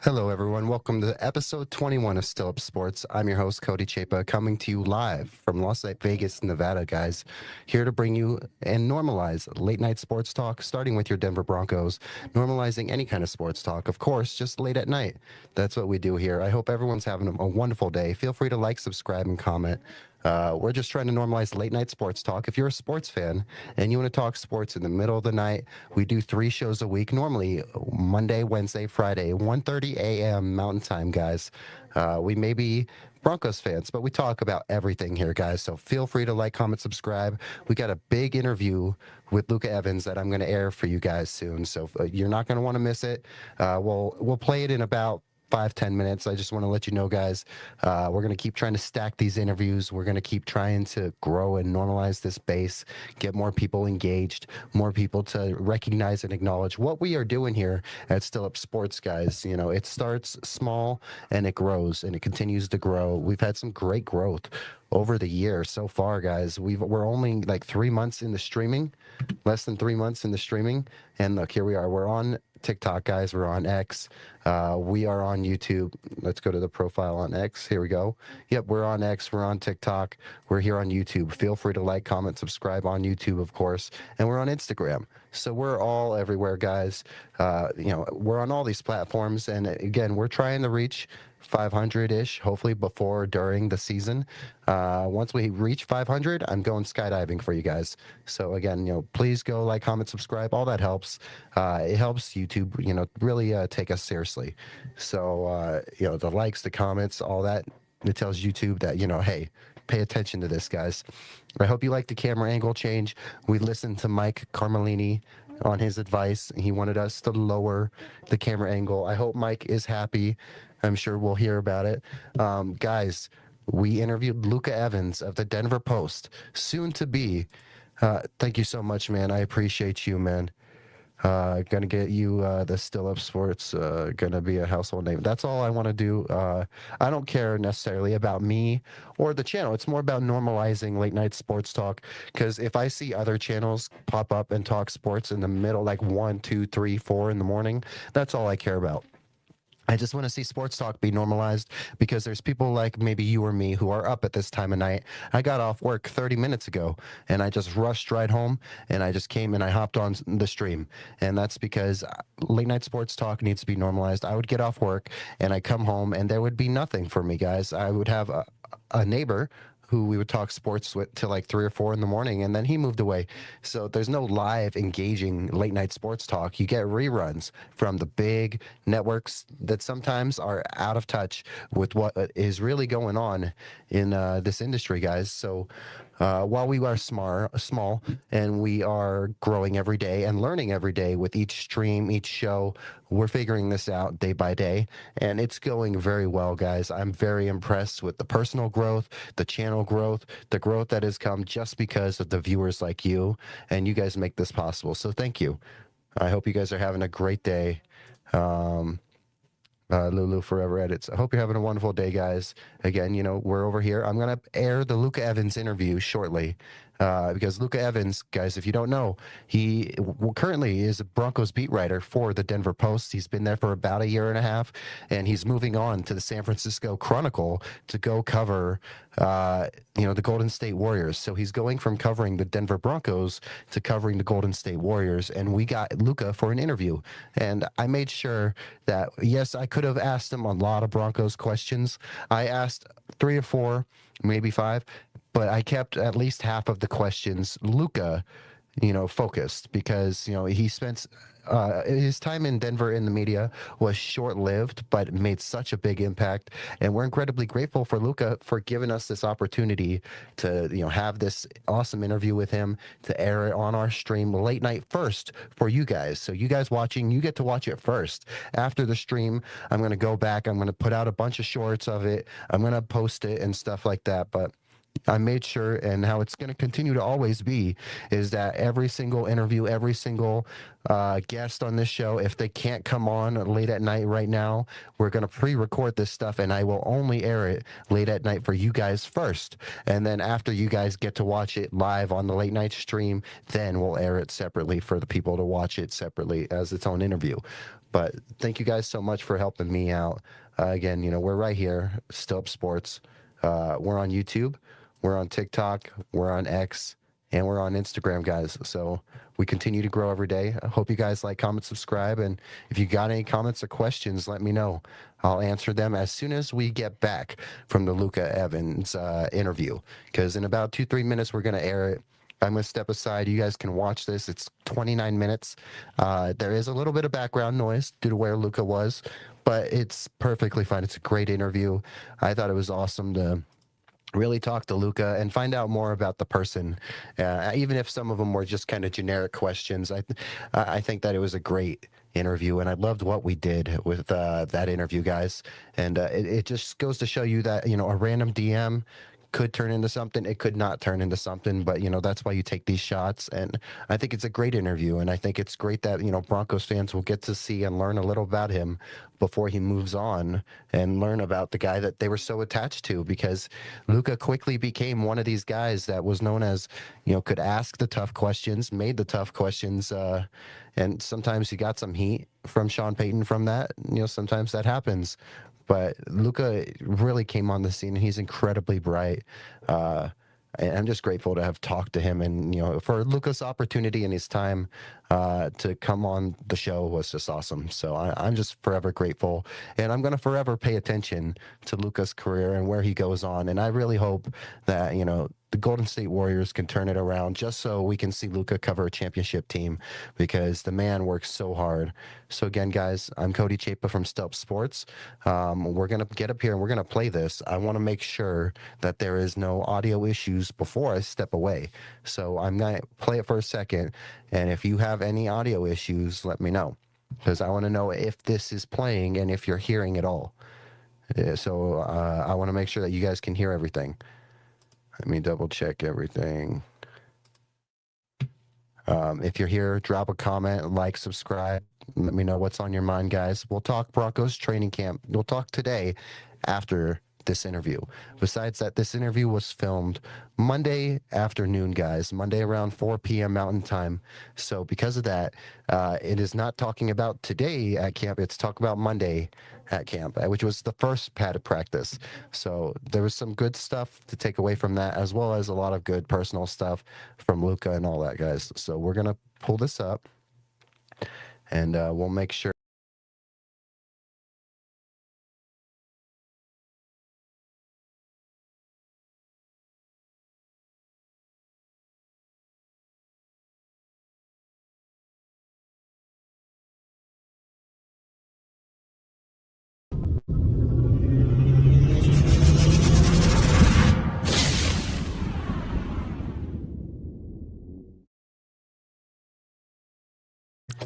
Hello, everyone. Welcome to episode 21 of Still Up Sports. I'm your host, Cody Chapa, coming to you live from Las Vegas, Nevada, guys. Here to bring you and normalize late night sports talk, starting with your Denver Broncos, normalizing any kind of sports talk, of course, just late at night. That's what we do here. I hope everyone's having a wonderful day. Feel free to like, subscribe, and comment. We're just trying to normalize late night sports talk. If you're a sports fan and you want to talk sports in the middle of the night, we do 3 shows a week, normally Monday, Wednesday, Friday, 1:30 a.m. Mountain Time, guys. We may be Broncos fans, but we talk about everything here, guys. So feel free to like, comment, subscribe. We got a big interview with Luca Evans that I'm going to air for you guys soon. So you're not going to want to miss it. We'll play it in about 5-10 minutes. I just want to let you know, guys, we're going to keep trying to stack these interviews. We're going to keep trying to grow and normalize this base, get more people engaged, more people to recognize and acknowledge what we are doing here at Still Up Sports, guys. You know, it starts small and it grows and it continues to grow. We've had some great growth over the year so far, guys. We're only like 3 months in the streaming, less than 3 months in the streaming, and look, here we are. We're on TikTok, guys. We're on X. We are on YouTube. Let's go to the profile on X. Here we go. Yep, we're on X. We're on TikTok. We're here on YouTube. Feel free to like, comment, subscribe on YouTube, of course. And we're on Instagram. So we're all everywhere, guys. We're on all these platforms. And again, we're trying to reach 500-ish, hopefully before or during the season. Once we reach 500, I'm going skydiving for you guys. So again, please go like, comment, subscribe. All that helps. It helps YouTube, really take us seriously. So, the likes, the comments, all that, it tells YouTube that, hey, pay attention to this, guys. I hope you like the camera angle change. We listened to Mike Carmelini on his advice. He wanted us to lower the camera angle. I hope Mike is happy. I'm sure we'll hear about it. Guys, we interviewed Luca Evans of the Denver Post, soon to be. Thank you so much, man. I appreciate you, man. Gonna get you the Still Up Sports, gonna be a household name. That's all I want to do. I don't care necessarily about me or the channel. It's more about normalizing late night sports talk, because if I see other channels pop up and talk sports in the middle, like 1, 2, 3, 4 in the morning, that's all I care about. I just want to see sports talk be normalized, because there's people like maybe you or me who are up at this time of night. I got off work 30 minutes ago and I just rushed right home and I just came and I hopped on the stream. And that's because late night sports talk needs to be normalized. I would get off work and I come home and there would be nothing for me, guys. I would have a neighbor who we would talk sports with till like 3 or 4 in the morning, and then he moved away. So there's no live, engaging late night sports talk. You get reruns from the big networks that sometimes are out of touch with what is really going on in this industry, guys. So while we are small and we are growing every day and learning every day with each stream, each show, we're figuring this out day by day, and it's going very well, guys. I'm very impressed with the personal growth, the channel growth, the growth that has come just because of the viewers like you, and you guys make this possible. So thank you. I hope you guys are having a great day. Lulu Forever Edits. I hope you're having a wonderful day, guys. Again, we're over here. I'm going to air the Luca Evans interview shortly, because Luca Evans, guys, if you don't know, he currently is a Broncos beat writer for the Denver Post. He's been there for about 1.5 years, and he's moving on to the San Francisco Chronicle to go cover, the Golden State Warriors. So he's going from covering the Denver Broncos to covering the Golden State Warriors, and we got Luca for an interview. And I made sure that, yes, I could have asked him a lot of Broncos questions. I asked 3 or 4, maybe 5, but I kept at least half of the questions Luca, focused, because, he spent his time in Denver in the media was short-lived, but made such a big impact. And we're incredibly grateful for Luca for giving us this opportunity to, have this awesome interview with him, to air it on our stream late night first for you guys. So you guys watching, you get to watch it first. After the stream, I'm going to go back. I'm going to put out a bunch of shorts of it. I'm going to post it and stuff like that. But I made sure, and how it's going to continue to always be, is that every single interview, every single guest on this show, if they can't come on late at night right now, we're going to pre-record this stuff, and I will only air it late at night for you guys first. And then after you guys get to watch it live on the late night stream, then we'll air it separately for the people to watch it separately as its own interview. But thank you guys so much for helping me out. Again, we're right here, Still Up Sports. We're on YouTube. We're on TikTok, we're on X, and we're on Instagram, guys. So we continue to grow every day. I hope you guys like, comment, subscribe. And if you got any comments or questions, let me know. I'll answer them as soon as we get back from the Luca Evans interview. Because in about 2-3 minutes, we're going to air it. I'm going to step aside. You guys can watch this. It's 29 minutes. There is a little bit of background noise due to where Luca was, but it's perfectly fine. It's a great interview. I thought it was awesome to really talk to Luca and find out more about the person, even if some of them were just kind of generic questions. I think that it was a great interview, and I loved what we did with that interview, guys. And it just goes to show you that a random DM could turn into something. It could not turn into something, but that's why you take these shots. And I think it's a great interview, and I think it's great that Broncos fans will get to see and learn a little about him before he moves on, and learn about the guy that they were so attached to, because Luca quickly became one of these guys that was known as could ask the tough questions, made the tough questions, and sometimes he got some heat from Sean Payton from that. Sometimes that happens. But Luca really came on the scene, and he's incredibly bright. And I'm just grateful to have talked to him, and for Luca's opportunity and his time to come on the show was just awesome. So I'm just forever grateful, and I'm going to forever pay attention to Luca's career and where he goes on. And I really hope that the Golden State Warriors can turn it around, just so we can see Luca cover a championship team, because the man works so hard. So again, guys, I'm Cody Chapa from Still Up Sports. We're going to get up here and we're going to play this. I want to make sure that there is no audio issues before I step away. So I'm going to play it for a second. And if you have any audio issues, let me know, because I want to know if this is playing and if you're hearing it all. So I want to make sure that you guys can hear everything. Let me double check everything. If you're here, drop a comment, like, subscribe. Let me know what's on your mind, guys. We'll talk Broncos training camp. We'll talk today after this interview. Besides that, this interview was filmed Monday afternoon, guys, Monday around 4 p.m. Mountain Time. So because of that, it is not talking about today at camp. It's talking about Monday at camp, which was the first padded practice. So there was some good stuff to take away from that, as well as a lot of good personal stuff from Luca and all that, guys. So we're going to pull this up, and we'll make sure.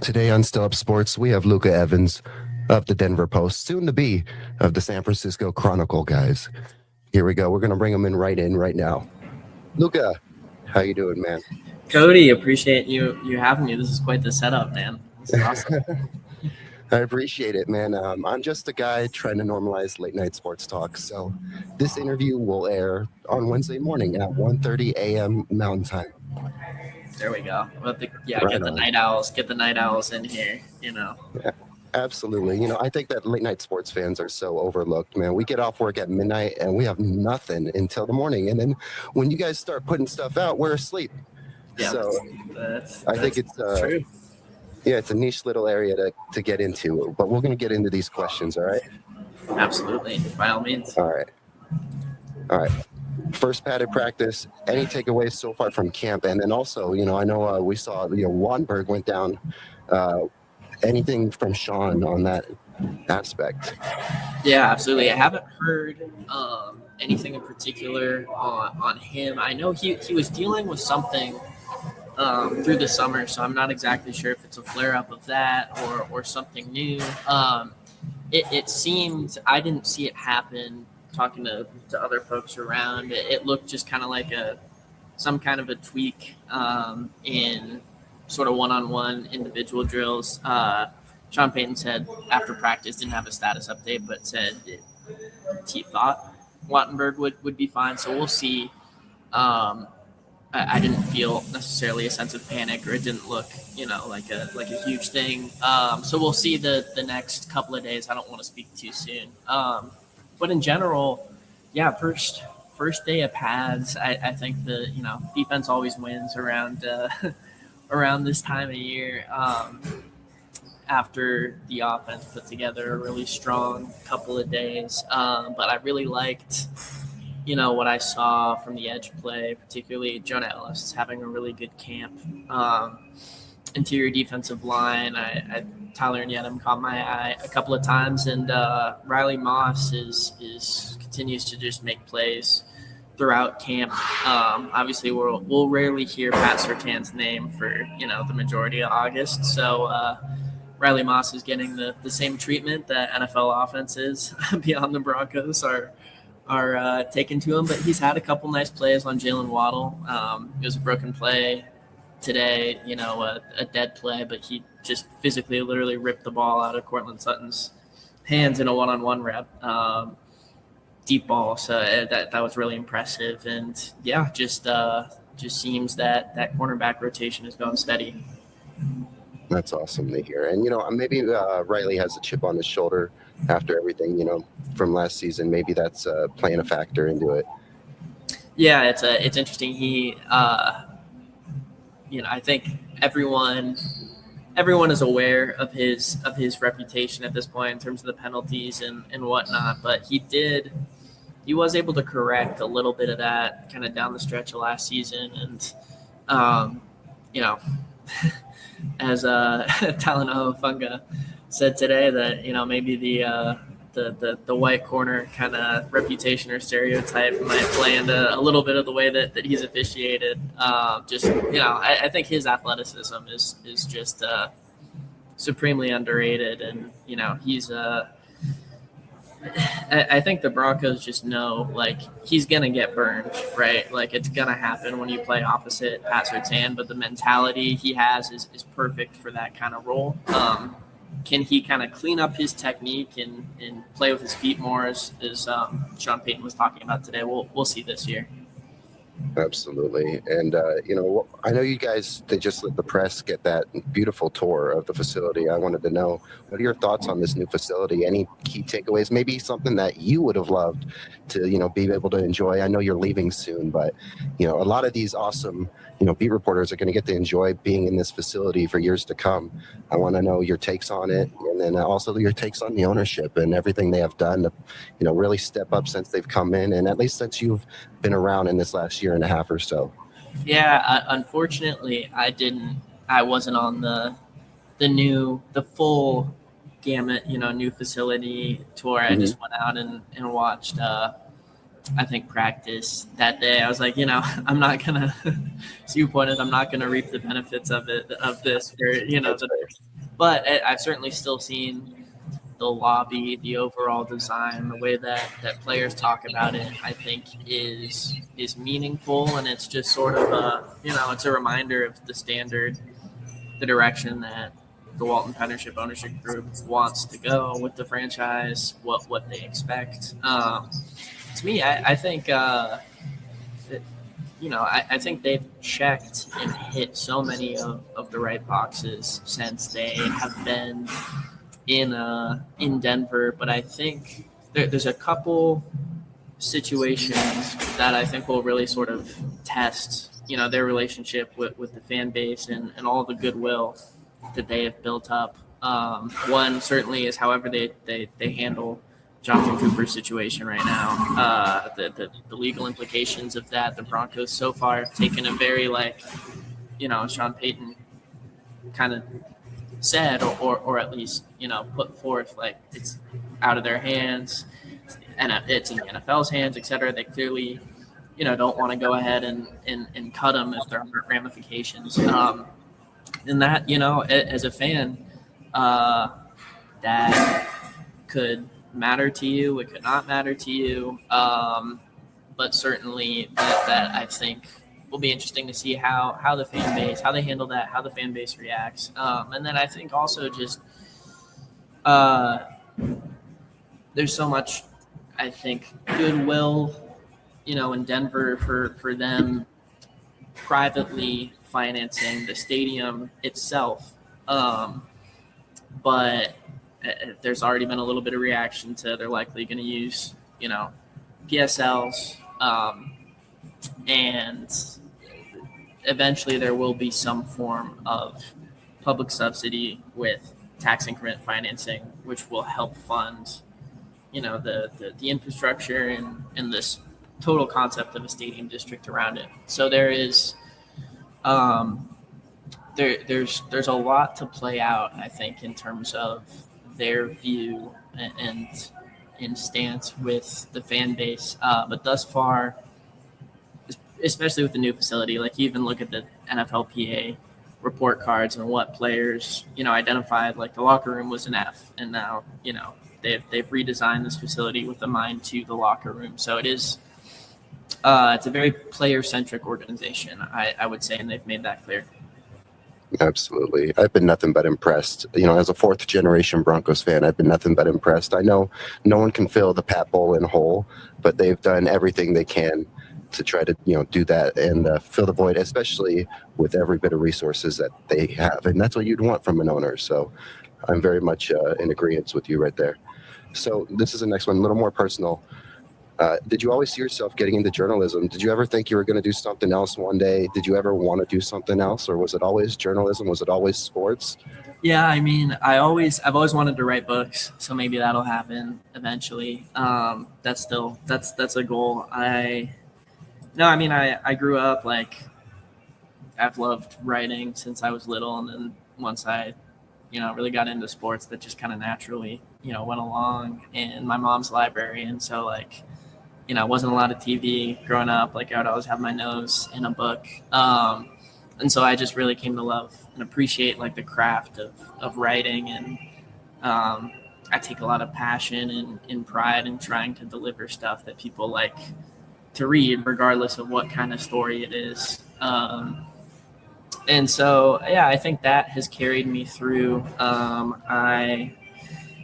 Today on Still Up Sports, we have Luca Evans of the Denver Post, soon to be of the San Francisco Chronicle, guys. Here we go. We're going to bring him in right now. Luca, how you doing, man? Cody, appreciate you having me. This is quite the setup, man. This is awesome. I appreciate it, man. I'm just a guy trying to normalize late night sports talk. So this interview will air on Wednesday morning at 1:30 a.m. Mountain Time. There we go. We'll Right get the on. night owls in here, Yeah, absolutely. I think that late night sports fans are so overlooked, man. We get off work at midnight and we have nothing until the morning. And then when you guys start putting stuff out, we're asleep. Yeah, So that's I think it's true. yeah, it's a niche little area to get into, but we're going to get into these questions. All right. Absolutely, by all means. All right. First padded practice. Any takeaways so far from camp? And then also, I know we saw Wanberg went down. Anything from Sean on that aspect? Yeah, absolutely. I haven't heard anything in particular on him. I know he was dealing with something through the summer, so I'm not exactly sure if it's a flare-up of that or something new. It seemed, I didn't see it happen talking to other folks around, it looked just kind of like some kind of a tweak in sort of one-on-one individual drills. Sean Payton said after practice, didn't have a status update, but said he thought Wattenberg would be fine. So we'll see. I didn't feel necessarily a sense of panic, or it didn't look, like a huge thing. So we'll see the next couple of days. I don't want to speak too soon. But in general, yeah, first day of pads, I think the defense always wins around around this time of year. After the offense put together a really strong couple of days, but I really liked what I saw from the edge play, particularly Jonah Ellis is having a really good camp. Interior defensive line, Tyler Nyedem caught my eye a couple of times, and Riley Moss is continues to just make plays throughout camp. Obviously, we'll rarely hear Pat Surtain's name for the majority of August, so Riley Moss is getting the same treatment that NFL offenses beyond the Broncos are taken to him, but he's had a couple nice plays on Jalen Waddle. It was a broken play today, a dead play, but he just physically literally ripped the ball out of Cortland Sutton's hands in a one-on-one rep, deep ball. So that was really impressive. And yeah, just seems that cornerback rotation is going steady. That's awesome to hear. And, maybe Riley has a chip on his shoulder after everything, from last season. Maybe that's playing a factor into it. Yeah, it's interesting. He, I think everyone is aware of his reputation at this point in terms of the penalties and whatnot. But he was able to correct a little bit of that kind of down the stretch of last season. And, as Talanoa Funga said today, that maybe the white corner kind of reputation or stereotype might play into a little bit of the way that he's officiated. I think his athleticism is just supremely underrated, and he's I think the Broncos just know, like, he's going to get burned, right? Like, it's going to happen when you play opposite Pat Surtain, but the mentality he has is perfect for that kind of role. Can he kind of clean up his technique and play with his feet more, as Sean Payton was talking about today? We'll see this year. Absolutely. And, I know you guys, they just let the press get that beautiful tour of the facility. I wanted to know, what are your thoughts on this new facility? Any key takeaways? Maybe something that you would have loved to, be able to enjoy. I know you're leaving soon, but, a lot of these awesome, beat reporters are going to get to enjoy being in this facility for years to come. I want to know your takes on it, and then also your takes on the ownership and everything they have done to, really step up since they've come in, and at least since you've been around in this last year and a half or so. Yeah, unfortunately, I wasn't on the full gamut, new facility tour. I just went out and watched, I think, practice that day. I was like, I'm not gonna, as you pointed, I'm not gonna reap the benefits of this for, but I've certainly still seen the lobby, the overall design, the way that players talk about it, I think is meaningful, and it's just sort of it's a reminder of the standard, the direction that the Walton Partnership ownership group wants to go with the franchise, what they expect. To me, I think I think they've checked and hit so many of the right boxes since they have been in Denver, but I think there's a couple situations that I think will really sort of test, their relationship with the fan base and all the goodwill that they have built up. One certainly is however they handle Jonathan Cooper's situation right now. The legal implications of that. The Broncos so far have taken a very Sean Payton kind of said, or at least put forth, like, it's out of their hands and it's in the NFL's hands, etc. They clearly don't want to go ahead and cut them if there aren't ramifications. And that as a fan, that could matter to you, it could not matter to you. But certainly that I think will be interesting to see how the fan base, how they handle that, how the fan base reacts. And then I think also just uh, there's so much, I think, goodwill, in Denver for them privately financing the stadium itself. But there's already been a little bit of reaction to they're likely going to use, PSLs, and eventually there will be some form of public subsidy with tax increment financing, which will help fund, the infrastructure and this total concept of a stadium district around it. So there is there's a lot to play out, I think, in terms of their view and stance with the fan base. But thus far, especially with the new facility, like you even look at the NFLPA report cards and what players, identified, like the locker room was an F, and now, they've redesigned this facility with a mind to the locker room. So it's a very player-centric organization, I would say, and they've made that clear. Absolutely. I've been nothing but impressed. As a fourth generation Broncos fan, I've been nothing but impressed. I know no one can fill the Pat Bowlen hole, but they've done everything they can to try to, do that and fill the void, especially with every bit of resources that they have. And that's what you'd want from an owner. So I'm very much in agreement with you right there. So this is the next one, a little more personal. Did you always see yourself getting into journalism? Did you ever think you were going to do something else one day? Did you ever want to do something else, or was it always journalism? Was it always sports? Yeah, I mean, I've always wanted to write books, so maybe that'll happen eventually. That's a goal. I grew up like I've loved writing since I was little, and then once I, really got into sports, that just kind of naturally, went along. And my mom's a librarian, so like, wasn't a lot of TV growing up. Like I would always have my nose in a book. And so I just really came to love and appreciate like the craft of writing. And I take a lot of passion and pride in trying to deliver stuff that people like to read, regardless of what kind of story it is. And so, yeah, I think that has carried me through.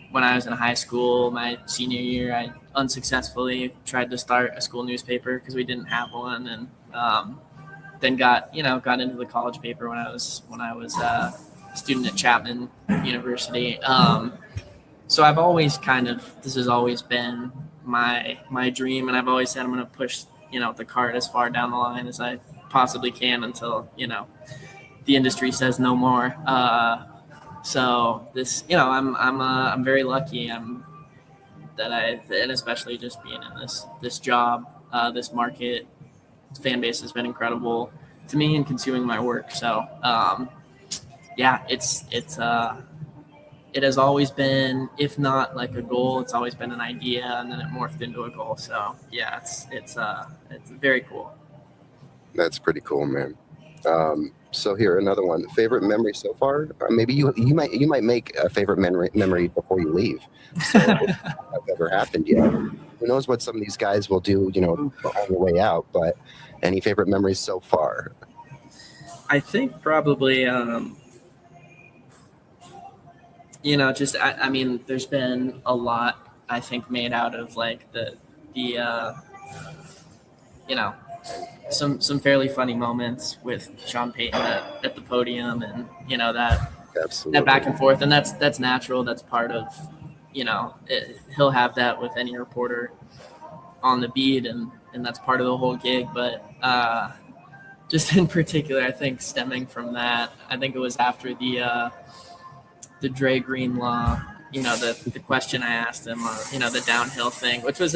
When I was in high school, my senior year, I unsuccessfully tried to start a school newspaper because we didn't have one, and then got into the college paper when I was a student at Chapman University. So I've always this has always been my dream, and I've always said I'm going to push the cart as far down the line as I possibly can until the industry says no more. So this, I'm very lucky. And especially just being in this job, this market, fan base has been incredible to me and consuming my work. So, yeah, it has always been, if not like a goal, it's always been an idea, and then it morphed into a goal. So yeah, it's very cool. That's pretty cool, man. So here, another one. Favorite memory so far? Maybe you might make a favorite memory before you leave. So if that's ever happened yet. Who knows what some of these guys will do, on the way out? But any favorite memories so far? I think probably, I mean, there's been a lot I think made out of like the some fairly funny moments with Sean Payton at the podium, and that Absolutely. that back and forth, and that's natural. That's part of he'll have that with any reporter on the beat, and that's part of the whole gig. But just in particular, I think stemming from that, I think it was after the Dre Greenlaw, the question I asked him, the downhill thing, which was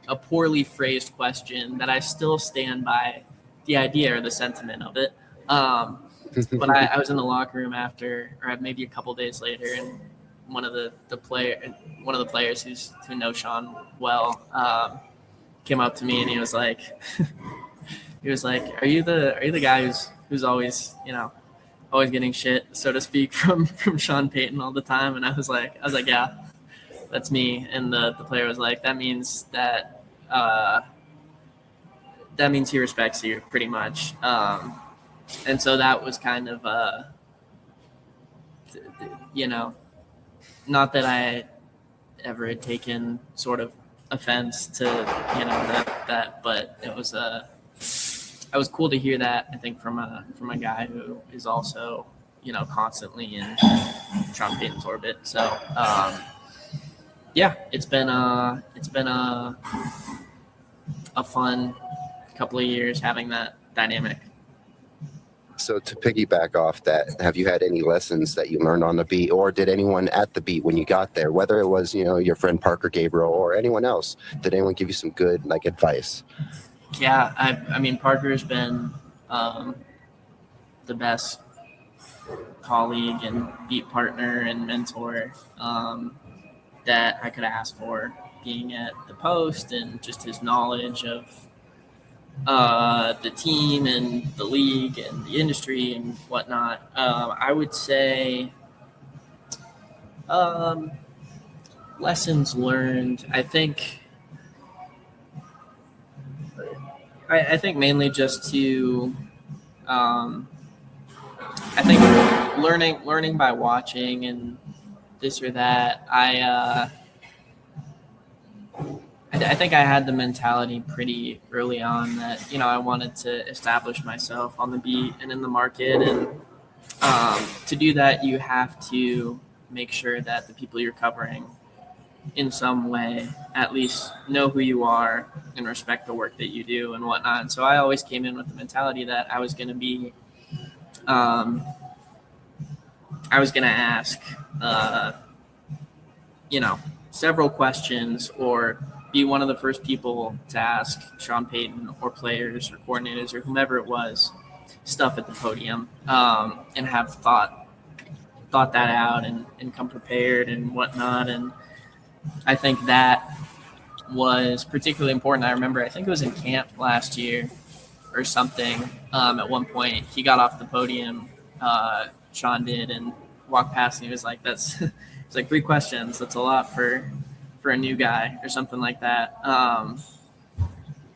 a poorly phrased question that I still stand by the idea or the sentiment of it. But I was in the locker room after, or maybe a couple days later, and one of the players who know Sean well came up to me, and he was like, "Are you the guy who's always always getting shit, so to speak, from Sean Payton all the time?" And I was like, yeah. that's me. And the player was like, that means he respects you pretty much. And so that was kind of, you know, not that I ever had taken sort of offense to, that, but it was cool to hear that, I think, from a guy who is also, constantly in Sean Payton's orbit. So, yeah, it's been a fun couple of years having that dynamic. So to piggyback off that, have you had any lessons that you learned on the beat, or did anyone at the beat when you got there, whether it was, your friend Parker Gabriel or anyone else, did anyone give you some good advice? Yeah, I mean, Parker's been the best colleague and beat partner and mentor that I could ask for, being at the Post, and just his knowledge of the team and the league and the industry and whatnot. I would say lessons learned. I think mainly just to I think learning by watching and this or that. I think I had the mentality pretty early on that, I wanted to establish myself on the beat and in the market. And to do that, you have to make sure that the people you're covering in some way at least know who you are and respect the work that you do and whatnot. And so I always came in with the mentality that I was going to be, I was going to ask, several questions, or be one of the first people to ask Sean Payton or players or coordinators or whomever it was stuff at the podium, and have thought that out and come prepared and whatnot. And I think that was particularly important. I remember, I think it was in camp last year or something. At one point, he got off the podium, Sean did, and walked past, and he was like, "That's it's like 3 questions. That's a lot for a new guy," or something like that.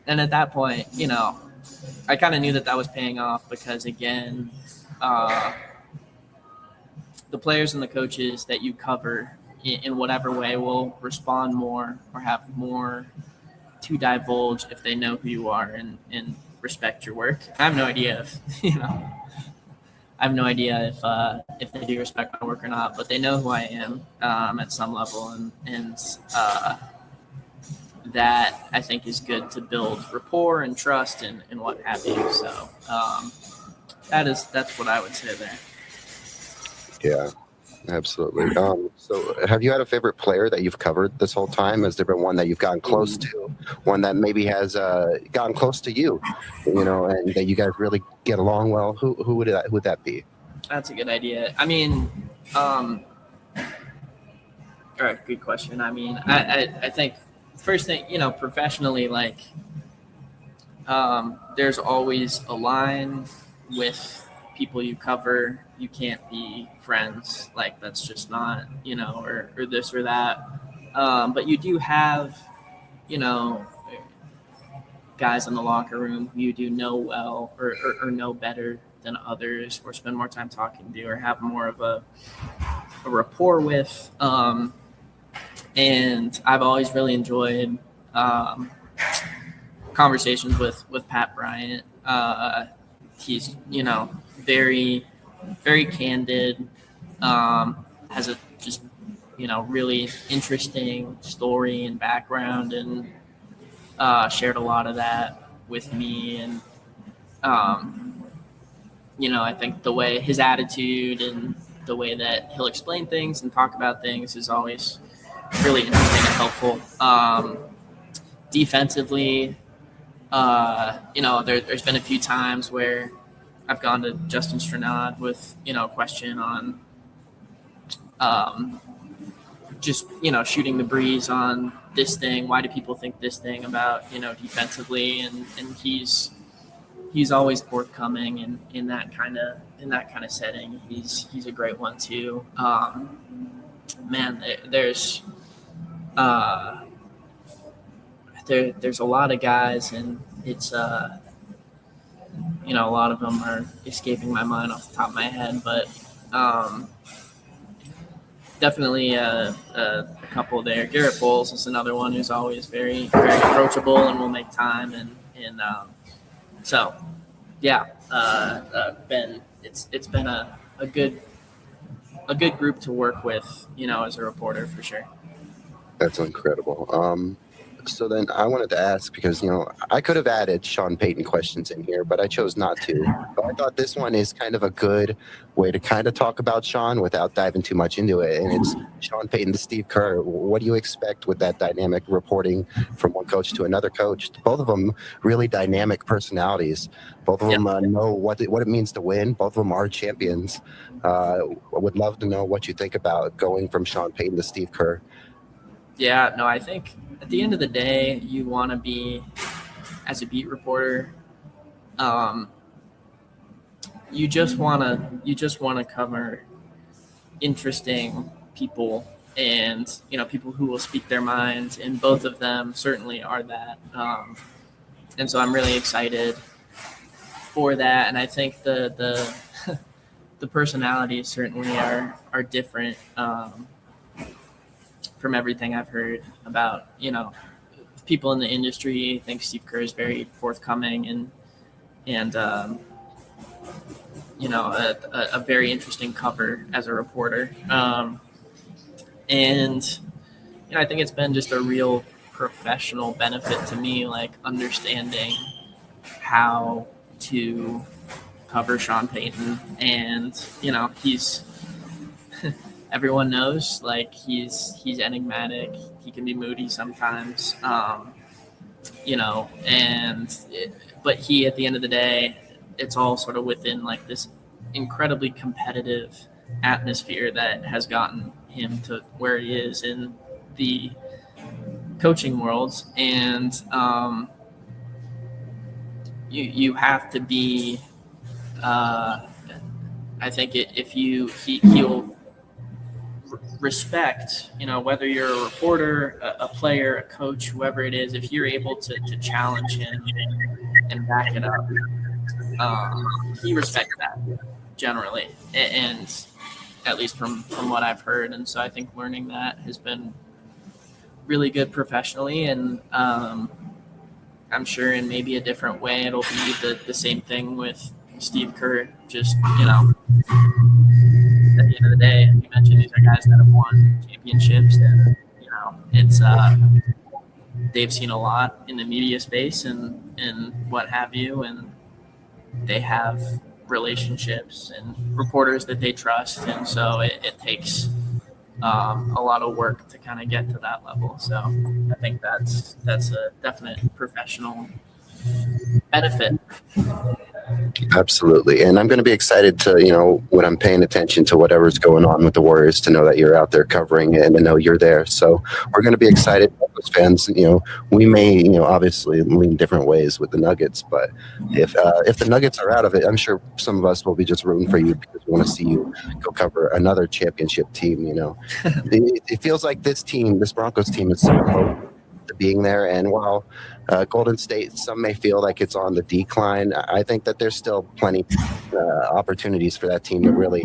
And at that point, I kind of knew that was paying off, because again, the players and the coaches that you cover in whatever way will respond more or have more to divulge if they know who you are and respect your work. I have no idea if if they do respect my work or not, but they know who I am at some level, and that I think is good to build rapport and trust and what have you. So that's what I would say there. Yeah, absolutely. So have you had a favorite player that you've covered this whole time? Has there been one that you've gotten close to, one that maybe has gotten close to you, and that you guys really get along well? Who would that be? That's a good idea. I mean, all right, good question. I mean, I think first thing, professionally, there's always a line with people you cover. You can't be friends. That's just not, or this or that. But you do have, guys in the locker room who you do know well, or know better than others, or spend more time talking to, or have more of a rapport with. And I've always really enjoyed conversations with Pat Bryant. He's, very, very candid, has a just, really interesting story and background, and shared a lot of that with me. And, I think the way his attitude and the way that he'll explain things and talk about things is always really interesting and helpful. Defensively, there's been a few times where I've gone to Justin Stranad with, a question on just, shooting the breeze on this thing. Why do people think this thing about, defensively? And he's always forthcoming in that kind of setting. He's a great one too. Man, there's uh, there's a lot of guys, and it's a lot of them are escaping my mind off the top of my head, but um, definitely a couple there. Garrett Bowles is another one who's always very approachable and will make time, and so yeah, been it's been a good group to work with, as a reporter for sure. That's incredible. So then I wanted to ask because, I could have added Sean Payton questions in here, but I chose not to. But I thought this one is kind of a good way to kind of talk about Sean without diving too much into it. And it's Sean Payton to Steve Kerr. What do you expect with that dynamic reporting from one coach to another coach? Both of them really dynamic personalities. Both of them know what it means to win. Both of them are champions. I would love to know what you think about going from Sean Payton to Steve Kerr. Yeah, no, I think at the end of the day, you want to be, as a beat reporter, you just want to cover interesting people and people who will speak their minds, and both of them certainly are that. And so I'm really excited for that, and I think the the personalities certainly are different. From everything I've heard about, people in the industry, I think Steve Kerr is very forthcoming and a very interesting cover as a reporter. And I think it's been just a real professional benefit to me, like understanding how to cover Sean Payton, and he's everyone knows, like, he's enigmatic. He can be moody sometimes, but he, at the end of the day, it's all sort of within like this incredibly competitive atmosphere that has gotten him to where he is in the coaching world. And you have to be, I think he'll respect, whether you're a reporter, a player, a coach, whoever it is, if you're able to challenge him and back it up, he respects that generally, and at least from what I've heard. And so I think learning that has been really good professionally, and I'm sure in maybe a different way it'll be the same thing with Steve Kerr. Just, at the end of the day, you mentioned these are guys that have won championships, and it's they've seen a lot in the media space and what have you, and they have relationships and reporters that they trust, and so it takes a lot of work to kind of get to that level. So I think that's a definite professional benefit. Absolutely. And I'm going to be excited to, when I'm paying attention to whatever's going on with the Warriors, to know that you're out there covering it and to know you're there. So we're going to be excited as fans. We may, obviously lean different ways with the Nuggets, but if the Nuggets are out of it, I'm sure some of us will be just rooting for you because we want to see you go cover another championship team. It feels like this Broncos team is so close to being there. And while Golden State, some may feel like it's on the decline, I think that there's still plenty opportunities for that team to really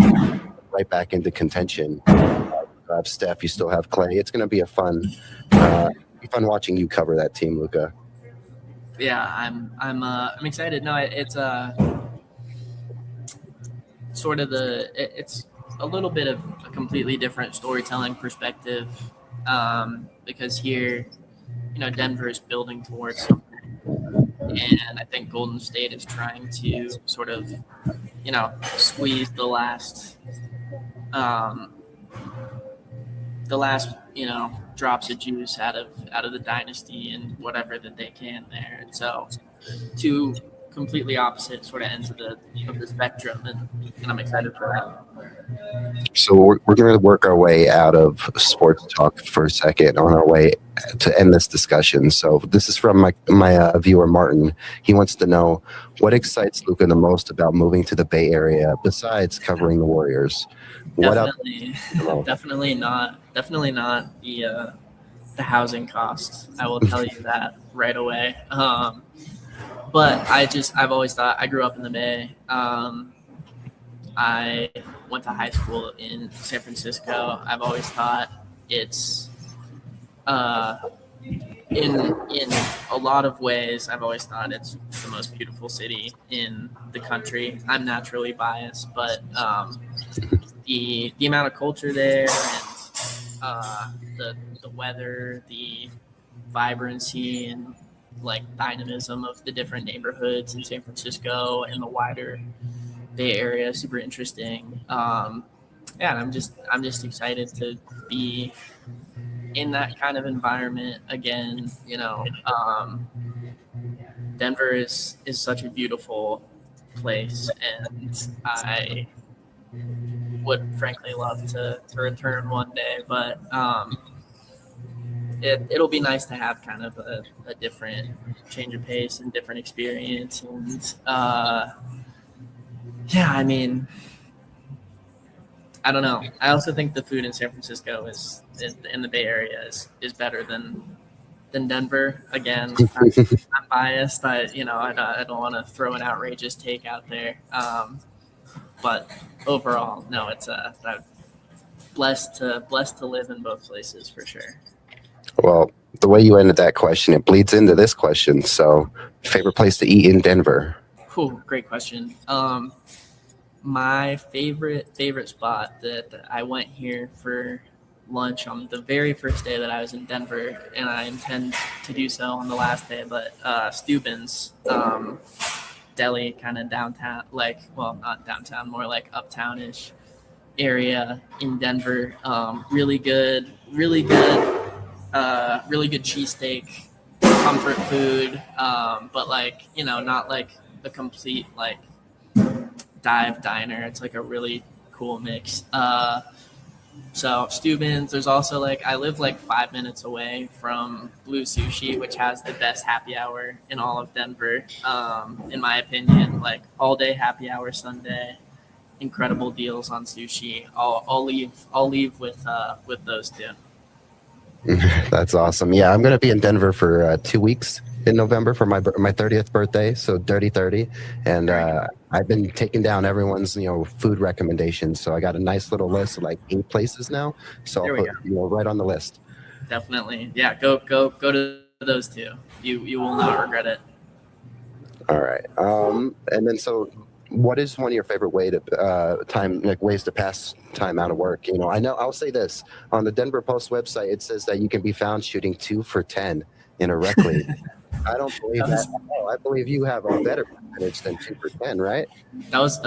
right back into contention. You have Steph, you still have Clay. It's going to be fun watching you cover that team, Luca. Yeah, I'm excited. No, it's sort of it's a little bit of a completely different storytelling perspective, because here, Denver is building towards something, and I think Golden State is trying to sort of, squeeze the last drops of juice out of the dynasty and whatever that they can there. And so, two completely opposite sort of ends of the spectrum, and I'm excited for that. So we're going to work our way out of sports talk for a second on our way to end this discussion. So this is from my viewer, Martin. He wants to know, what excites Luca the most about moving to the Bay Area besides covering the Warriors? Definitely not the the housing costs. I will tell you that right away. But I've always thought, I grew up in the Bay. I went to high school in San Francisco. I've always thought it's uh, in a lot of ways. I've always thought it's the most beautiful city in the country. I'm naturally biased, but the amount of culture there, and the weather, the vibrancy, and like dynamism of the different neighborhoods in San Francisco and the wider Bay Area, super interesting. Yeah, and I'm just excited to be in that kind of environment again. Denver is such a beautiful place, and I would frankly love to return one day. But it'll be nice to have kind of a different change of pace and different experience. And yeah, I mean, I don't know. I also think the food in San Francisco is in the Bay Area is better than Denver. Again, I'm biased. I don't want to throw an outrageous take out there. But overall, no, it's I'm blessed to live in both places for sure. Well, the way you ended that question, it bleeds into this question. So, favorite place to eat in Denver? Cool, great question. My favorite spot that I went here for lunch on the very first day that I was in Denver, and I intend to do so on the last day. But Steuben's deli, kind of downtown, not downtown, more like uptown-ish area in Denver. Really good cheesesteak, comfort food, but not like a complete dive diner. It's like a really cool mix. So Steuben's. There's also I live 5 minutes away from Blue Sushi, which has the best happy hour in all of Denver, in my opinion. All day happy hour Sunday, incredible deals on sushi. I'll leave with those two. That's awesome. Yeah, I'm going to be in Denver for 2 weeks in November for my 30th birthday, so Dirty 30. And I've been taking down everyone's food recommendations. So I got a nice little list of 8 places now. So I'll put right on the list. Definitely, yeah. Go to those two. You will not regret it. All right. And then what is one of your favorite ways to pass time out of work? I know I'll say this on the Denver Post website. It says that you can be found shooting 2 for 10 in a rec league. I don't believe that. Oh, I believe you have a better percentage than 2 for 10, right? That was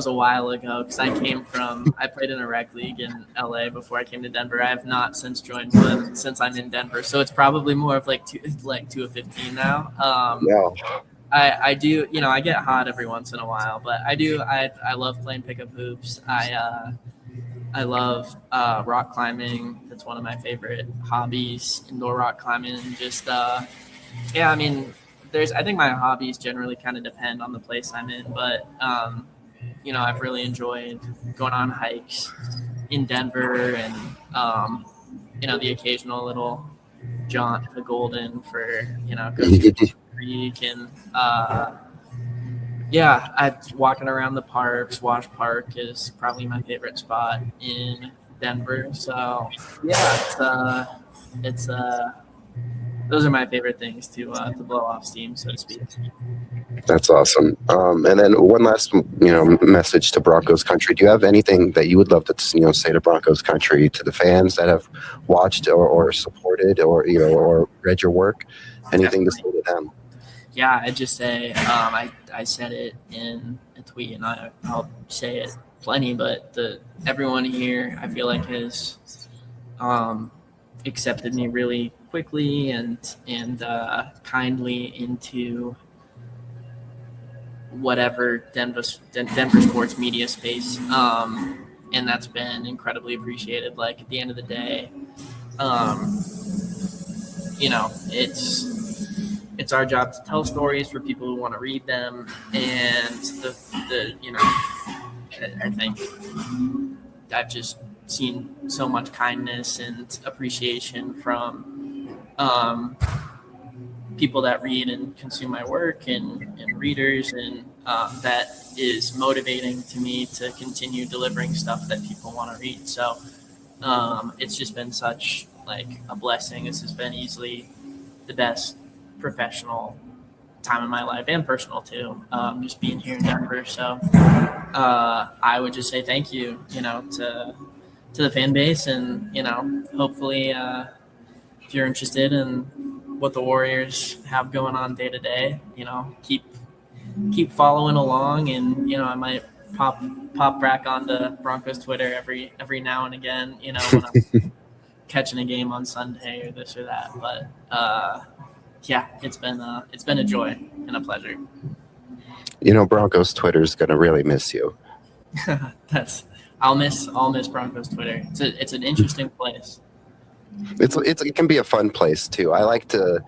a while ago, because I played in a rec league in LA before I came to Denver. I have not since joined one since I'm in Denver, so it's probably more of 2 of 15 now. No. I do, I get hot every once in a while, but I love playing pickup hoops. I love rock climbing. That's one of my favorite hobbies, indoor rock climbing. And just, I think my hobbies generally kind of depend on the place I'm in, but, I've really enjoyed going on hikes in Denver, and, the occasional little jaunt to Golden for, go to the creek, and, walking around the parks. Wash Park is probably my favorite spot in Denver. So yeah, it's those are my favorite things to blow off steam, so to speak. That's awesome. And then one last message to Broncos country. Do you have anything that you would love to say to Broncos country, to the fans that have watched or supported or read your work? Anything Definitely. To say to them? Yeah, I'd just say I said it in a tweet, and I'll say it plenty, but everyone here, I feel like, has accepted me really quickly and kindly into whatever Denver sports media space, and that's been incredibly appreciated. At the end of the day, it's our job to tell stories for people who want to read them, and I think I've just seen so much kindness and appreciation from people that read and consume my work and readers, and that is motivating to me to continue delivering stuff that people want to read. So it's just been such like a blessing. This has been easily the best professional time in my life and personal too. Just being here in Denver. So I would just say thank you, to the fan base, and hopefully, if you're interested in what the Warriors have going on day to day, keep following along, and I might pop back onto Broncos Twitter every now and again, when I'm catching a game on Sunday or this or that. But yeah, it's been a joy and a pleasure. Broncos Twitter is gonna really miss you. I'll miss Broncos Twitter. It's an interesting place. It can be a fun place too. I like to,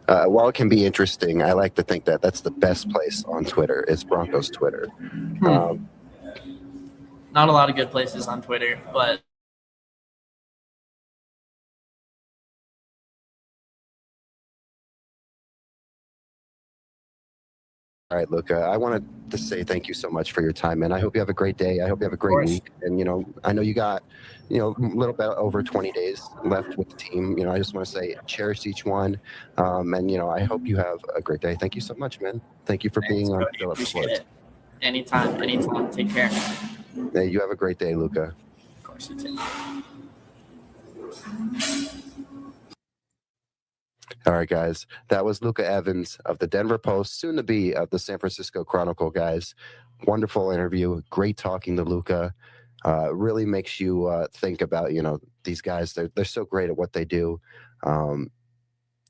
while it can be interesting, I like to think that that's the best place on Twitter is Broncos Twitter. Not a lot of good places on Twitter, but all right, Luca, I wanted to say thank you so much for your time, man. I hope you have a great day. I hope you have a great week. And, I know you got, a little bit over 20 days left with the team. I just want to say cherish each one. And, I hope you have a great day. Thank you so much, man. Thank you for being on Still Up Sports. Anytime. Take care. Hey, you have a great day, Luca. Of course you too. All right, guys. That was Luca Evans of the Denver Post, soon to be of the San Francisco Chronicle, guys. Wonderful interview. Great talking to Luca. Really makes you think about, these guys. They're so great at what they do.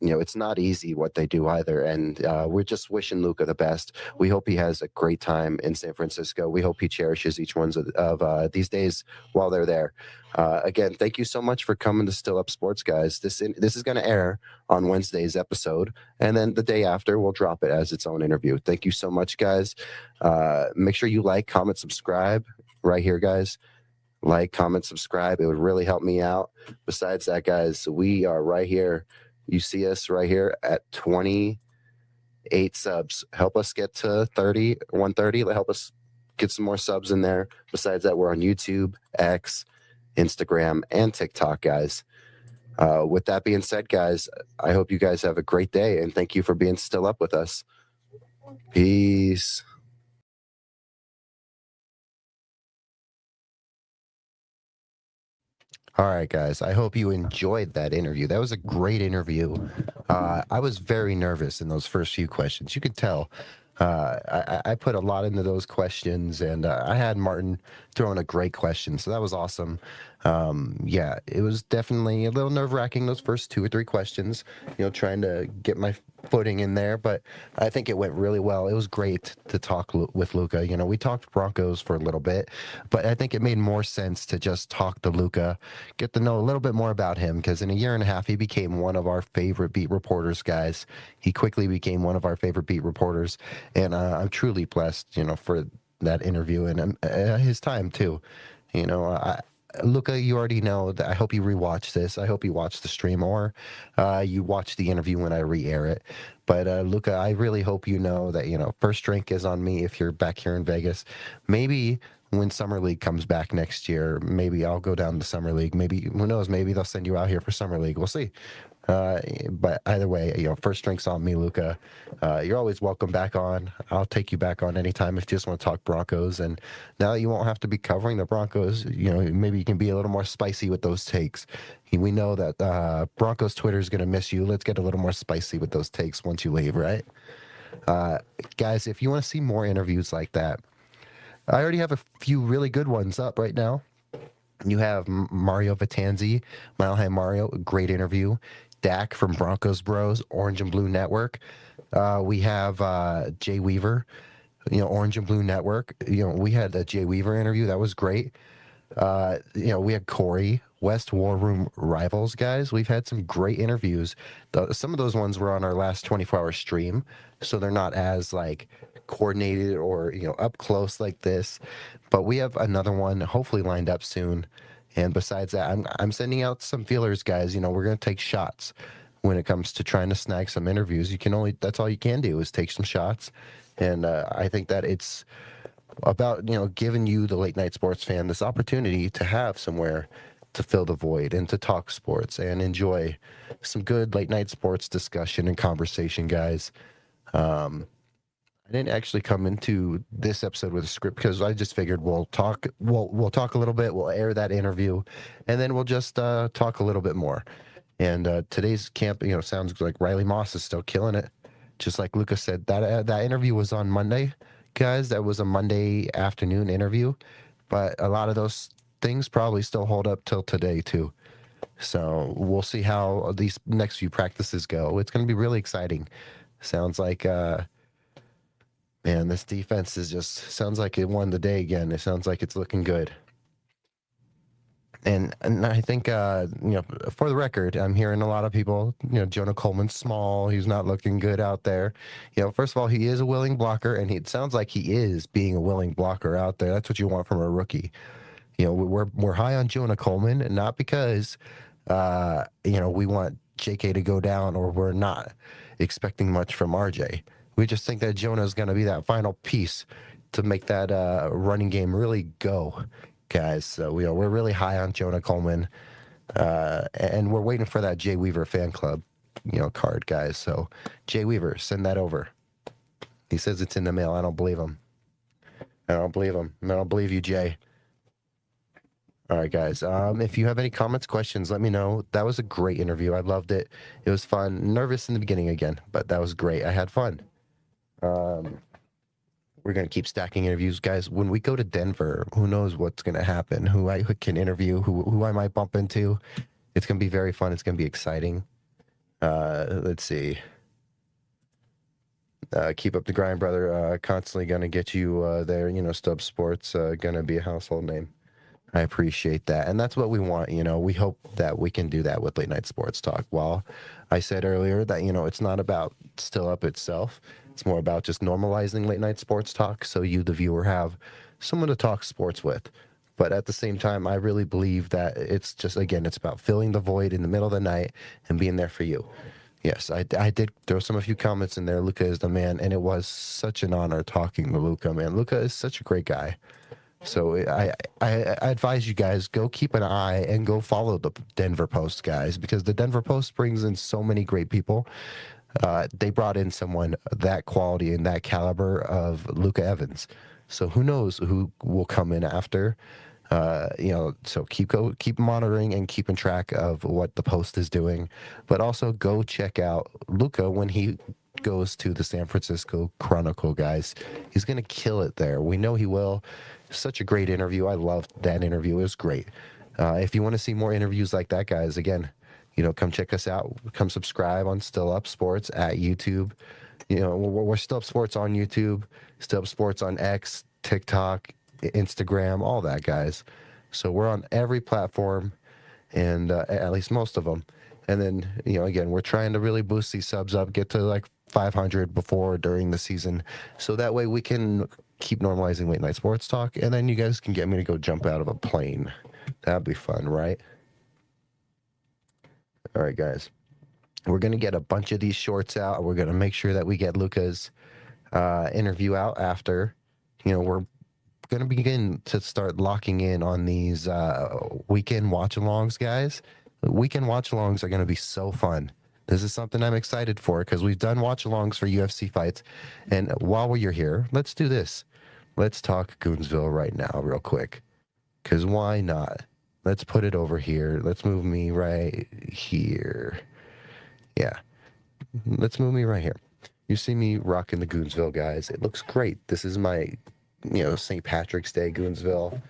It's not easy what they do either. And we're just wishing Luca the best. We hope he has a great time in San Francisco. We hope he cherishes each one of these days while they're there. Again, thank you so much for coming to Still Up Sports, guys. This is going to air on Wednesday's episode, and then the day after we'll drop it as its own interview. Thank you so much, guys. Make sure you like, comment, subscribe right here, guys. Like, comment, subscribe. It would really help me out. Besides that, guys, we are right here. You see us right here at 28 subs. Help us get to 130. Help us get some more subs in there. Besides that, we're on YouTube, X, Instagram, and TikTok, guys. With that being said, guys, I hope you guys have a great day, and thank you for being still up with us. Peace. All right, guys. I hope you enjoyed that interview. That was a great interview. I was very nervous in those first few questions. You could tell. I put a lot into those questions, and I had Martin throwing a great question, so that was awesome. Yeah, it was definitely a little nerve-wracking those first 2 or 3 questions, trying to get my footing in there, but I think it went really well. It was great to talk with Luca. We talked Broncos for a little bit, but I think it made more sense to just talk to Luca, get to know a little bit more about him, because in a year and a half, he became one of our favorite beat reporters, guys. He quickly became one of our favorite beat reporters, and I'm truly blessed, for that interview and his time too. Luca, you already know that. I hope you rewatch this. I hope you watch the stream, or you watch the interview when I re-air it. But Luca, I really hope you know that first drink is on me if you're back here in Vegas. Maybe when Summer League comes back next year, maybe I'll go down to Summer League. Maybe, who knows? Maybe they'll send you out here for Summer League. We'll see. But either way, first drink's on me, Luca. You're always welcome back on. I'll take you back on anytime if you just want to talk Broncos. And now that you won't have to be covering the Broncos, maybe you can be a little more spicy with those takes. We know that Broncos Twitter is going to miss you. Let's get a little more spicy with those takes once you leave, right? Guys, if you want to see more interviews like that, I already have a few really good ones up right now. You have Mario Vitanzi, Mile High Mario, great interview. Dak from Broncos Bros, Orange and Blue Network. We have Jay Weaver, Orange and Blue Network. We had a Jay Weaver interview. That was great. We had Corey, West War Room Rivals, guys. We've had some great interviews. Some of those ones were on our last 24-hour stream, so they're not as coordinated or up close like this. But we have another one hopefully lined up soon. And besides that, I'm sending out some feelers, guys. We're gonna take shots when it comes to trying to snag some interviews. That's all you can do is take some shots. And I think that it's about giving you, the late night sports fan, this opportunity to have somewhere to fill the void and to talk sports and enjoy some good late night sports discussion and conversation, guys. I didn't actually come into this episode with a script because I just figured we'll talk a little bit, we'll air that interview, and then we'll just talk a little bit more. And today's camp, sounds like Riley Moss is still killing it. Just like Luca said, that interview was on Monday, guys. That was a Monday afternoon interview, but a lot of those things probably still hold up till today too. So we'll see how these next few practices go. It's going to be really exciting. Sounds like man, this defense sounds like it won the day again. It sounds like it's looking good. And I think, for the record, I'm hearing a lot of people, Jonah Coleman's small. He's not looking good out there. First of all, he is a willing blocker, and it sounds like he is being a willing blocker out there. That's what you want from a rookie. We're high on Jonah Coleman, and not because, we want JK to go down or we're not expecting much from RJ. We just think that Jonah is going to be that final piece to make that running game really go, guys. So we're really high on Jonah Coleman, and we're waiting for that Jay Weaver fan club, card, guys. So Jay Weaver, send that over. He says it's in the mail. I don't believe him. I don't believe you, Jay. All right, guys. If you have any comments, questions, let me know. That was a great interview. I loved it. It was fun. Nervous in the beginning again, but that was great. I had fun. We're going to keep stacking interviews, guys. When we go to Denver, who knows what's going to happen, who I can interview, who I might bump into. It's going to be very fun. It's going to be exciting. Let's see. Keep up the grind, brother. Constantly going to get you there. Stub Sports going to be a household name. I appreciate that. And that's what we want. We hope that we can do that with Late Night Sports Talk. While I said earlier that, it's not about Still Up itself. It's more about just normalizing late night sports talk so you, the viewer, have someone to talk sports with. But at the same time, I really believe that it's just, again, it's about filling the void in the middle of the night and being there for you. Yes, I did throw a few comments in there. Luca is the man, and it was such an honor talking to Luca, man. Luca is such a great guy. So I advise you guys, go keep an eye and go follow the Denver Post, guys, because the Denver Post brings in so many great people. They brought in someone that quality and that caliber of Luca Evans. So who knows who will come in after. So keep monitoring and keeping track of what the Post is doing, but also go check out Luca when he goes to the San Francisco Chronicle, guys. He's going to kill it there. We know he will. Such a great interview. I loved that interview. It was great. If you want to see more interviews like that, guys, again, come check us out. Come subscribe on Still Up Sports at YouTube. We're Still Up Sports on YouTube, Still Up Sports on X, TikTok, Instagram, all that, guys. So we're on every platform, and at least most of them. And then, again, we're trying to really boost these subs up, get to like 500 before or during the season. So that way we can keep normalizing late night sports talk. And then you guys can get me to go jump out of a plane. That'd be fun, right? All right, guys. We're going to get a bunch of these shorts out. We're going to make sure that we get Luca's interview out after. We're going to begin to start locking in on these weekend watch-alongs, guys. Weekend watch-alongs are going to be so fun. This is something I'm excited for because we've done watch-alongs for UFC fights. And while you're here, let's do this. Let's talk Goonsville right now real quick. Because why not? Let's put it over here. Let's move me right here. Yeah. Let's move me right here. You see me rocking the Goonsville, guys. It looks great. This is my, St. Patrick's Day Goonsville.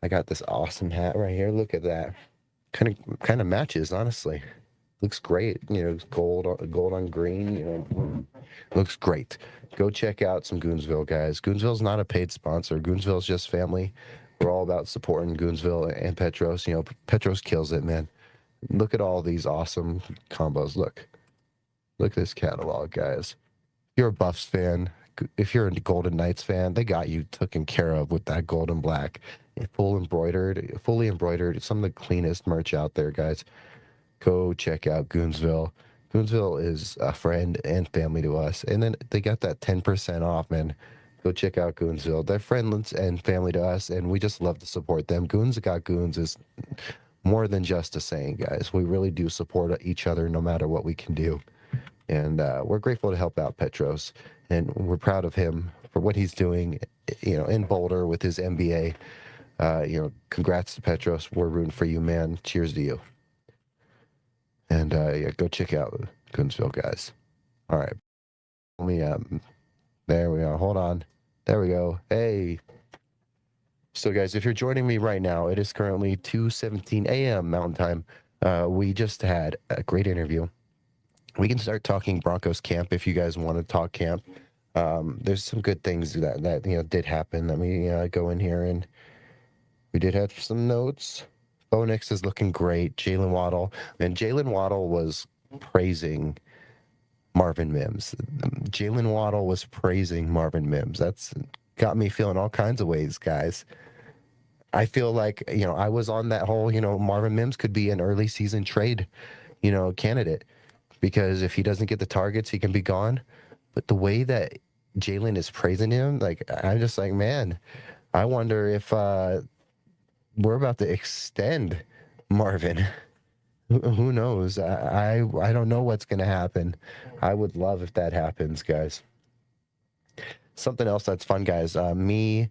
I got this awesome hat right here. Look at that. Kind of matches, honestly. Looks great. Gold on green. Looks great. Go check out some Goonsville, guys. Goonsville's not a paid sponsor. Goonsville's just family. We're all about supporting Goonsville and Petros. Petros kills it, man. Look at all these awesome combos. Look at this catalog, guys. If you're a Buffs fan, if you're a Golden Knights fan, they got you taken care of with that gold and black. fully embroidered, some of the cleanest merch out there, guys. Go check out Goonsville. Goonsville is a friend and family to us. And then they got that 10% off, man. Go check out Goonsville. They're friends and family to us, and we just love to support them. Goons Got Goons is more than just a saying, guys. We really do support each other no matter what we can do. And we're grateful to help out Petros. And we're proud of him for what he's doing, in Boulder with his MBA. Congrats to Petros. We're rooting for you, man. Cheers to you. And yeah, go check out Coonsville, guys. All right. Let me there we are. Hold on. There we go. Hey. So guys, if you're joining me right now, it is currently 2:17 a.m. Mountain Time. We just had a great interview. We can start talking Broncos camp if you guys want to talk camp. There's some good things that did happen. Let me go in here, and we did have some notes. Bo Nix is looking great. Jalen Waddle. And Jalen Waddle was praising Marvin Mims. Jalen Waddle was praising Marvin Mims. That's got me feeling all kinds of ways, guys. I feel like, I was on that whole, Marvin Mims could be an early season trade, candidate, because if he doesn't get the targets, he can be gone. But the way that Jalen is praising him, like, I'm just like, man, I wonder if we're about to extend Marvin. Who knows? I don't know what's going to happen. I would love if that happens, guys. Something else that's fun, guys. Me,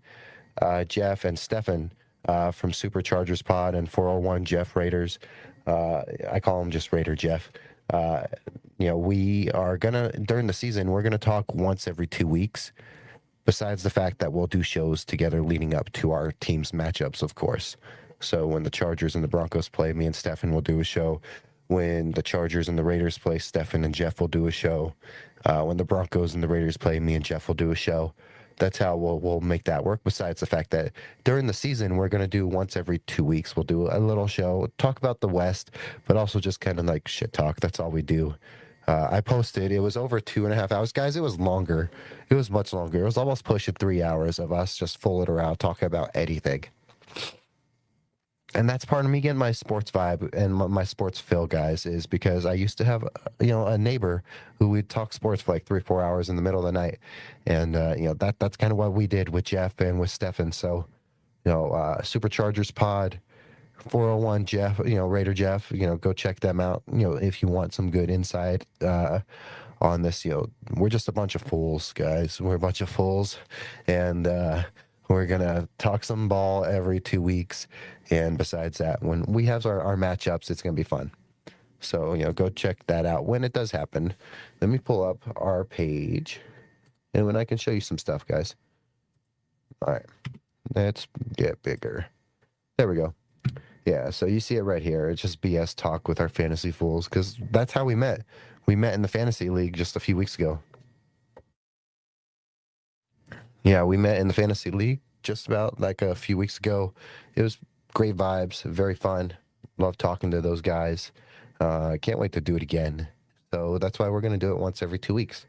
Jeff, and Stefan from Superchargers Pod and 401 Jeff Raiders. I call him just Raider Jeff. We are during the season, we're gonna talk once every 2 weeks. Besides the fact that we'll do shows together leading up to our team's matchups, of course. So when the Chargers and the Broncos play, me and Stefan will do a show. When the Chargers and the Raiders play, Stefan and Jeff will do a show. When the Broncos and the Raiders play, me and Jeff will do a show. That's how we'll make that work. Besides the fact that during the season, we're going to do once every 2 weeks. We'll do a little show, talk about the West, but also just kind of like shit talk. That's all we do. I posted, it was over 2.5 hours. Guys, it was longer. It was much longer. It was almost pushing 3 hours of us just fooling around, talking about anything. And that's part of me getting my sports vibe and my sports feel, guys, is because I used to have, a neighbor who would talk sports for like 3-4 hours in the middle of the night. And, that's kind of what we did with Jeff and with Stefan. So, Superchargers Pod, 401 Jeff, Raider Jeff, go check them out, if you want some good insight on this. We're just a bunch of fools, guys. We're a bunch of fools. And we're going to talk some ball every 2 weeks. And besides that, when we have our matchups, it's going to be fun. So, go check that out when it does happen. Let me pull up our page. And when I can show you some stuff, guys. All right. Let's get bigger. There we go. Yeah, so you see it right here. It's just BS talk with our fantasy fools, because that's how we met. We met in the fantasy league just a few weeks ago. Yeah, we met in the fantasy league just about like a few weeks ago. It was great vibes, very fun. Love talking to those guys. Can't wait to do it again. So that's why we're going to do it once every 2 weeks.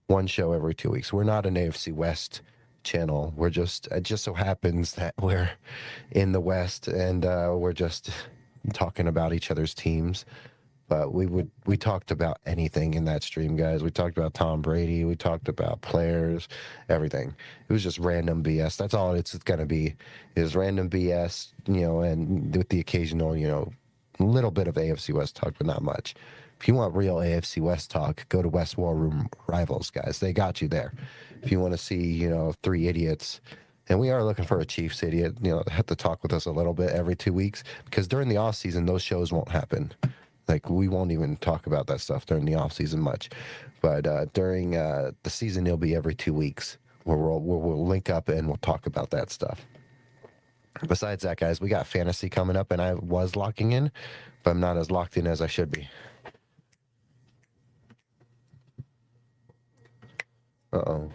One show every 2 weeks. We're not an AFC West channel. It just so happens that we're in the West, and we're just talking about each other's teams. But we talked about anything in that stream, guys. We talked about Tom Brady. We talked about players, everything. It was just random BS. That's all it's gonna be, is random BS, and with the occasional, little bit of AFC West talk, but not much. If you want real AFC West talk, go to West War Room Rivals, guys. They got you there. If you want to see, three idiots, and we are looking for a Chiefs idiot, have to talk with us a little bit every 2 weeks, because during the off season, those shows won't happen. Like, we won't even talk about that stuff during the off season much. But during the season, it'll be every 2 weeks where we'll link up and we'll talk about that stuff. Besides that, guys, we got fantasy coming up, and I was locking in, but I'm not as locked in as I should be. Uh-oh.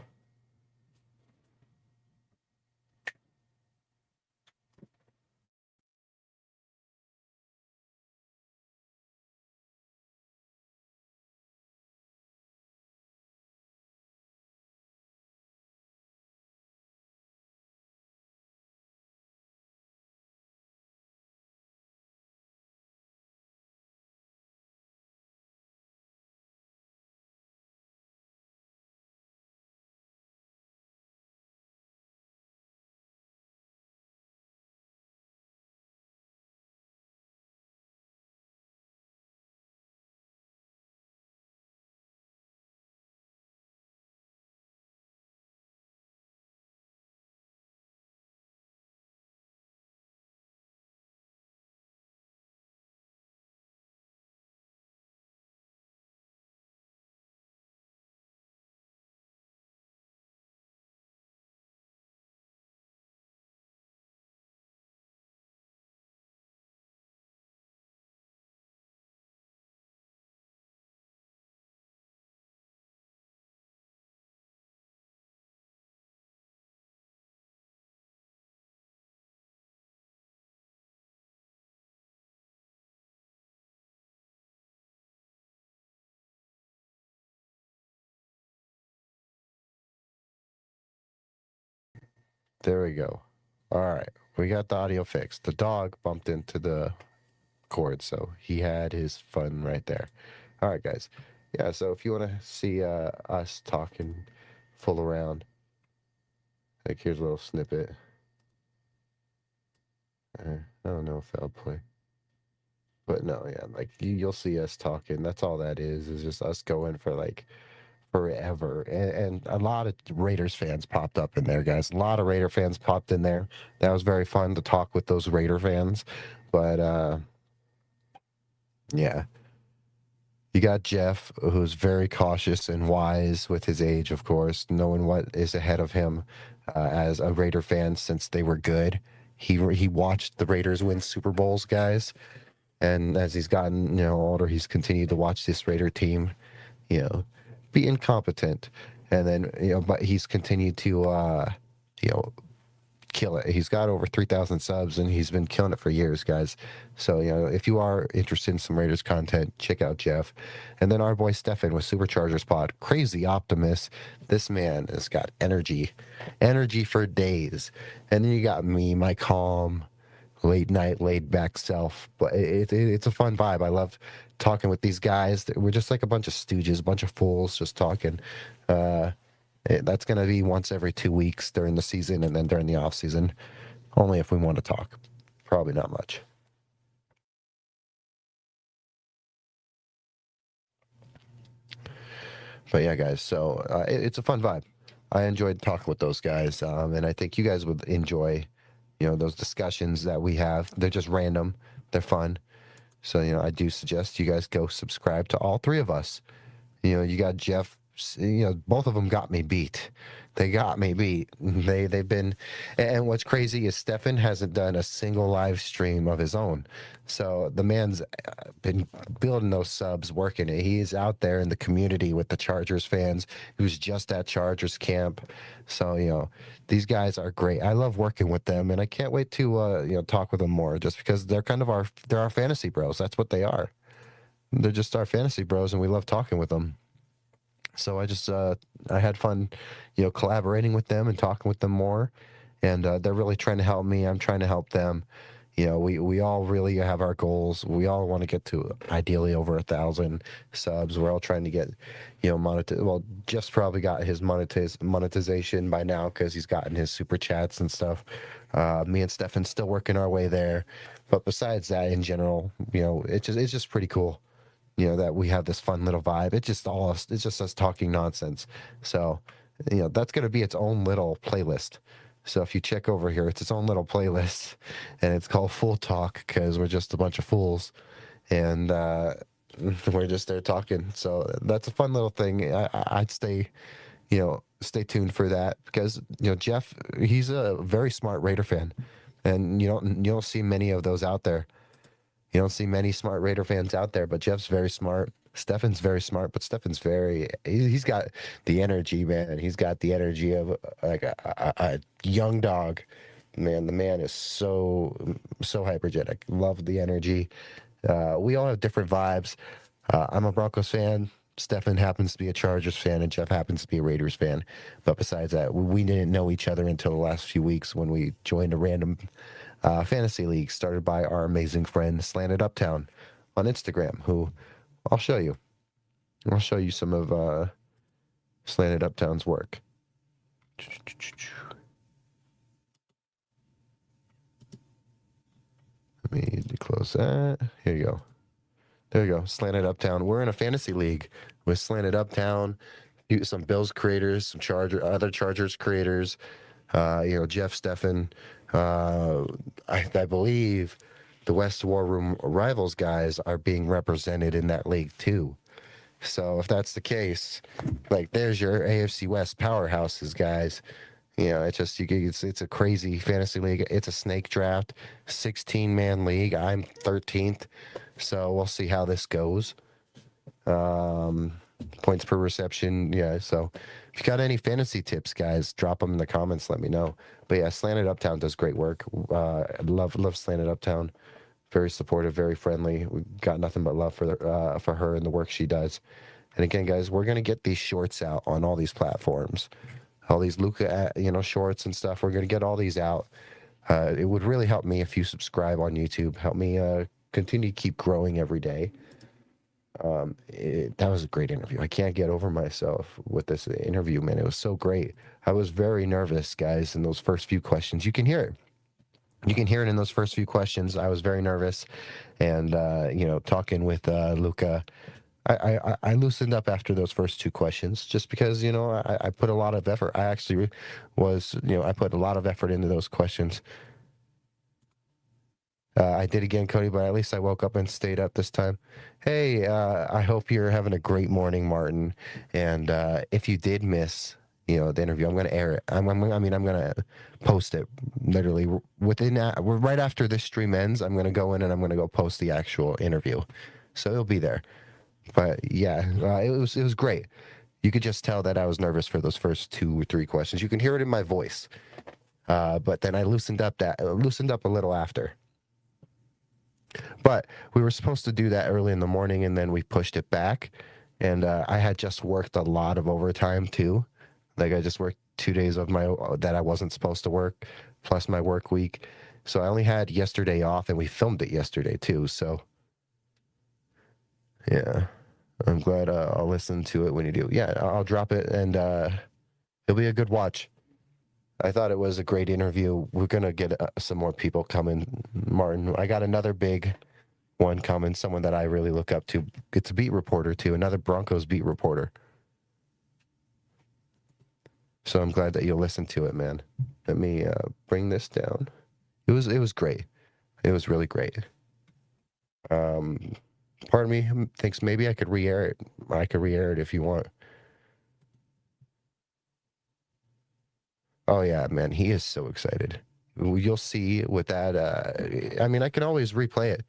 There we go. All right. We got the audio fixed. The dog bumped into the cord, so he had his fun right there. All right, guys. Yeah, so if you want to see us talking full around, like here's a little snippet. I don't know if that'll play. But no, yeah, like you'll see us talking. That's all that is just us going for like forever. And a lot of Raiders fans popped up in there, guys. A lot of Raider fans popped in there. That was very fun to talk with those Raider fans. But yeah, you got Jeff, who's very cautious and wise with his age, of course, knowing what is ahead of him as a Raider fan since they were good. He watched the Raiders win Super Bowls, guys. And as he's gotten, older, he's continued to watch this Raider team, you know, be incompetent. And then, but he's continued to, you know, kill it. He's got over 3,000 subs and he's been killing it for years, guys. So, if you are interested in some Raiders content, check out Jeff. And then our boy Stefan with Superchargers Pod, crazy optimist. This man has got energy for days. And then you got me, my calm, late night, laid back self. But it's a fun vibe. I love talking with these guys. We're just like a bunch of stooges, a bunch of fools just talking. That's going to be once every 2 weeks during the season and then during the off season. Only if we want to talk. Probably not much. But yeah, guys, so it's a fun vibe. I enjoyed talking with those guys, and I think you guys would enjoy, those discussions that we have. They're just random. They're fun. So, I do suggest you guys go subscribe to all three of us. You got Jeff. Both of them got me beat. They got me beat. They've been, and what's crazy is Stefan hasn't done a single live stream of his own. So the man's been building those subs, working it. He's out there in the community with the Chargers fans. He was just at Chargers camp. So these guys are great. I love working with them, and I can't wait to talk with them more. Just because they're kind of our fantasy bros. That's what they are. They're just our fantasy bros, and we love talking with them. So I had fun, collaborating with them and talking with them more, and they're really trying to help me. I'm trying to help them. We all really have our goals. We all want to get to ideally over 1,000 subs. We're all trying to get, Well, Jeff's probably got his monetization by now because he's gotten his super chats and stuff. Me and Stefan still working our way there, but besides that, in general, it's just pretty cool. That we have this fun little vibe. It's just us talking nonsense. So, that's going to be its own little playlist. So if you check over here, it's its own little playlist, and it's called Full Talk because we're just a bunch of fools, and we're just there talking. So that's a fun little thing. I'd stay tuned for that because Jeff, he's a very smart Raider fan, and you don't see many of those out there. You don't see many smart Raider fans out there, but Jeff's very smart. Stefan's very smart, but Stefan's he's got the energy, man. He's got the energy of like a young dog. Man, the man is so hypergenic. Love the energy. We all have different vibes. I'm a Broncos fan. Stefan happens to be a Chargers fan, and Jeff happens to be a Raiders fan. But besides that, we didn't know each other until the last few weeks when we joined a random fantasy league started by our amazing friend Slanted Uptown on Instagram, who I'll show you. I'll show you some of Slanted Uptown's work. Let me close that. Here you go. There you go. Slanted Uptown. We're in a fantasy league with Slanted Uptown, some Bills creators, some other Chargers creators, Jeff, Stefan. I believe the West War Room Rivals guys are being represented in that league too. So if that's the case, like there's your AFC West powerhouses, guys. It's a crazy fantasy league. It's a snake draft, 16-man league. I'm 13th, so we'll see how this goes. Points per reception, yeah. So if you got any fantasy tips, guys, drop them in the comments. Let me know. But yeah, Slanted Uptown does great work. I love Slanted Uptown. Very supportive, very friendly. We got nothing but love for her and the work she does. And again, guys, we're gonna get these shorts out on all these platforms. all these Luca, shorts and stuff. We're gonna get all these out. It would really help me if you subscribe on YouTube. Help me continue to keep growing every day. That was a great interview. I can't get over myself with this interview, man. It was so great. I was very nervous, guys, in those first few questions. You can hear it. You can hear it in those first few questions. I was very nervous, and talking with Luca, I loosened up after those first two questions, just because I put a lot of effort. I actually I put a lot of effort into those questions. I did again, Cody, but at least I woke up and stayed up this time. Hey, I hope you're having a great morning, Martin. And if you did miss, the interview, I'm going to air it. I'm going to post it literally right after this stream ends. I'm going to go in and I'm going to go post the actual interview, so it'll be there. But yeah, it was great. You could just tell that I was nervous for those first 2 or 3 questions. You can hear it in my voice. But then I loosened up a little after. But we were supposed to do that early in the morning, and then we pushed it back. And I had just worked a lot of overtime too. Like, I just worked 2 days of that I wasn't supposed to work, plus my work week. So I only had yesterday off, and we filmed it yesterday too. So yeah, I'm glad I'll listen to it when you do. Yeah, I'll drop it, and it'll be a good watch. I thought it was a great interview. We're going to get some more people coming, Martin. I got another big one coming, someone that I really look up to. It's a beat reporter, too, another Broncos beat reporter. So I'm glad that you'll listen to it, man. Let me bring this down. It was great. It was really great. Part of me thinks maybe I could re-air it. I could re-air it if you want. Oh yeah, man, he is so excited. You'll see with that. I can always replay it.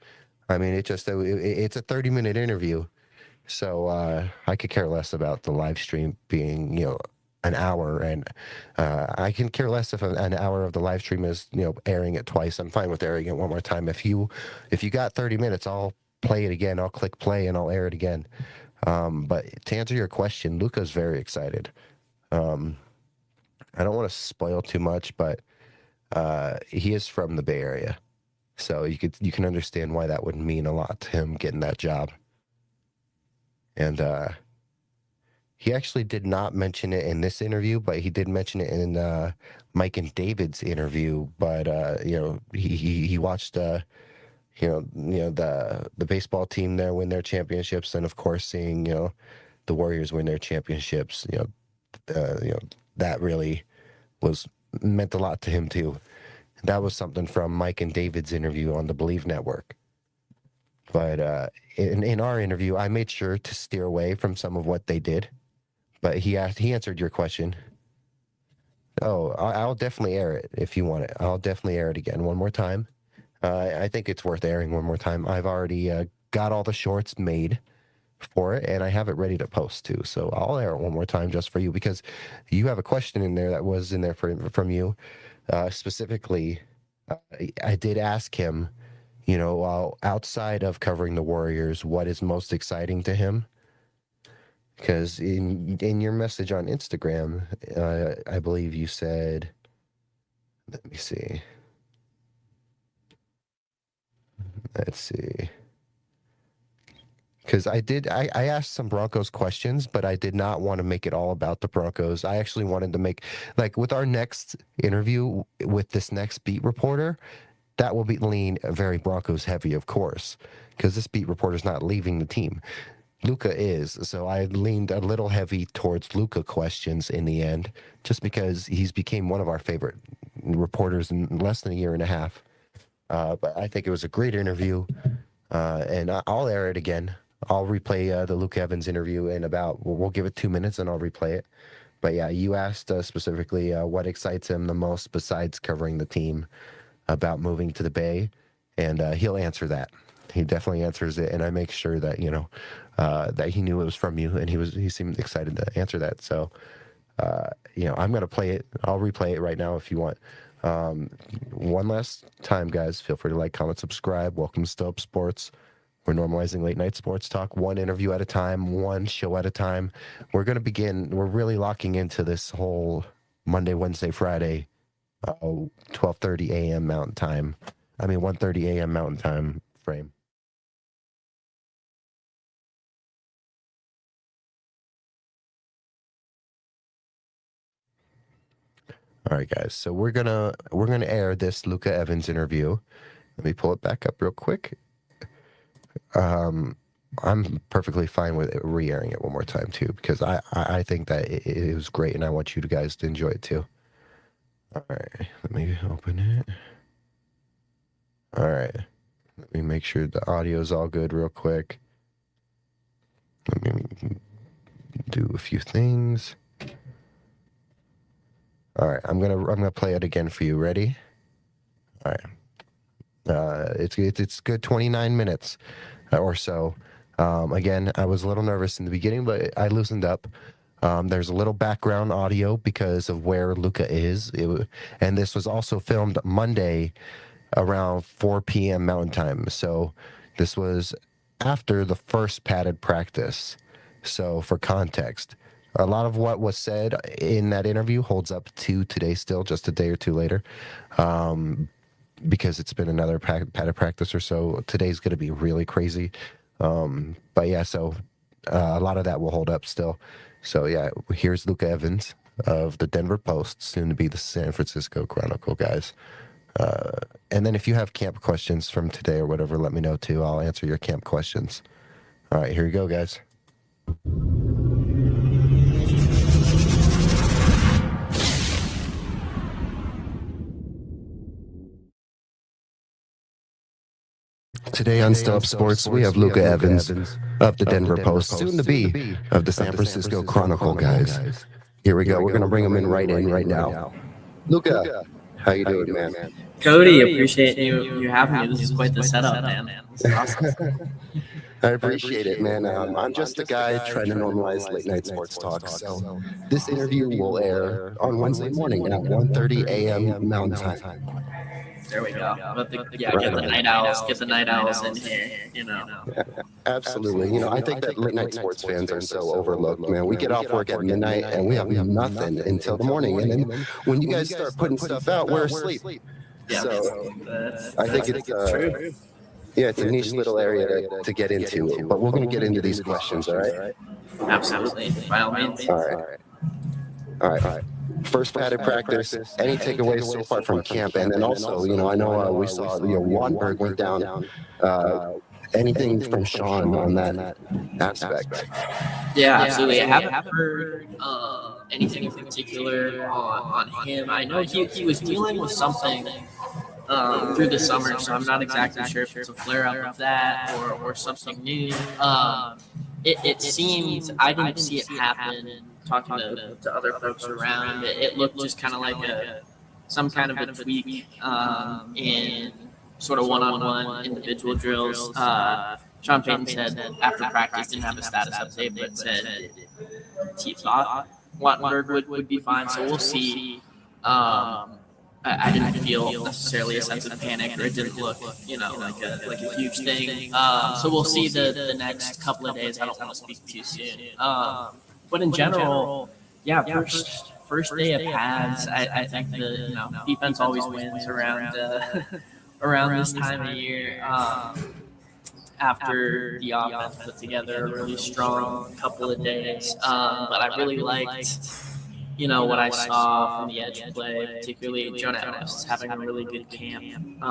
It's a 30-minute interview, so I could care less about the live stream being an hour, and I can care less if an hour of the live stream is airing it twice. I'm fine with airing it one more time. If you got 30 minutes, I'll play it again. I'll click play and I'll air it again. But to answer your question, Luca's very excited. I don't want to spoil too much, but he is from the Bay Area, so you can understand why that would mean a lot to him getting that job. And he actually did not mention it in this interview, but he did mention it in Mike and David's interview. But he watched the baseball team there win their championships, and of course seeing the Warriors win their championships. That really meant a lot to him too. That was something from Mike and David's interview on the Believe Network. But in our interview, I made sure to steer away from some of what they did. But he answered your question. Oh, I'll definitely air it if you want it. I'll definitely air it again one more time. I think it's worth airing one more time. I've already got all the shorts made for it, and I have it ready to post too. So I'll air it one more time just for you, because you have a question in there that was in there from you specifically. I did ask him, outside of covering the Warriors, what is most exciting to him? Because in your message on Instagram, I believe you said, let me see. Let's see. Because I asked some Broncos questions, but I did not want to make it all about the Broncos. I actually wanted to make, like, with our next interview with this next beat reporter, that will be lean very Broncos heavy, of course, because this beat reporter is not leaving the team. Luca is, so I leaned a little heavy towards Luca questions in the end, just because he's became one of our favorite reporters in less than a year and a half. But I think it was a great interview, and I'll air it again. I'll replay the Luca Evans interview in we'll give it 2 minutes and I'll replay it. But yeah, you asked specifically what excites him the most besides covering the team about moving to the Bay, and he'll answer that. He definitely answers it, and I make sure that that he knew it was from you, and he seemed excited to answer that. So I'm gonna play it. I'll replay it right now if you want. One last time, guys, feel free to like, comment, subscribe. Welcome to Still Up Sports. We're normalizing late night sports talk, one interview at a time, one show at a time. We're going to begin, we're really locking into this whole Monday, Wednesday, Friday, 12:30 a.m. Mountain Time. 1:30 a.m. Mountain Time frame. All right, guys. So we're gonna air this Luca Evans interview. Let me pull it back up real quick. I'm perfectly fine with re-airing it one more time too, because I think that it was great, and I want you guys to enjoy it too. All right, let me open it. All right, let me make sure the audio is all good real quick. Let me do a few things. All right, I'm gonna play it again for you. Ready? All right. It's good 29 minutes or so. Again, I was a little nervous in the beginning, but I loosened up. There's a little background audio because of where Luca is, and this was also filmed Monday around 4 p.m. Mountain Time. So this was after the first padded practice. So for context, a lot of what was said in that interview holds up to today still, just a day or two later, because it's been another padded practice or so. Today's going to be really crazy. But yeah, so a lot of that will hold up still. So yeah, here's Luca Evans of the Denver Post, soon to be the San Francisco Chronicle, guys. And then if you have camp questions from today or whatever, let me know too. I'll answer your camp questions. All right, here you go, guys. Today on Still Up Sports, we have Luca Evans of the Denver Post, soon to be of the San Francisco Chronicle, guys. Here we go. We're going to bring him in right now. Luca, how you doing, man? Cody, appreciate you having me. This is quite the setup, man. This is awesome. I appreciate it, man. I'm just a guy trying to normalize late night sports talk. So this interview will air on Wednesday morning at 1:30 a.m. Mountain Time. There we go. Get the night owls. Get the night owls in here. Yeah, absolutely. I think that late night sports fans are so overlooked, man. We get off work at midnight and we have nothing until the morning, and then when you guys start putting stuff out, we're asleep. Yeah. So I think it's true. Yeah, it's a niche little area to get into, but we're going to get into these questions, all right? Absolutely, by all means. All right. First padded practice. Any takeaways so far from camp? And then also, I know we saw Wanberg went down. Anything from Sean on that aspect? Yeah, absolutely. I haven't heard anything in particular on him. I know he was dealing with something through the summer, so I'm not exactly sure if it's a flare-up of that or something new. It seems, I didn't see it happen talking to other folks around. It looked just kind of like some kind of a tweak in sort of one-on-one individual drills. Sean Payton said after practice, didn't have a status update, but said he thought Wattenberg would be fine, so we'll see. I didn't feel necessarily a sense of panic, or it didn't look, like a huge thing. So we'll see the next couple of days. I don't want to speak too soon. But in general, yeah, first day of pads, I think the defense always wins around around this time of year. After the offense put together a really strong couple of days, but I really liked what I saw from the edge play, particularly Jonah Ellis having a really good camp.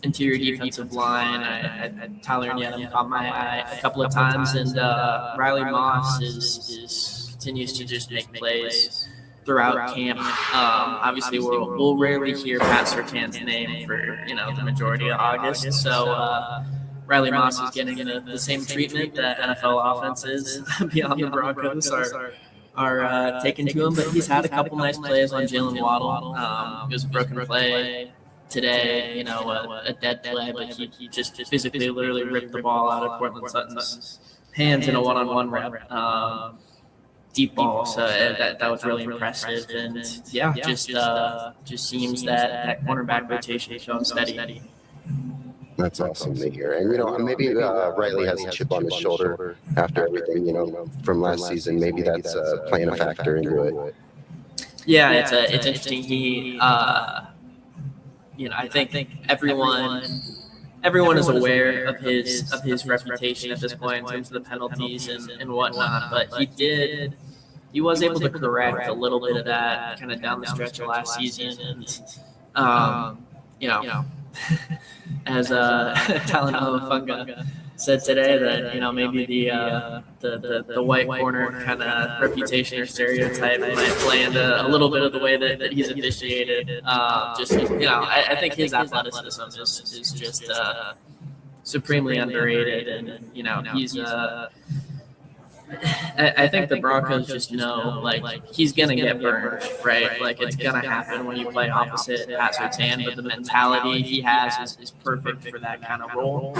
Interior defensive line, Tyler Needham caught my eye a couple of times, and Riley Moss continues to just make plays throughout camp. Obviously, we'll rarely hear Pat Surtain's name for the majority of August, so Riley Moss is getting the same treatment that NFL offenses beyond the Broncos are taken to him, but he's had a couple nice plays on Jalen Waddle. It was a broken play today, a dead play, but he just physically literally ripped the ball out of Cortland Sutton's hands in a one-on-one rep. Deep ball, so that was really impressive, and just seems that cornerback rotation is showing steady. That's awesome to hear. And maybe Riley has a chip on his shoulder after everything from last season. Maybe that's playing a factor into it. Yeah, it's interesting. I think everyone is aware of his reputation at this point in terms of the penalties and whatnot. But he was able to correct a little bit of that kind of down the stretch of last season, and you know, as Talanoa Funga said today, that maybe the white corner kind of reputation or stereotype might play into a little bit of the way that he's officiated. I think his athleticism is just supremely underrated, and he's I think the Broncos just know, like, he's gonna get burned, right? Like, it's gonna happen when you play opposite Pat Surtain, but the mentality he has is perfect for that kind of role.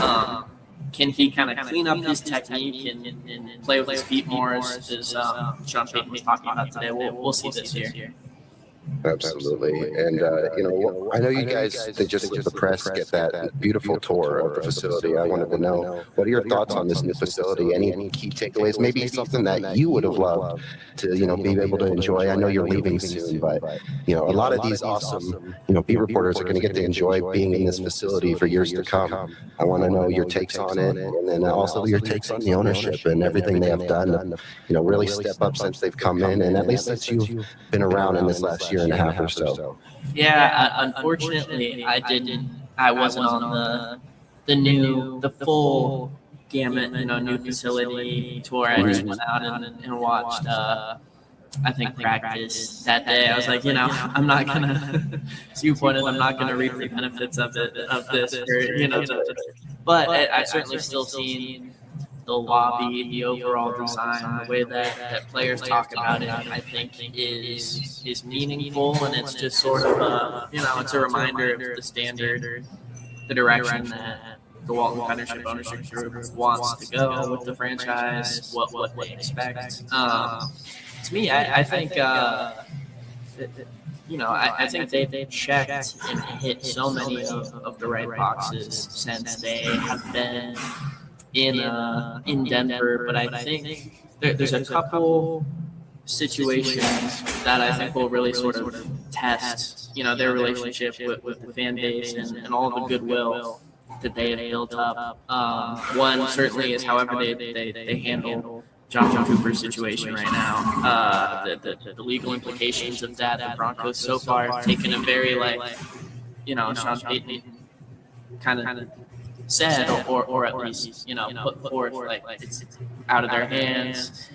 Can he kind of clean up his technique and play with his feet more, as Sean Payton was talking about today? We'll see this year. Absolutely. And, I know you guys, they just let the press get that beautiful tour of the facility. I wanted to know, what are your thoughts on this new facility? Any key takeaways? Maybe something that you would have loved to, be able to enjoy. I know you're leaving soon, but, a lot of these awesome, beat reporters are going to get to enjoy being in this facility for years to come. I want to know your takes on it, and then also your takes on the ownership and everything they have done to, really step up since they've come in, and at least since you've been around in this last year and a half or so. Yeah, unfortunately, I wasn't on the full gamut, new facility tour. I just went out and watched, I think, practice that day. I was like, I'm not gonna, as you pointed, I'm not gonna reap the benefits of this, but I certainly still seen the lobby, the overall design, the way that players talk about it, I think is meaningful, and it's just sort of it's a reminder of the standard, the direction that the Walton Partnership ownership group wants to go with the franchise, what they expect. To me, I think I think they've checked and hit so many of the right boxes since they have been in Denver, but I think there's a couple situations that I think will really sort of test, their relationship with the fan base and all the goodwill that they have built up. One certainly is however they handle Jonathan Cooper's situation right now. The legal implications of that, the Broncos so far have taken a very, Sean Payton kind of said, or at least put forth, like, it's out of their hands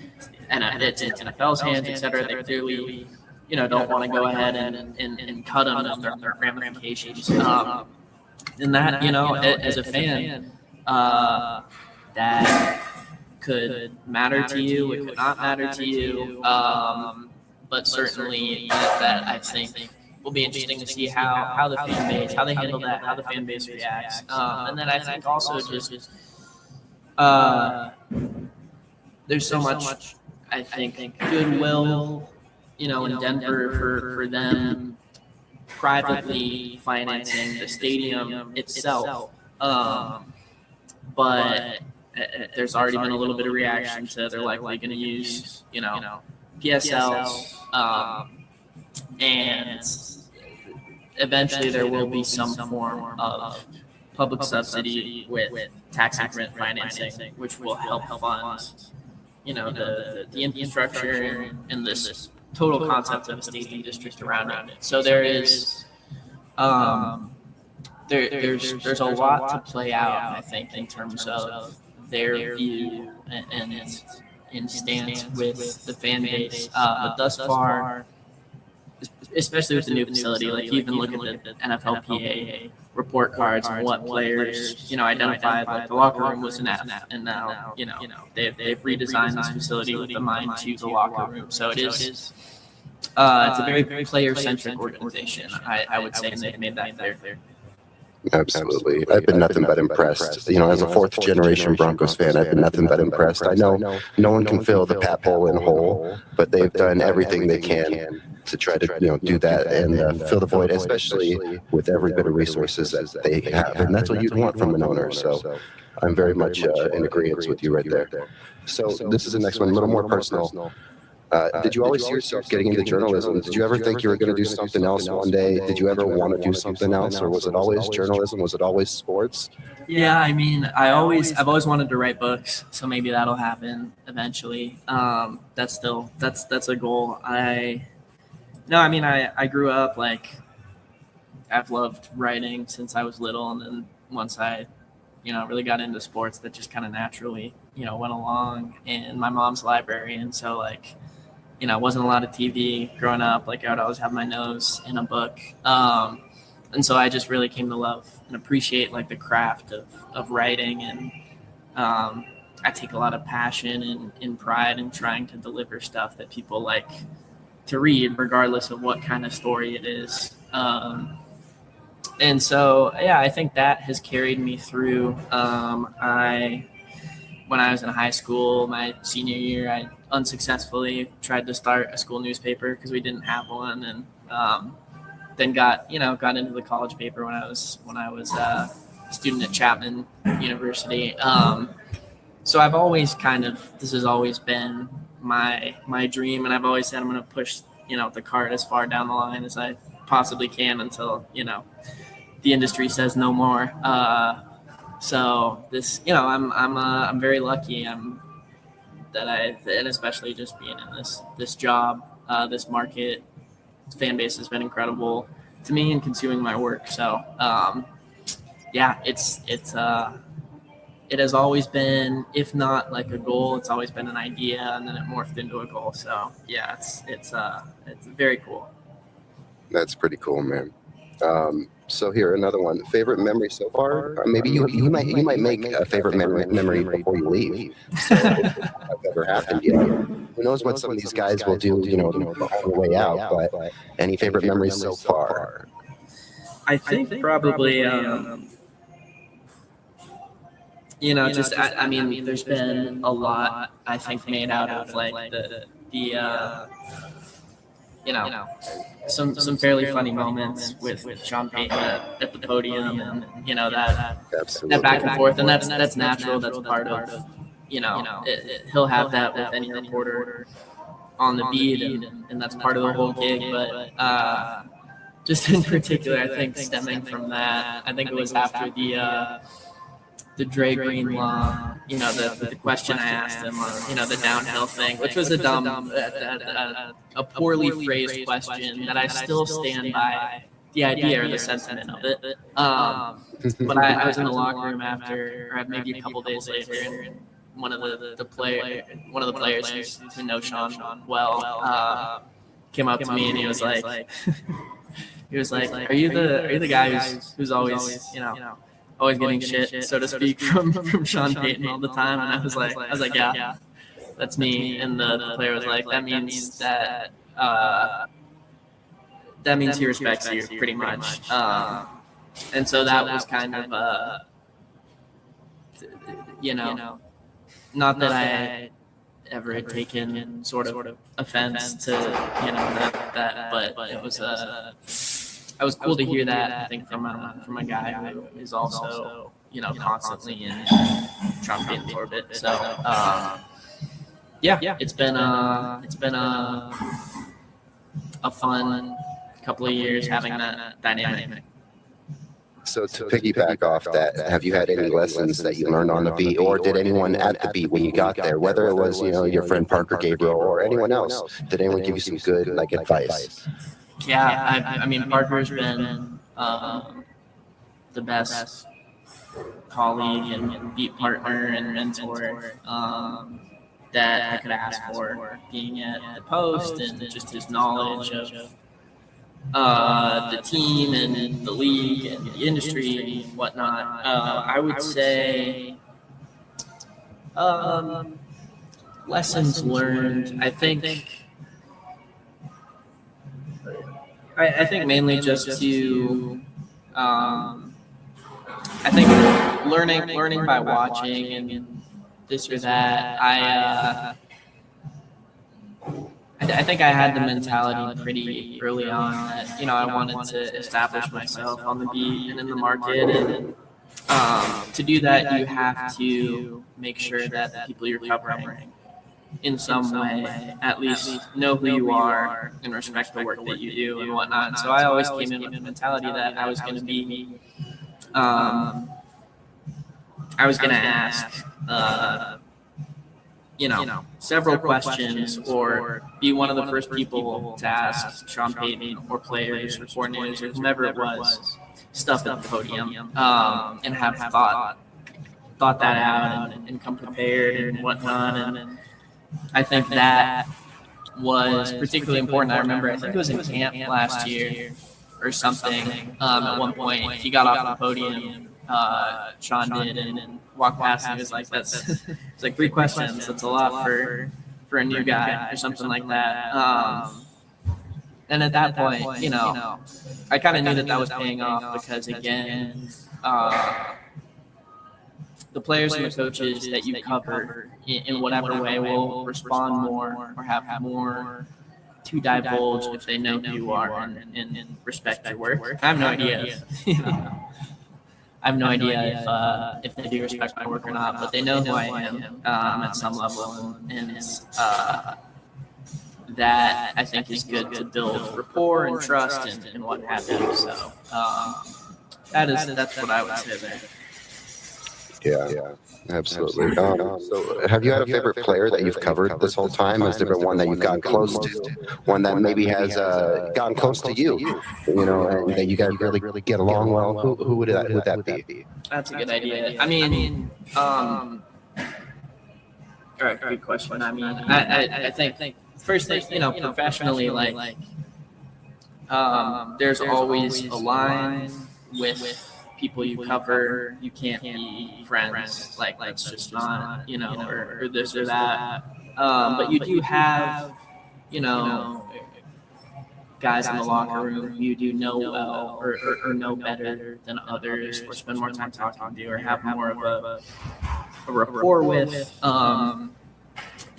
and it's in NFL's hands, etc. They clearly don't want to go ahead and cut them if there are ramifications. And that as a fan, that could matter to you, it could not matter to you, but certainly that I think will be interesting to see how the fan base, how they handle that, how the fan base reacts. And then I think also just there's so much, I think, goodwill, in Denver for them privately financing the stadium itself. But there's already been a little bit of reaction to they're likely going to use, PSLs, and eventually there will be some form of public subsidy with tax increment financing, which will help fund, the infrastructure and this total concept of a stadium district around it. So there is, there's a lot to play out, I think, in terms of their view and stance with the fan base. But thus far, especially with the new facility, like, you even look at the NFLPA report cards and what players, identified, like the locker room was an F, and now, they've redesigned this facility with a mind to the locker room. So it is, it's a very player-centric organization, I would say, and they've made that clear. Absolutely. I've been nothing but impressed. As a fourth generation Broncos fan, I've been nothing but impressed. I know no one can fill the Pat Bowlen hole, but they've done everything they can to try to do that and fill the void, especially with every bit of resources that they have. And that's what you'd want from an owner. So I'm very much in agreement with you right there. So this is the next one, a little more personal. Did you always see yourself getting into journalism? Did you ever think you were going to do something else one day? Did you ever want to do something else, or was it always journalism? Was it always sports? Yeah, I mean, I've always wanted to write books, so maybe that'll happen eventually. That's a goal. I grew up like I've loved writing since I was little, and then once I, really got into sports, that just kind of naturally, went along. And my mom's a librarian, so like, wasn't a lot of TV growing up. Like I would always have my nose in a book. And so I just really came to love and appreciate like the craft of writing. And I take a lot of passion and pride in trying to deliver stuff that people like to read, regardless of what kind of story it is. And so, yeah, I think that has carried me through. When I was in high school, my senior year, I unsuccessfully tried to start a school newspaper because we didn't have one, and then got into the college paper when I was a student at Chapman University. So I've always this has always been my dream, and I've always said I'm going to push the cart as far down the line as I possibly can until the industry says no more. So this, I'm very lucky. And especially just being in this job, this market, fan base has been incredible to me and consuming my work. So, it has always been, if not like a goal, it's always been an idea, and then it morphed into a goal. So yeah, it's very cool. That's pretty cool, man. So here, another one. Favorite memory so far? Maybe you might make a favorite memory before you leave. So if that's ever happened yet. Who knows what some of these guys will do, on the way out? But any favorite memories so far? I think probably, there's been a lot I think made out of like some fairly funny moments with Sean Payton at the podium, and that back and forth, and that's natural. That's part of he'll have that with any reporter on the beat, and that's part of the whole gig. But just in particular, I think stemming from that, I think it was after the Dre Greenlaw, the question I asked him on, the downhill thing, which was a poorly phrased question that I still stand by the idea or the sentiment of it. But I was in the locker room after, or maybe a couple days later, and one of the players who know Sean well came up to me, and he was like, "Are you the guy who's always always getting shit, so to speak, from Sean Payton all the time?" And I was like, yeah, that's me. And the player was like, that means he respects you pretty much. And so that was kind of, not that I ever had taken sort of offense to, that, but it was it was cool to hear that, I think, from a guy who is also, constantly in Sean Payton's orbit. So, it's been a fun couple of years having that dynamic. So to piggyback off that, have you had any lessons that you learned on the beat, or did anyone at the beat when you got there, whether it was, your friend Parker Gabriel or anyone else, did anyone give you some good advice? Yeah, I mean, Parker's been the best colleague and beat partner and mentor that I could ask for, being at the Post, and just his knowledge of the team and the league and the industry and whatnot. I would say lessons learned. I think mainly just to, I think learning by watching and this or that. I think I had the mentality pretty early on that, I wanted to establish myself on the beat and in the market. And to do that, you have to make sure that the people you're covering in some way at least know who you are and respect the work that you do and whatnot. And so I always came in with the mentality that I was going to be, I was going to ask, several questions or be one of the first people to ask Sean Payton or players or coordinators or whomever it was stuff at the podium, and have thought that out and come prepared and whatnot. And I think that was particularly important. I remember, I think it was in camp last year or something. At one point, he got off the podium. Sean did, and walked past, and he was like, "That's it's like 3 questions. That's a lot for a new guy," or something like that. And at that point, I kind of knew that was paying off because, again, the players and the coaches that you cover in whatever way will respond more or have more to divulge if they know who you are and respect your work. I have no idea. I have no idea if they do respect my work or not, but they know who I am at some level, and that I think is good to build rapport and trust and what have you. So that's what I would say there. Yeah, absolutely. So have you had a favorite player that you've covered this whole time? Has there been one that you've gotten close to, one that maybe has gotten close to you, and that you guys really get along well? Who would that be? That's a good idea. I mean, all right, good question. I mean, I think first thing, professionally, there's always a line with people you cover. You can't be friends, that's just not, or this or that. But you do have, guys in the locker room you do know well or know better than others, or spend more time talking to, or have more of a rapport with.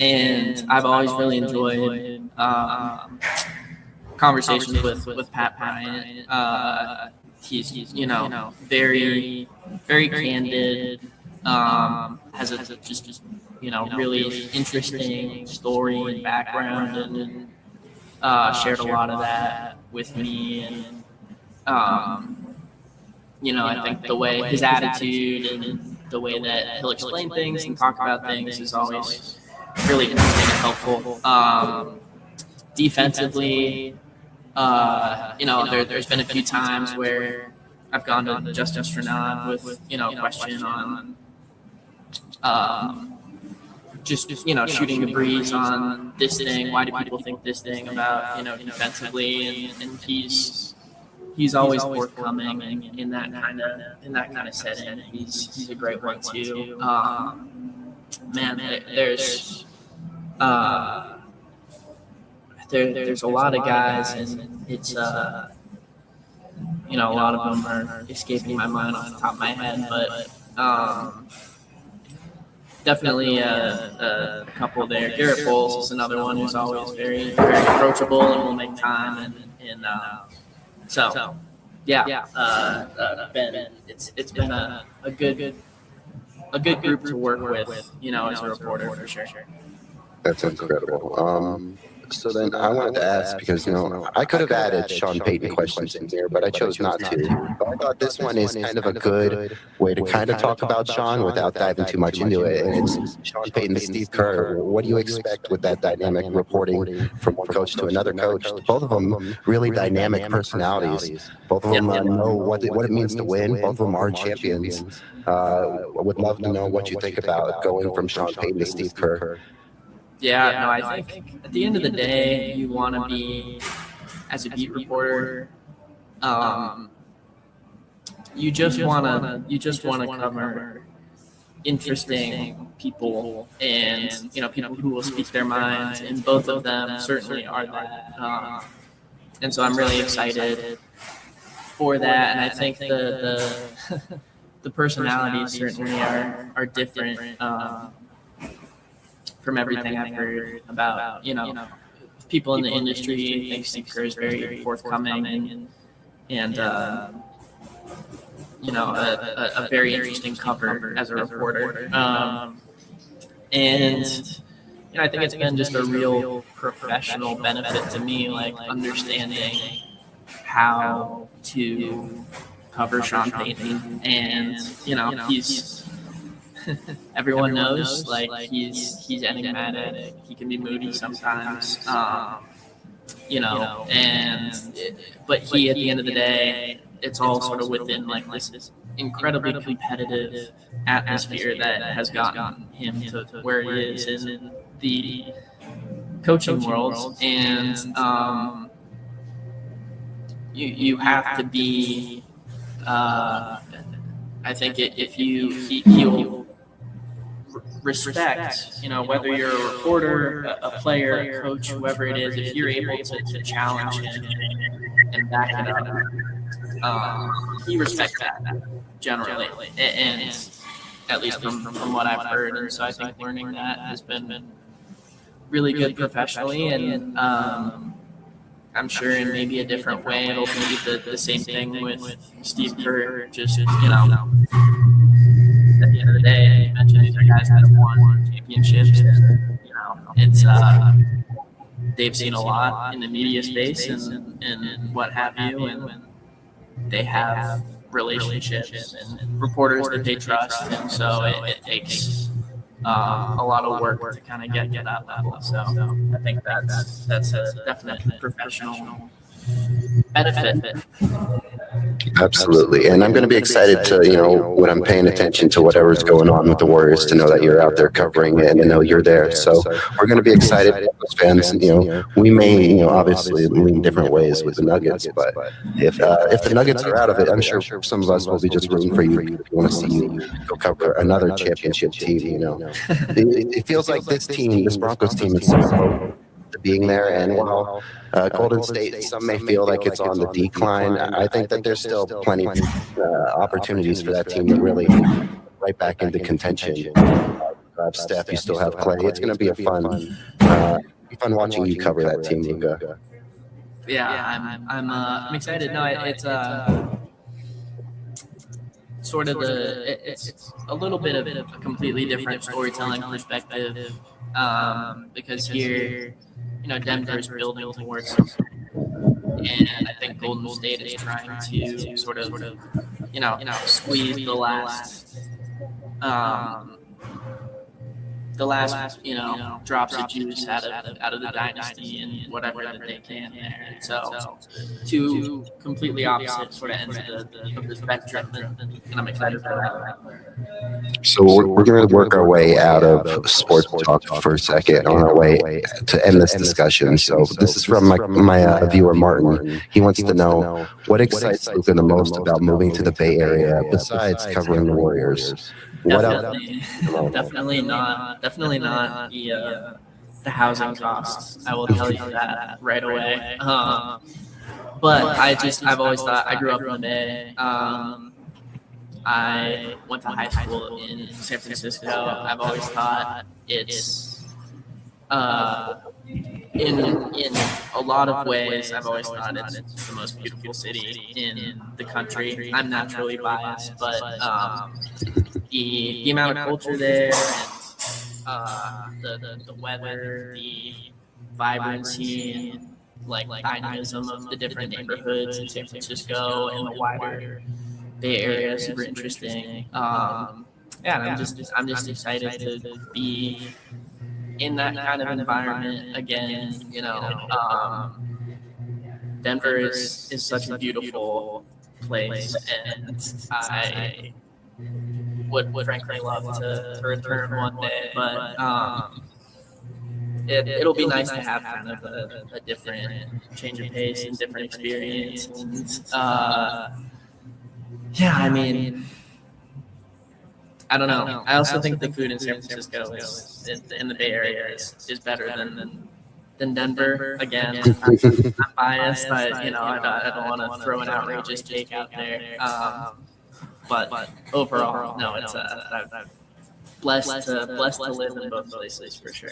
And I've always really enjoyed conversations with Pat Bryant. He's very, very candid. Has a just really interesting story and background, and shared a lot of that with me. And I think the way his attitude and the way that he'll explain things and talk about things is always really interesting and helpful. Defensively, there's been a few times where I've gone to Justin Stranad with a question on just shooting the breeze on this thing. Why do people think this thing about defensively? And he's always forthcoming in that kind of setting. He's a great one too. There's there's a lot of guys, and it's a lot of them are escaping my mind off the top of my head, but definitely a couple there. Garrett Bowles is another one who's always very, very approachable and will make time, and so yeah, Ben, it's been a good group to work with, as a reporter for sure. That's incredible. So then I wanted to ask, because I could have added Sean Payton questions in here, but I chose not to. But I thought this one is kind of a good way to kind of talk about Sean without diving too much into it. And it's Sean Payton to Steve Kerr. What do you expect with that dynamic reporting from one coach to another coach? Both of them really dynamic personalities. Both of them know what it means to win. Both of them are champions. Would love to know what you think about going from Sean Payton to Steve Kerr. Yeah, no, I think at the end of the day, you want to be, as a beat reporter, you just want to cover interesting people, and people who will speak their minds, and both of them certainly are that. And so I'm really excited for that, and I think the personalities certainly are different. From everything I've heard about, people in the industry, I think Steve Kerr is very forthcoming and a very interesting cover as a reporter. And I think it's been just a real professional benefit to me, like understanding how to cover Sean Payton, and he's everyone knows like he's enigmatic. He can be moody sometimes, but he at the end of the day, it's all sort of within like this incredibly competitive atmosphere that has gotten him to where he is in the coaching world, and you have to be. I think if he'll respect, whether you're a reporter, a player, a coach, whoever it is, if you're able to challenge him and back it up, he respects that generally, and at least from what I've heard. And so I think learning that has been really good professionally, and I'm sure in maybe a different way it'll be the same thing with Steve Kerr. Just at the end of the day, you mentioned these are guys that have won championships. It's they've seen a lot in the media space and what have you, and they have relationships and reporters that they trust, and so it takes a lot of work to kind of get to that level. So I think that's a definite professional benefit. Absolutely. And I'm going to be excited to, when I'm paying attention to whatever's going on with the Warriors, to know that you're out there covering it and to know you're there. So we're going to be excited as fans. We may, obviously lean different ways with the Nuggets, but if the Nuggets are out of it, I'm sure some of us will be just rooting for you. We want to see you go cover another championship team. It feels like this Broncos team is so close to being there. And while Golden State, some may feel like it's on the decline, I think that there's still plenty of opportunities for that team to really right back into contention. You have Steph, you still have Clay. It's going to be fun watching you cover that team, Luca. Yeah, I'm excited. No, it's sort of it's a little bit of a completely different storytelling perspective, because here, Denver is building towards something, and I think Golden State is trying to sort of squeeze the last drops of juice out of the dynasty and whatever that they can there. And so two completely opposite sort of ends of the spectrum, and I'm excited for that. So we're going to work our way out of sports talk for a second on our way to end this discussion. So this is from my viewer, Martin. He wants to know, what excites Luca the most about moving to the Bay Area besides covering the Warriors? Definitely not the housing costs. I will tell you that right away. But I've always thought, I grew up in the Bay. I went to high school in San Francisco. I've always thought it's in a lot of ways, I've always thought it's the most beautiful city in the country. I'm naturally biased, but the amount of culture there, and the weather, the vibrancy, and like dynamism of the different neighborhoods in San Francisco and the wider Bay Area is super interesting. And I'm just excited to be in that kind of environment again. Denver is such a beautiful place, and I would frankly love to return one day, but it'll be nice to have kind of a different change of pace and different experience. And I mean, I don't know. I also think the food in San Francisco is in the Bay Area is better than Denver. Again, I'm biased. I don't want to throw an outrageous take out there. But overall, no, it's I'm blessed to live in both places for sure.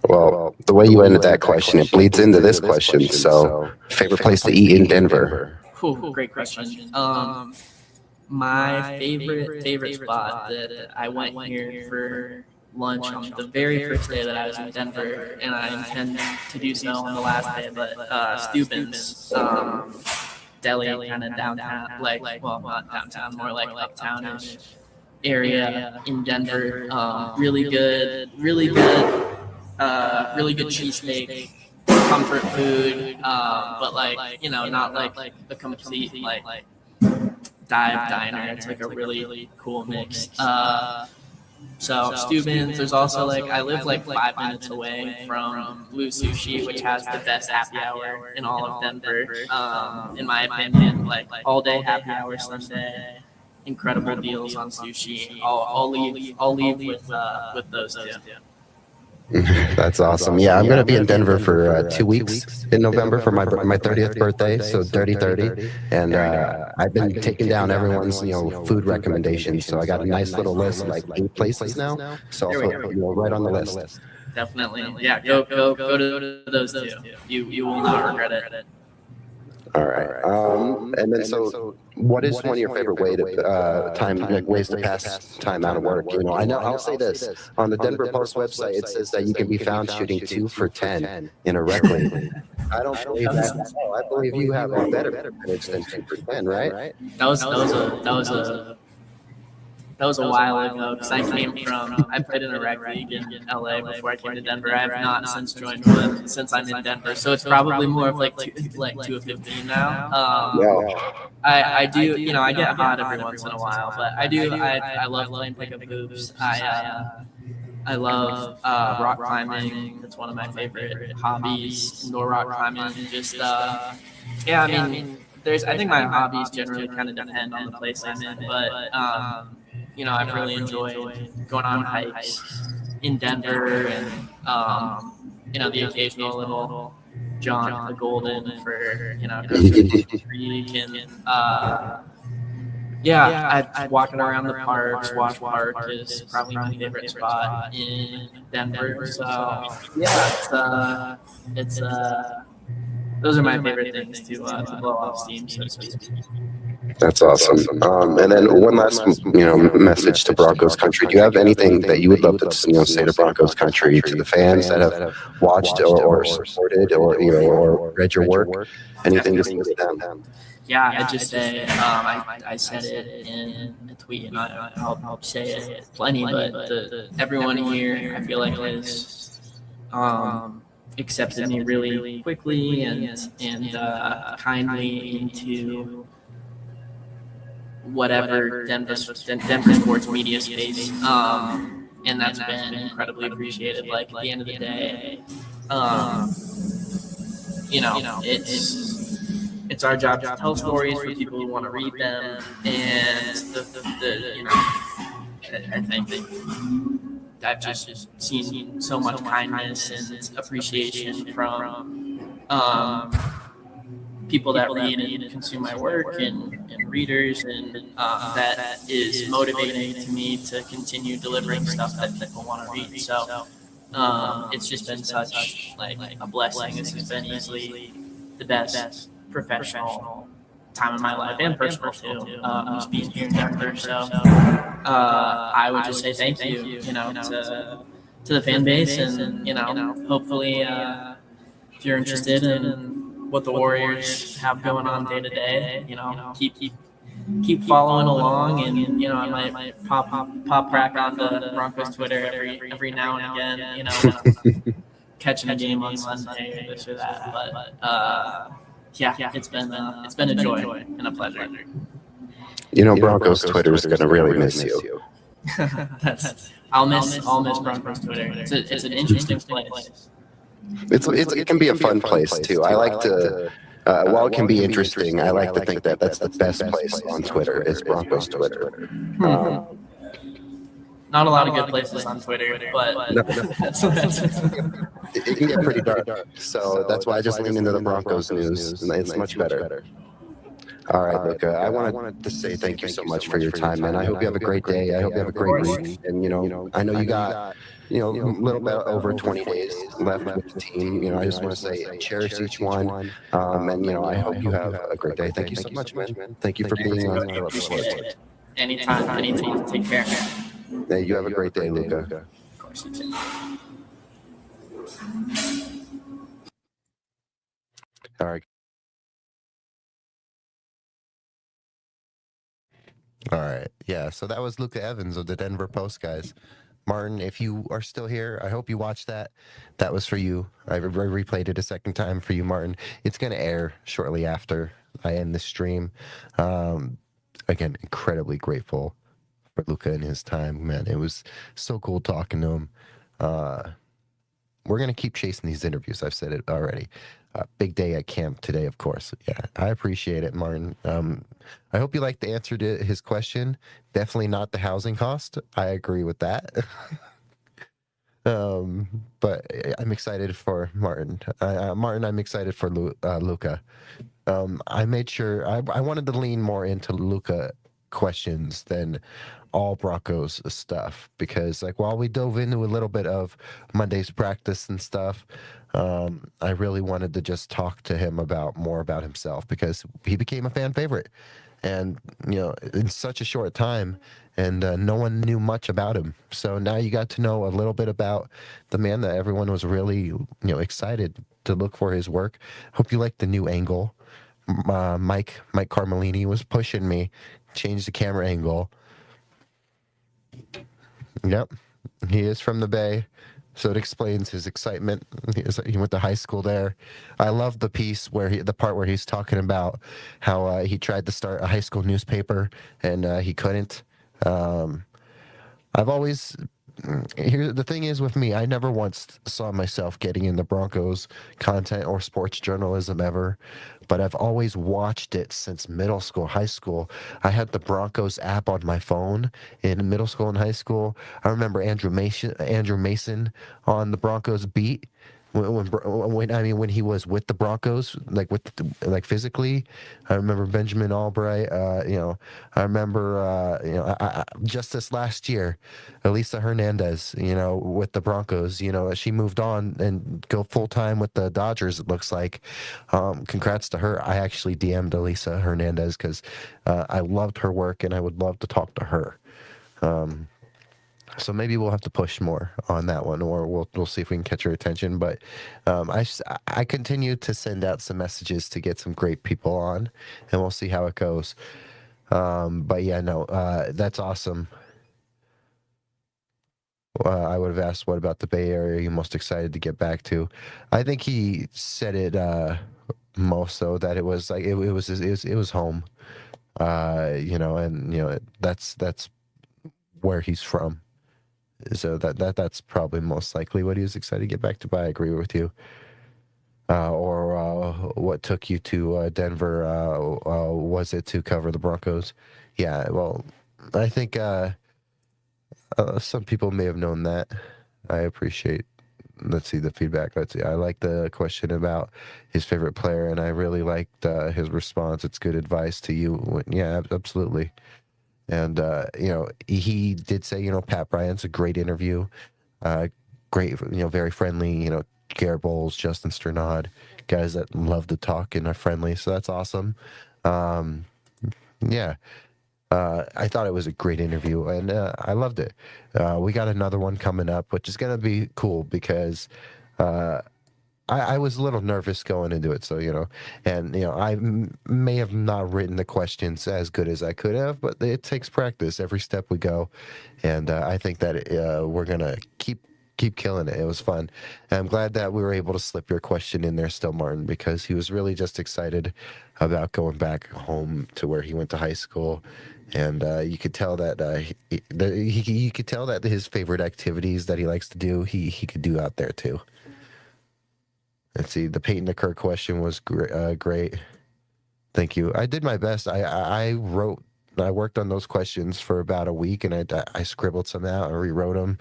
Well, the way you ended that question, it bleeds into this question. So, favorite place to eat in Denver? Great question. My favorite spot that I went here for lunch on the very first day that I was in Denver, and I intend to do so on the last day. But Steuben's deli, kind of downtown, like, well, not downtown, more like uptownish area in Denver. Really good, really good cheesesteak, comfort food, but like, you know, not like a complete like dive diner. It's like a really cool mix. So Steuben's, there's also like, I live like 5 minutes away from Blue Sushi, which has the best happy hour in all of Denver. In my opinion, like all day happy hour Sunday, incredible deals on sushi. I'll leave with those two. That's awesome. Yeah, I'm going to be in Denver for 2 weeks in November for my 30th birthday, so Dirty 30. And I've been taking down everyone's food recommendations. So I got a nice little list, like 8 places now. So I'll put right on the list. Definitely, yeah. Go to those two. You will not regret it. All right. And then, so what is one of your favorite ways to pass time out of work? I'll say this. On the Denver Post website, it says that you can be found shooting 2 for 10 in a rec league. I don't believe that. I believe you have a better percentage than 2 for 10, right? That was a while ago, because I played in a rec league in LA before I came to Denver. I have not since joined one since I'm in Denver, so it's probably more of like 2 of 15 now. I do, I get hot every once in a while, but I love playing pickup hoops. I love rock climbing. It's one of my favorite hobbies. Indoor rock climbing. Just I think my hobbies generally kind of depend on the place I'm in, but I've really enjoyed going on hikes in Denver, and the occasional little jaunt to Golden for Creek, and walking around the parks. Wash Park is probably my favorite spot in Denver. So it's those are my favorite things to blow off steam, so to speak. That's awesome. And then one last, message to Broncos country. Do you have anything that you would love to, say to Broncos country, to the fans that have watched or supported or read your work? Anything to say to them? Yeah, I'd just say, I said it in a tweet, and I'll say it plenty, but everyone here, I feel like, has accepted me really quickly and kindly into whatever Denver sports media space, and that's been incredibly appreciated. Like, at the end of the day, it's our job to tell stories for people who want to read them, and I think I've just seen so much kindness and appreciation from people that read and consume my work, and readers, and that is motivating to me to continue delivering stuff that people want to read. So it's just been such like a blessing. This has been easily the best professional time of my life, and personal too, just being here in Denver. So I would just say thank you, to the fan base, and hopefully if you're interested in what the Warriors have going on day to day, keep following along, and I might pop back on the Broncos Twitter every now and again, catching a game on Sunday or this or that. But it's been a joy and a pleasure. Broncos Twitter is going to really miss you. I'll miss Broncos Twitter. It's an interesting place. It can be a fun place too. I like to, while it can be interesting, I like to think that that's the best place on Twitter is Broncos Twitter. Not a lot of good places on Twitter, but it can get pretty dark. So that's why I just lean into the Broncos news, and it's much better. All right, Luca, I wanted to say thank you so much for your time, man. I hope you have a great day. I hope you have a great week. And, I know you got, a little bit over 20 days left with the team. I just want to say cherish each one. And, I hope you have a great day. Thank you so much, man. Thank you for being on Philip Sports. Anytime. Take care. Hey, you have a great day, Luca. Washington. All right. All right. Yeah. So that was Luca Evans of the Denver Post, guys. Martin, if you are still here, I hope you watched that. That was for you. I replayed it a second time for you, Martin. It's going to air shortly after I end the stream. Again, incredibly grateful for Luca and his time, man. It was so cool talking to him. We're going to keep chasing these interviews. I've said it already. Big day at camp today, of course. Yeah, I appreciate it, Martin. I hope you liked the answer to his question. Definitely not the housing cost. I agree with that. But I'm excited for Martin. Martin, I'm excited for Luca. I made sure I wanted to lean more into Luca questions than all Broncos stuff, because like while we dove into a little bit of Monday's practice and stuff, I really wanted to just talk to him about more about himself, because he became a fan favorite, and in such a short time, and no one knew much about him. So now you got to know a little bit about the man that everyone was really excited to look for his work. Hope you liked the new angle. Mike Carmelini was pushing me, change the camera angle. Yep, he is from the Bay, so it explains his excitement. He went to high school there. I love the piece the part where he's talking about how he tried to start a high school newspaper and he couldn't. I've always Here the thing is with me, I never once saw myself getting into Broncos content or sports journalism ever, but I've always watched it since middle school, high school. I had the Broncos app on my phone in middle school and high school. I remember Andrew Mason on the Broncos beat. When he was with the Broncos, like physically. I remember Benjamin Albright. I remember just this last year, Elisa Hernandez. With the Broncos. She moved on and go full time with the Dodgers. It looks like. Congrats to her. I actually DM'd Elisa Hernandez because I loved her work and I would love to talk to her. So maybe we'll have to push more on that one, or we'll see if we can catch her attention. But I continue to send out some messages to get some great people on, and we'll see how it goes. But yeah, no, that's awesome. I would have asked, what about the Bay Area? Are you most excited to get back to? I think he said it most so that it was like it was home. That's where he's from. So that's probably most likely what he was excited to get back to. But I agree with you. Or what took you to Denver? Was it to cover the Broncos? Yeah. Well, I think some people may have known that. I appreciate. Let's see the feedback. Let's see. I like the question about his favorite player, and I really liked his response. It's good advice to you. Yeah, absolutely. And, he did say, Pat Bryant's a great interview. Great, very friendly, Garrett Bowles, Justin Sternad, guys that love to talk and are friendly. So that's awesome. Yeah. I thought it was a great interview, and I loved it. We got another one coming up, which is going to be cool because I was a little nervous going into it, so I may have not written the questions as good as I could have, but it takes practice every step we go, and I think that we're gonna keep killing it. It was fun, and I'm glad that we were able to slip your question in there still, Martin, because he was really just excited about going back home to where he went to high school, and you could tell that you could tell that his favorite activities that he likes to do, he could do out there too. Let's see. The Peyton to Kirk question was great. Thank you. I did my best. I worked on those questions for about a week, and I scribbled some out and rewrote them,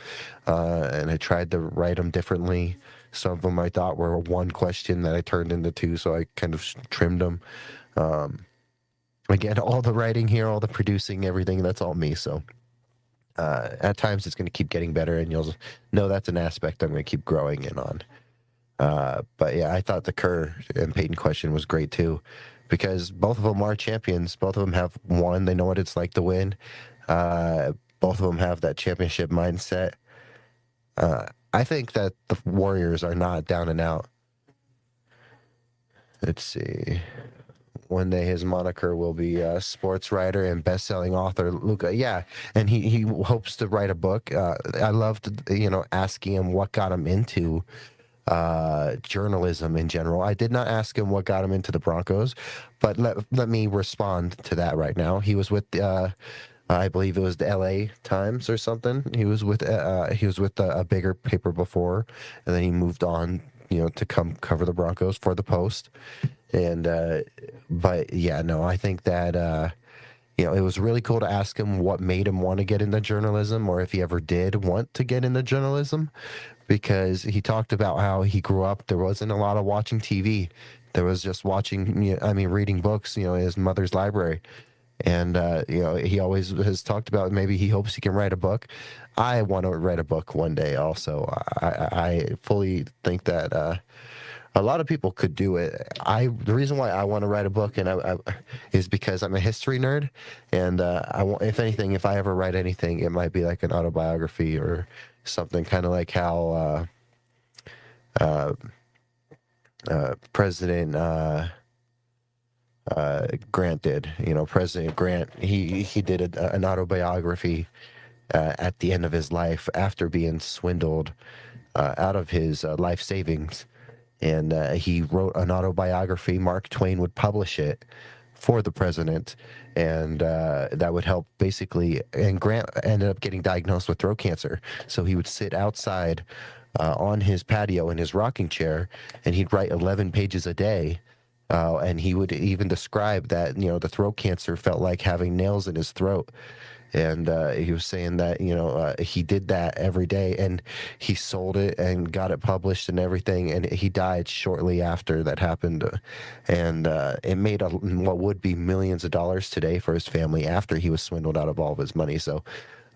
and I tried to write them differently. Some of them I thought were one question that I turned into two, so I kind of trimmed them. Again, all the writing here, all the producing, everything, that's all me. So at times it's going to keep getting better, and you'll know that's an aspect I'm going to keep growing in on. But yeah, I thought the Kerr and Peyton question was great too, because both of them are champions. Both of them have won. They know what it's like to win. Both of them have that championship mindset. I think that the Warriors are not down and out. Let's see. One day his moniker will be sports writer and best-selling author Luca. Yeah, and he hopes to write a book. I loved asking him what got him into journalism in general. I did not ask him what got him into the Broncos, but let me respond to that right now. He was with I believe it was the L.A. Times or something. He was with a bigger paper before, and then he moved on, to come cover the Broncos for the Post. And but yeah, no, I think that it was really cool to ask him what made him want to get into journalism, or if he ever did want to get into journalism, because he talked about how he grew up. There wasn't a lot of watching TV. There was just reading books, in his mother's library. And he always has talked about maybe he hopes he can write a book. I want to write a book one day. Also, I fully think that a lot of people could do it. The reason why I want to write a book is because I'm a history nerd, and if anything, if I ever write anything, it might be like an autobiography or something, kind of like how President Grant did. President Grant, he did an autobiography at the end of his life after being swindled out of his life savings. And he wrote an autobiography. Mark Twain would publish it for the president, and that would help basically. And Grant ended up getting diagnosed with throat cancer, so he would sit outside on his patio in his rocking chair, and he'd write 11 pages a day. And he would even describe that, the throat cancer felt like having nails in his throat. And he was saying that, he did that every day, and he sold it and got it published and everything. And he died shortly after that happened. And it made what would be millions of dollars today for his family after he was swindled out of all of his money. So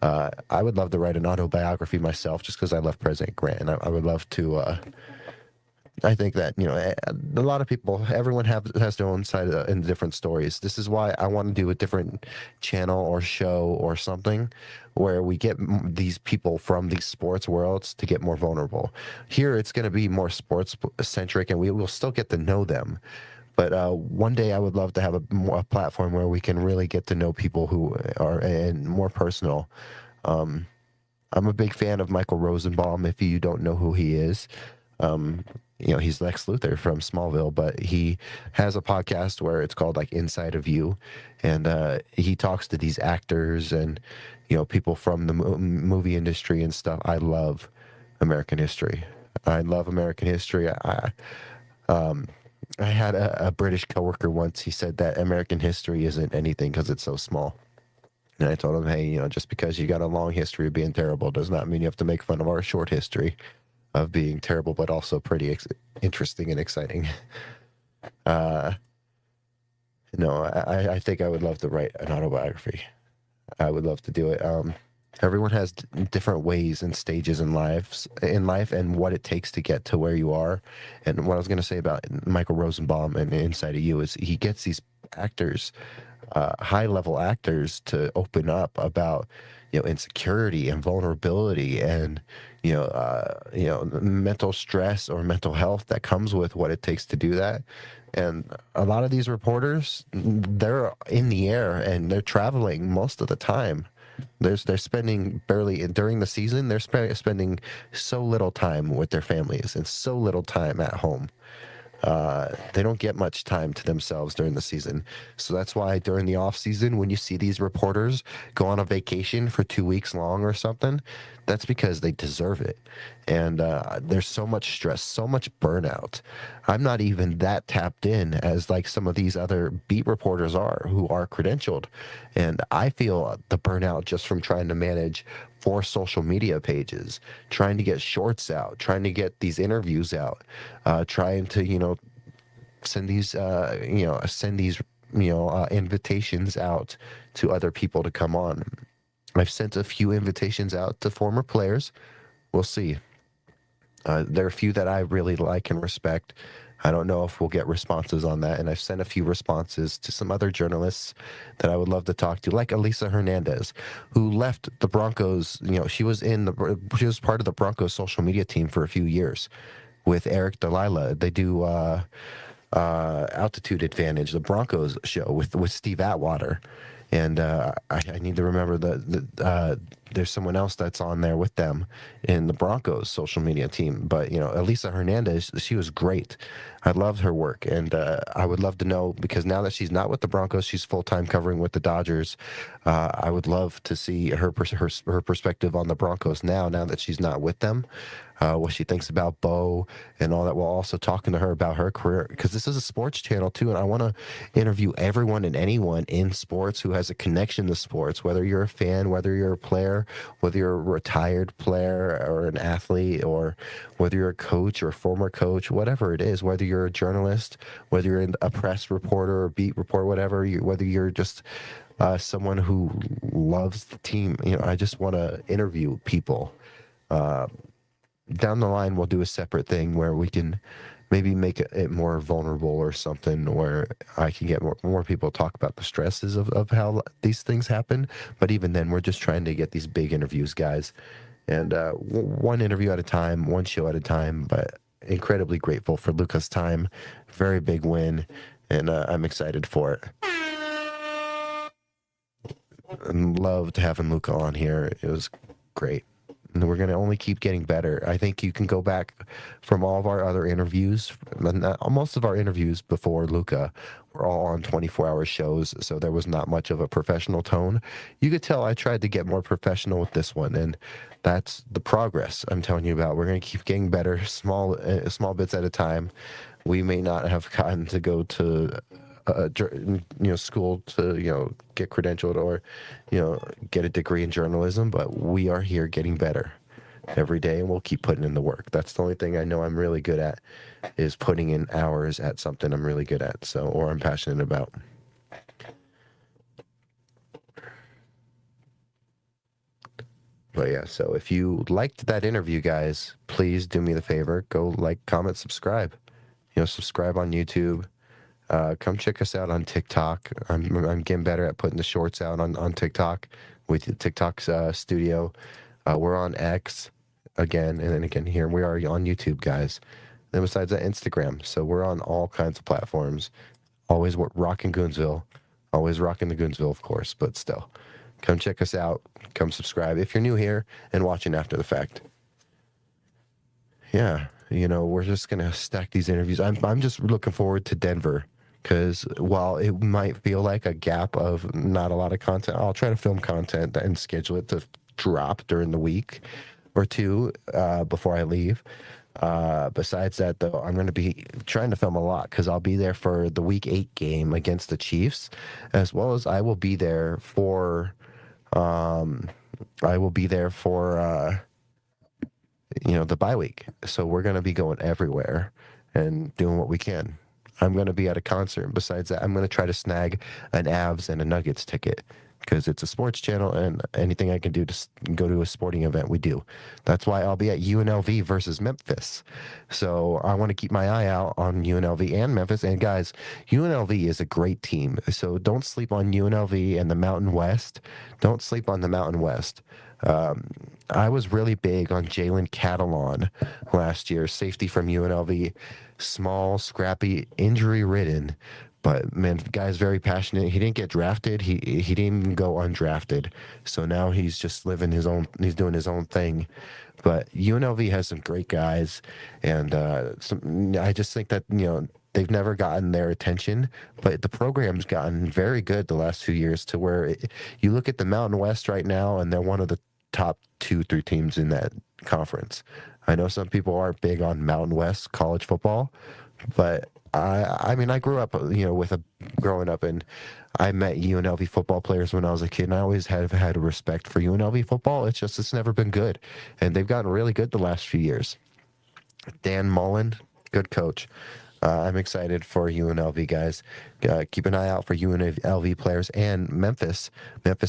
I would love to write an autobiography myself, just because I love President Grant. And I would love to. I think that, a lot of people, everyone has their own side and different stories. This is why I want to do a different channel or show or something where we get these people from these sports worlds to get more vulnerable. Here, it's going to be more sports centric, and we will still get to know them. But one day I would love to have a platform where we can really get to know people who are and more personal. I'm a big fan of Michael Rosenbaum, if you don't know who he is. He's Lex Luthor from Smallville, but he has a podcast where it's called like Inside of You, and he talks to these actors and people from the movie industry and stuff. I love American history. I love American history. I had a British coworker once. He said that American history isn't anything because it's so small. And I told him, hey, just because you got a long history of being terrible does not mean you have to make fun of our short history of being terrible, but also pretty interesting and exciting. I think I would love to write an autobiography. I would love to do it. Everyone has different ways and stages in life and what it takes to get to where you are. And what I was going to say about Michael Rosenbaum and Inside of You is he gets these actors, high-level actors, to open up about insecurity and vulnerability and mental stress or mental health that comes with what it takes to do that. And a lot of these reporters, they're in the air and they're traveling most of the time. They're spending barely during the season. They're spending so little time with their families and so little time at home. They don't get much time to themselves during the season. So that's why during the off season, when you see these reporters go on a vacation for 2 weeks long or something, that's because they deserve it. And there's so much stress, so much burnout. I'm not even that tapped in as like some of these other beat reporters are who are credentialed. And I feel the burnout just from trying to manage 4 social media pages, trying to get shorts out, trying to get these interviews out, trying to, send these invitations out to other people to come on. I've sent a few invitations out to former players. We'll see. There are a few that I really like and respect I don't know if we'll get responses on that. And I've sent a few responses to some other journalists that I would love to talk to, like Elisa Hernandez, who left the Broncos. She was part of the Broncos social media team for a few years with Eric Delilah. They do Altitude Advantage, the Broncos show with Steve Atwater. And I need to remember that there's someone else that's on there with them in the Broncos social media team. But, Elisa Hernandez, she was great. I loved her work. And I would love to know, because now that she's not with the Broncos, she's full-time covering with the Dodgers. I would love to see her perspective on the Broncos now that she's not with them. What she thinks about Bo and all that, while also talking to her about her career, because this is a sports channel too, and I want to interview everyone and anyone in sports who has a connection to sports, whether you're a fan, whether you're a player, whether you're a retired player or an athlete, or whether you're a coach or a former coach, whatever it is, whether you're a journalist, whether you're a press reporter or beat reporter, whatever, whether you're just someone who loves the team. I just want to interview people. Down the line, we'll do a separate thing where we can maybe make it more vulnerable or something, where I can get more people to talk about the stresses of how these things happen. But even then, we're just trying to get these big interviews, guys. And one interview at a time, one show at a time. But incredibly grateful for Luca's time. Very big win. And I'm excited for it. And loved having Luca on here. It was great. And we're going to only keep getting better. I think you can go back from all of our other interviews. Most of our interviews before Luca were all on 24-hour shows, so there was not much of a professional tone. You could tell I tried to get more professional with this one, and that's the progress I'm telling you about. We're going to keep getting better, small bits at a time. We may not have gotten to go to school to get credentialed or get a degree in journalism, but we are here getting better every day, and we'll keep putting in the work. That's the only thing I know I'm really good at, is putting in hours at something I'm really good at, or I'm passionate about. But yeah, so if you liked that interview, guys, please do me the favor, go like, comment, subscribe. Subscribe on YouTube. Come check us out on TikTok. I'm getting better at putting the shorts out on TikTok with TikTok's studio. We're on X again, and then again here. We are on YouTube, guys. Then besides that, Instagram. So we're on all kinds of platforms. Always rocking Goonsville. Always rocking the Goonsville, of course, but still. Come check us out. Come subscribe if you're new here and watching after the fact. Yeah, we're just going to stack these interviews. I'm just looking forward to Denver. Because while it might feel like a gap of not a lot of content, I'll try to film content and schedule it to drop during the week or two before I leave. Besides that, though, I'm going to be trying to film a lot, because I'll be there for the Week 8 game against the Chiefs, as well as I will be there for the bye week. So we're going to be going everywhere and doing what we can. I'm going to be at a concert. Besides that, I'm going to try to snag an Avs and a Nuggets ticket, because it's a sports channel, and anything I can do to go to a sporting event, we do. That's why I'll be at UNLV versus Memphis. So I want to keep my eye out on UNLV and Memphis. And guys, UNLV is a great team. So don't sleep on UNLV and the Mountain West. Don't sleep on the Mountain West. I was really big on Jalen Catalon last year, safety from UNLV. Small, scrappy, injury-ridden, but man, the guy's very passionate. He didn't get drafted. He didn't even go undrafted. So now he's just living his own. He's doing his own thing. But UNLV has some great guys, and I just think that they've never gotten their attention, but the program's gotten very good the last few years, to where you look at the Mountain West right now, and they're one of the top 2-3 teams in that conference. I know some people aren't big on Mountain West college football, but I mean, I grew up, growing up, and I met UNLV football players when I was a kid, and I always have had a respect for UNLV football. It's never been good, and they've gotten really good the last few years. Dan Mullen, good coach. I'm excited for UNLV guys. Keep an eye out for UNLV players and Memphis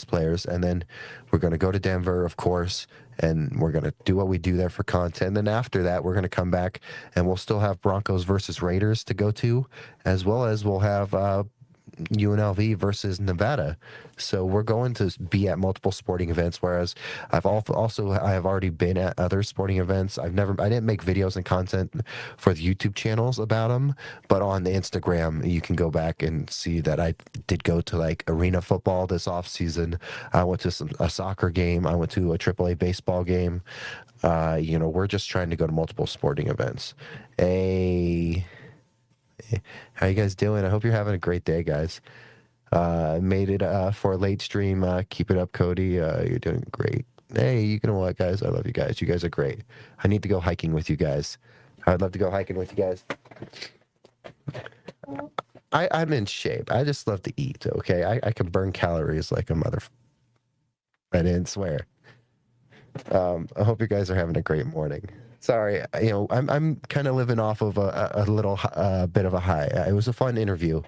players, and then we're going to go to Denver, of course, and we're going to do what we do there for content. And then after that, we're going to come back and we'll still have Broncos versus Raiders to go to, as well as we'll have UNLV versus Nevada. So we're going to be at multiple sporting events, whereas I have already been at other sporting events. I didn't make videos and content for the YouTube channels about them, but on the Instagram you can go back and see that I did go to like arena football this off season. I went to a soccer game. I went to a AAA baseball game. We're just trying to go to multiple sporting events. How you guys doing? I hope you're having a great day, guys. Made it for a late stream. Keep it up, Cody. You're doing great. Hey, you know what, guys? I love you guys. You guys are great. I need to go hiking with you guys. I'd love to go hiking with you guys. I'm in shape. I just love to eat, okay? I can burn calories like a mother. I didn't swear. I hope you guys are having a great morning. Sorry, I'm kind of living off of a little bit of a high. It was a fun interview.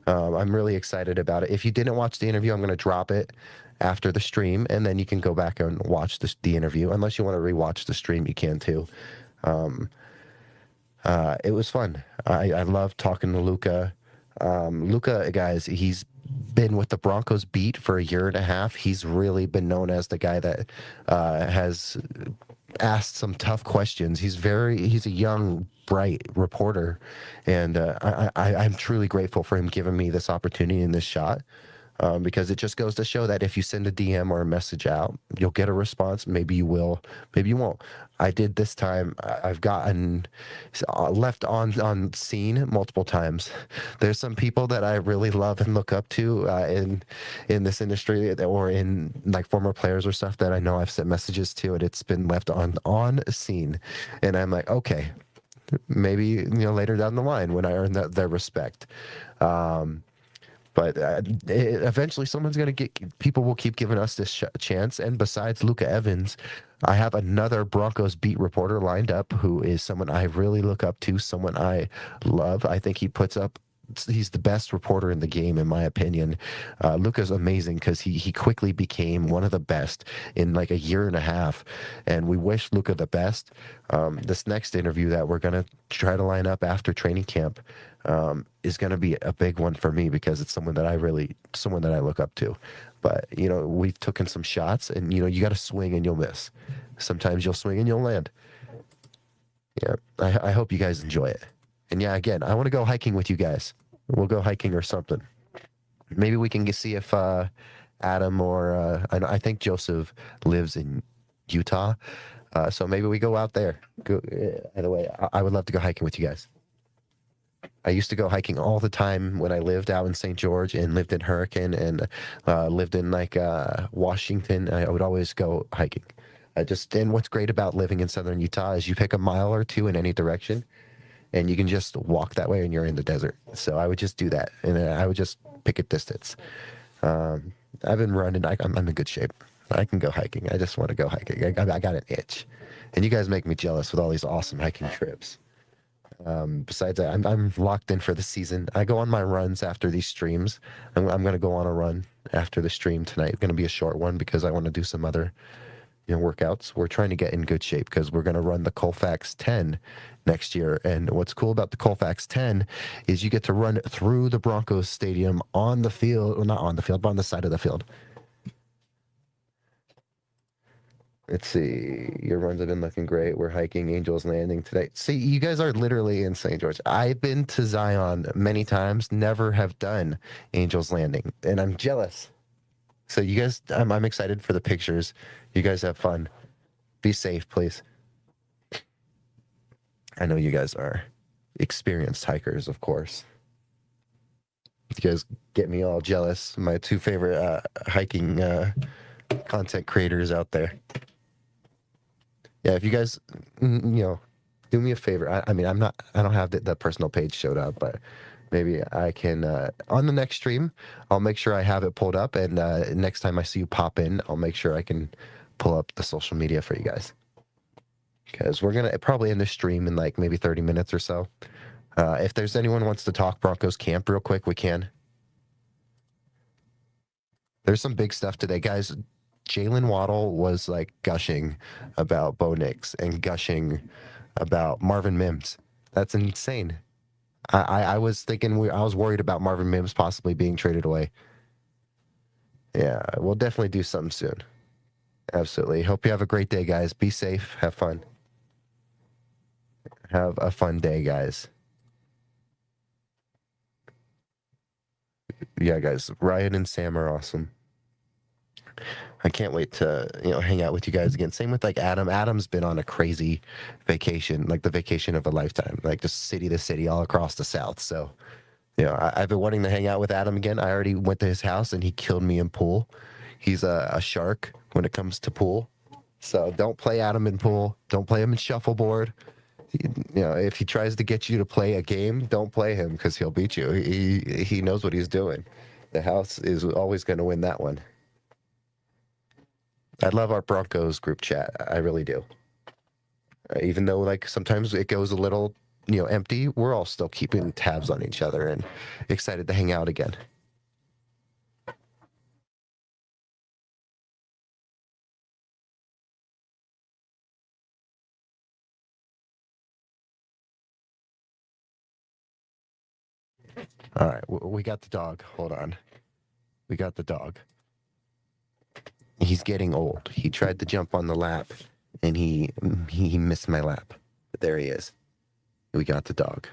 I'm really excited about it. If you didn't watch the interview, I'm going to drop it after the stream, and then you can go back and watch the interview. Unless you want to rewatch the stream, you can too. It was fun. I love talking to Luca. Luca, guys, he's been with the Broncos beat for a year and a half. He's really been known as the guy that has asked some tough questions. He's a young, bright reporter, and I'm truly grateful for him giving me this opportunity and this shot. Because it just goes to show that if you send a DM or a message out, you'll get a response. Maybe you will, maybe you won't. I did this time. I've gotten left on scene multiple times. There's some people that I really love and look up to in this industry, or in like former players or stuff that I know I've sent messages to, and it's been left on scene. And I'm like, okay, maybe later down the line when I earn their respect. But eventually someone's going to people will keep giving us this chance. And besides Luca Evans, I have another Broncos beat reporter lined up who is someone I really look up to, someone I love. I think he's the best reporter in the game, in my opinion. Luca's amazing because he quickly became one of the best in like a year and a half. And we wish Luca the best. This next interview that we're going to try to line up after training camp is going to be a big one for me, because it's someone that I look up to. But we've taken some shots, and you got to swing and you'll miss. Sometimes you'll swing and you'll land. Yeah, I hope you guys enjoy it. And yeah, again, I want to go hiking with you guys. We'll go hiking or something. Maybe we can see if Adam or I think Joseph lives in Utah, so maybe we go out there. Either way, I would love to go hiking with you guys. I used to go hiking all the time when I lived out in St. George and lived in Hurricane and lived in like Washington. I would always go hiking. And what's great about living in southern Utah is you pick a mile or two in any direction, and you can just walk that way and you're in the desert. So I would just do that, and I would just pick a distance. I've been running. I'm in good shape. I can go hiking. I just want to go hiking. I got an itch, and you guys make me jealous with all these awesome hiking trips. Besides that, I'm locked in for the season. I go on my runs after these streams. I'm going to go on a run after the stream tonight. It's going to be a short one because I want to do some other workouts. We're trying to get in good shape because we're going to run the Colfax 10 next year. And what's cool about the Colfax 10 is you get to run through the Broncos stadium on the field, well, not on the field, but on the side of the field. Let's see. Your runs have been looking great. We're hiking Angels Landing today. See, you guys are literally in St. George. I've been to Zion many times, never have done Angels Landing, and I'm jealous. So you guys, I'm excited for the pictures. You guys have fun. Be safe, please. I know you guys are experienced hikers, of course. You guys get me all jealous. My two favorite hiking content creators out there. Yeah, if you guys, do me a favor. I mean, I don't have the personal page showed up, but maybe I can, on the next stream, I'll make sure I have it pulled up. And next time I see you pop in, I'll make sure I can pull up the social media for you guys. Because we're going to probably end the stream in like maybe 30 minutes or so. If there's anyone who wants to talk Broncos camp real quick, we can. There's some big stuff today, guys. Jalen Waddle was like gushing about Bo Nix and gushing about Marvin Mims. That's insane. I was thinking I was worried about Marvin Mims possibly being traded away. Yeah, we'll definitely do something soon. Absolutely. Hope you have a great day, guys. Be safe. Have fun. Have a fun day, guys. Yeah, guys. Ryan and Sam are awesome. I can't wait to hang out with you guys again. Same with like Adam. Adam's been on a crazy vacation, like the vacation of a lifetime, like just city to city all across the South. So, I've been wanting to hang out with Adam again. I already went to his house and he killed me in pool. He's a shark when it comes to pool. So don't play Adam in pool. Don't play him in shuffleboard. If he tries to get you to play a game, don't play him because he'll beat you. He knows what he's doing. The house is always going to win that one. I love our Broncos group chat. I really do. Even though like sometimes it goes a little, empty, we're all still keeping tabs on each other and excited to hang out again. All right, we got the dog. Hold on. We got the dog. He's getting old. He tried to jump on the lap, and he missed my lap. But there he is. We got the dog.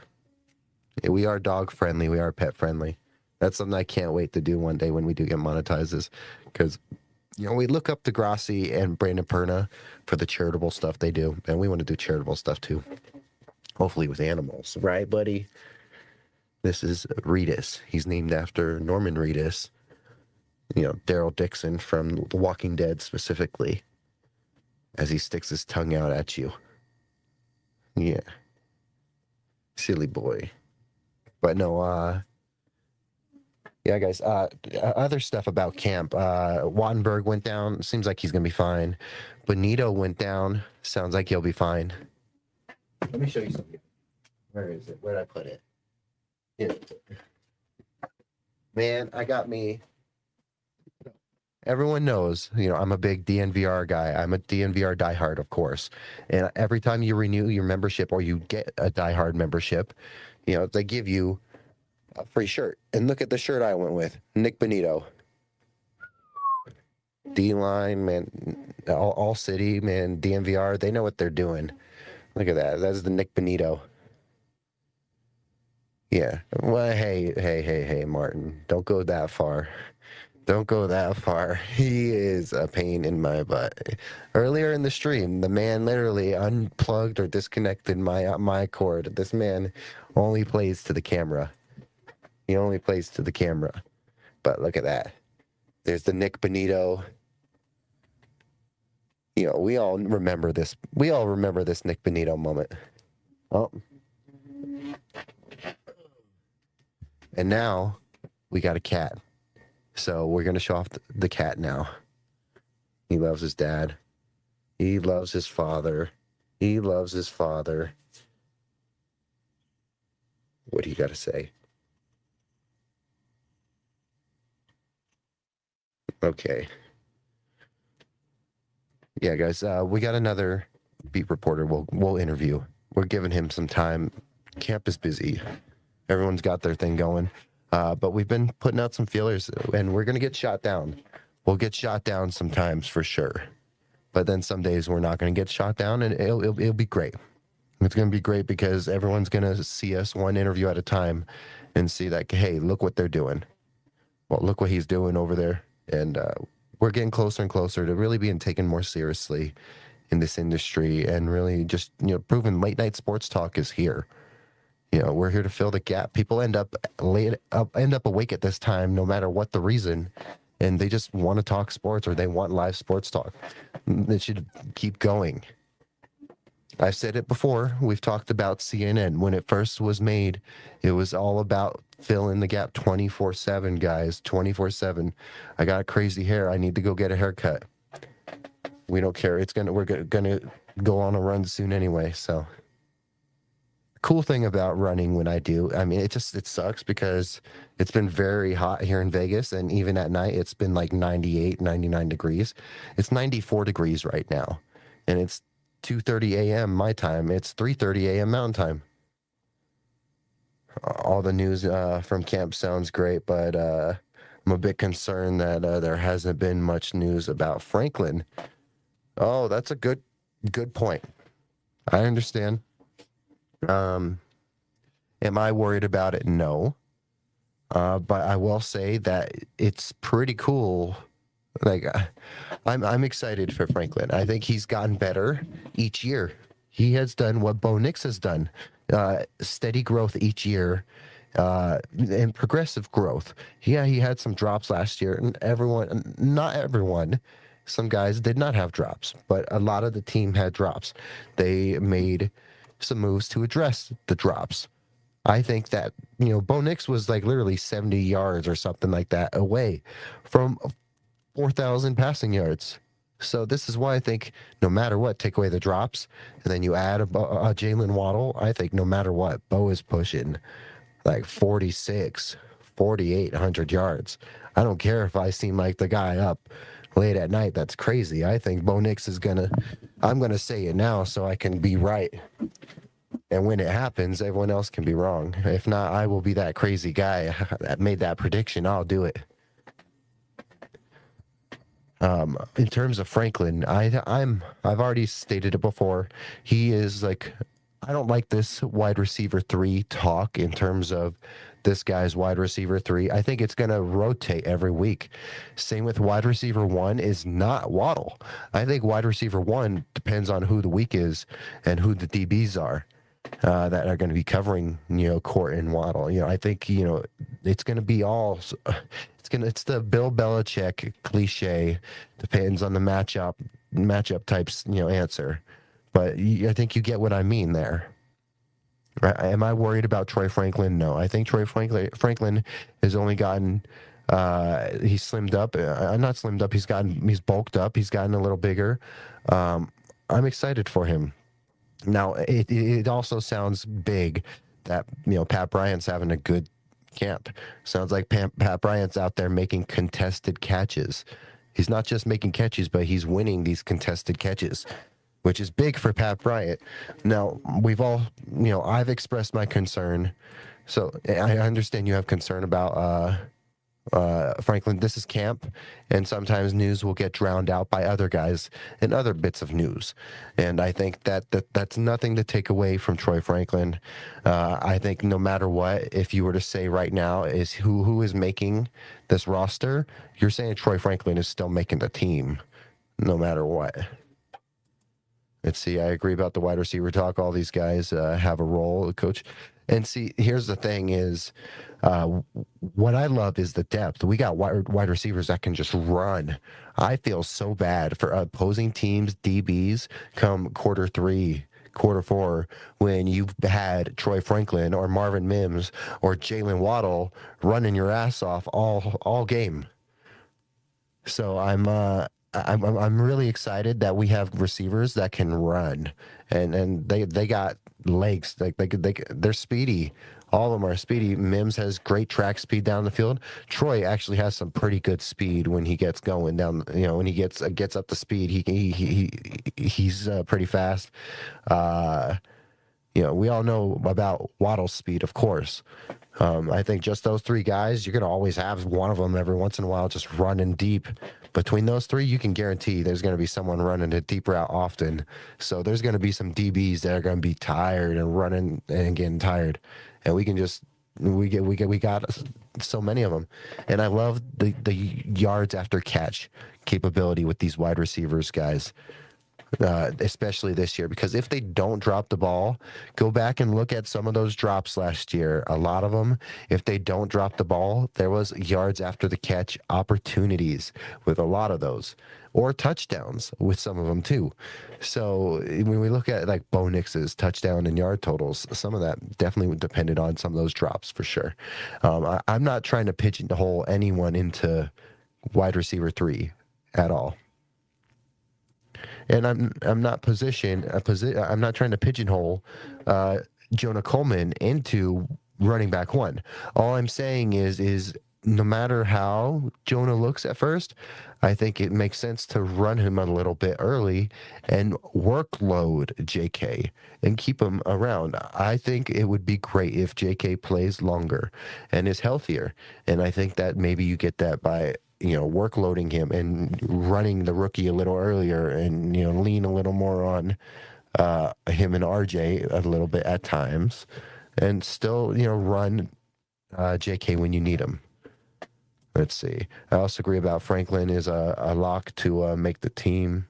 We are dog friendly. We are pet friendly. That's something I can't wait to do one day when we do get monetizes, because we look up Degrassi and Brandon Perna for the charitable stuff they do, and we want to do charitable stuff too. Hopefully with animals, right, buddy? This is Reedus. He's named after Norman Reedus. Daryl Dixon from The Walking Dead specifically, as he sticks his tongue out at you. Yeah. Silly boy. But no, yeah, guys, other stuff about camp. Wattenberg went down. Seems like he's going to be fine. Benito went down. Sounds like he'll be fine. Let me show you something. Where is it? Where did I put it? Yeah. Man, I got me. Everyone knows, I'm a big DNVR guy. I'm a DNVR diehard, of course. And every time you renew your membership or you get a diehard membership, they give you a free shirt. And look at the shirt I went with. Nick Benito. D-line, man. All city, man. DNVR, they know what they're doing. Look at that. That's the Nick Benito. Yeah. Well, hey, Martin. Don't go that far. Don't go that far. He is a pain in my butt. Earlier in the stream, the man literally unplugged or disconnected my cord. This man only plays to the camera. He only plays to the camera. But look at that. There's the Nick Benito. We all remember this. We all remember this Nick Benito moment. Oh. And now we got a cat. So we're going to show off the cat now. He loves his dad. He loves his father. He loves his father. What do you got to say? Okay. Yeah, guys, we got another beat reporter we'll interview. We're giving him some time. Camp is busy. Everyone's got their thing going. But we've been putting out some feelers, and we're going to get shot down. We'll get shot down sometimes for sure. But then some days we're not going to get shot down, and it'll be great. It's going to be great because everyone's going to see us one interview at a time and see that, hey, look what they're doing. Well, look what he's doing over there. And we're getting closer and closer to really being taken more seriously in this industry and really just, proving late night sports talk is here. We're here to fill the gap. People end up awake at this time, no matter what the reason, and they just want to talk sports or they want live sports talk. It should keep going. I've said it before. We've talked about CNN. When it first was made, it was all about filling the gap 24/7, guys, 24/7. I got crazy hair. I need to go get a haircut. We don't care. We're gonna go on a run soon anyway, so. cool thing about running when I do, I mean, it sucks because it's been very hot here in Vegas, and even at night, it's been like 98, 99 degrees. It's 94 degrees right now, and it's 2:30 a.m. my time. It's 3:30 a.m. Mountain time. All the news from camp sounds great, but I'm a bit concerned that there hasn't been much news about Franklin. Oh, that's a good point. I understand. Um, am I worried about it? No. But I will say that it's pretty cool. Like I'm excited for Franklin. I think he's gotten better each year. He has done what Bo Nix has done. Steady growth each year, and progressive growth. Yeah, he had some drops last year, and not everyone, some guys did not have drops, but a lot of the team had drops. They made some moves to address the drops. I think that, Bo Nix was like literally 70 yards or something like that away from 4,000 passing yards. So this is why I think no matter what, take away the drops, and then you add a Jalen Waddle. I think no matter what, Bo is pushing like 46, 4,800 yards. I don't care if I seem like the guy up late at night. That's crazy. I think Bo Nix I'm going to say it now so I can be right. And when it happens, everyone else can be wrong. If not, I will be that crazy guy that made that prediction. I'll do it. In terms of Franklin, I've already stated it before. He is like, I don't like this wide receiver 3 talk in terms of this guy's wide receiver 3. I think it's going to rotate every week. Same with wide receiver 1 is not Waddle. I think wide receiver 1 depends on who the week is and who the DBs are. That are going to be covering, Court and Waddle. I think, it's going to be all. It's the Bill Belichick cliche. Depends on the matchup types, answer. But I think you get what I mean there. Right? Am I worried about Troy Franklin? No. I think Troy Franklin has only gotten. He's slimmed up. Not slimmed up. He's bulked up. He's gotten a little bigger. I'm excited for him. Now, it also sounds big that, Pat Bryant's having a good camp. Sounds like Pat Bryant's out there making contested catches. He's not just making catches, but he's winning these contested catches, which is big for Pat Bryant. Now, we've all, I've expressed my concern. So I understand you have concern about Franklin. This is camp, and sometimes news will get drowned out by other guys and other bits of news. And I think that's nothing to take away from Troy Franklin. I think no matter what, if you were to say right now is who is making this roster, you're saying Troy Franklin is still making the team, no matter what. Let's see. I agree about the wide receiver talk. All these guys have a role, coach. And see, here's the thing is, what I love is the depth. We got wide receivers that can just run. I feel so bad for opposing teams, DBs, come quarter 3, quarter 4, when you've had Troy Franklin or Marvin Mims or Jalen Waddle running your ass off all game. So I'm really excited that we have receivers that can run, and they got legs. They're speedy. All of them are speedy. Mims has great track speed down the field. Troy actually has some pretty good speed when he gets going down. When he gets up to speed, he's pretty fast. We all know about Waddle's speed, of course. I think just those 3 guys, you're going to always have one of them every once in a while just running deep. Between those 3, you can guarantee there's going to be someone running a deep route often. So there's going to be some DBs that are going to be tired and running and getting tired. And we got so many of them. And I love the yards after catch capability with these wide receivers, guys. Especially this year, because if they don't drop the ball, go back and look at some of those drops last year. A lot of them, if they don't drop the ball, there was yards after the catch opportunities with a lot of those, or touchdowns with some of them too. So when we look at like Bo Nix's touchdown and yard totals, some of that definitely depended on some of those drops for sure. I'm not trying to pigeonhole anyone into wide receiver 3 at all. And I'm not trying to pigeonhole Jonah Coleman into running back one. All I'm saying is no matter how Jonah looks at first, I think it makes sense to run him a little bit early and workload JK and keep him around. I think it would be great if JK plays longer and is healthier. And I think that maybe you get that by workloading him and running the rookie a little earlier and lean a little more on him and RJ a little bit at times, and still run JK when you need him. Let's see. I also agree about Franklin is a lock to make the team.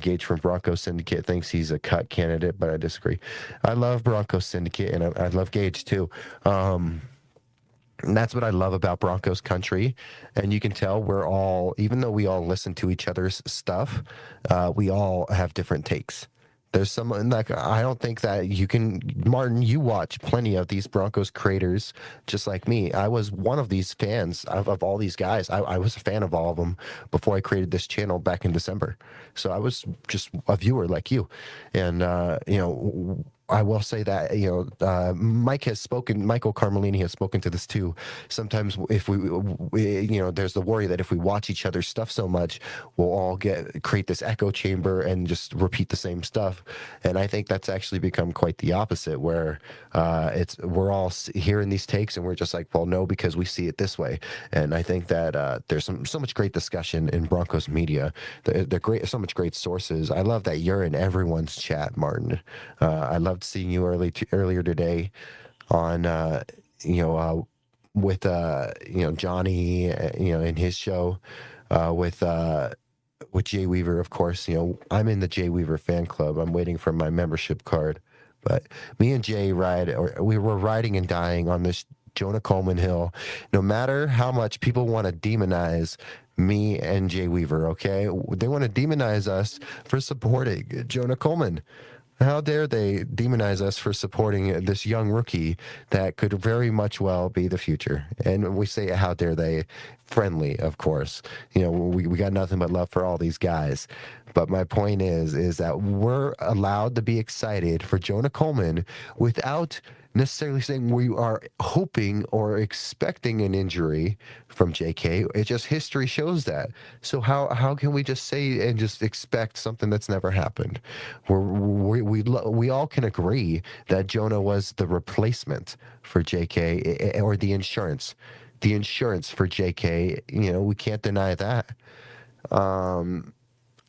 Gage from Broncos Syndicate thinks he's a cut candidate, but I disagree. I love Broncos Syndicate, and I love Gage too. And that's what I love about Broncos country. And you can tell we're all, even though we all listen to each other's stuff, we all have different takes. There's some, like, I don't think that you can, Martin, you watch plenty of these Broncos creators just like me. I was one of these fans of all these guys. I was a fan of all of them before I created this channel back in December. So I was just a viewer like you. And, I will say that, Michael Carmelini has spoken to this too. Sometimes if we there's the worry that if we watch each other's stuff so much, we'll all create this echo chamber and just repeat the same stuff. And I think that's actually become quite the opposite, where we're all hearing these takes and we're just like, well, no, because we see it this way. And I think that there's so much great discussion in Broncos media. They're great, so much great sources. I love that you're in everyone's chat, Martin. I loved seeing you earlier today on with Johnny in his show with Jay Weaver, of course. I'm in the Jay Weaver fan club. I'm waiting for my membership card, but me and Jay we were riding and dying on this Jonah Coleman hill. No matter how much people want to demonize me and Jay Weaver, okay, they want to demonize us for supporting Jonah Coleman. How dare they demonize us for supporting this young rookie that could very much well be the future? And we say, how dare they? Friendly, of course. We got nothing but love for all these guys. But my point is that we're allowed to be excited for Jonah Coleman without necessarily saying we are hoping or expecting an injury from JK. It just, history shows that. So how can we just say and just expect something that's never happened? We all can agree that Jonah was the replacement for JK, or the insurance for JK. We can't deny that.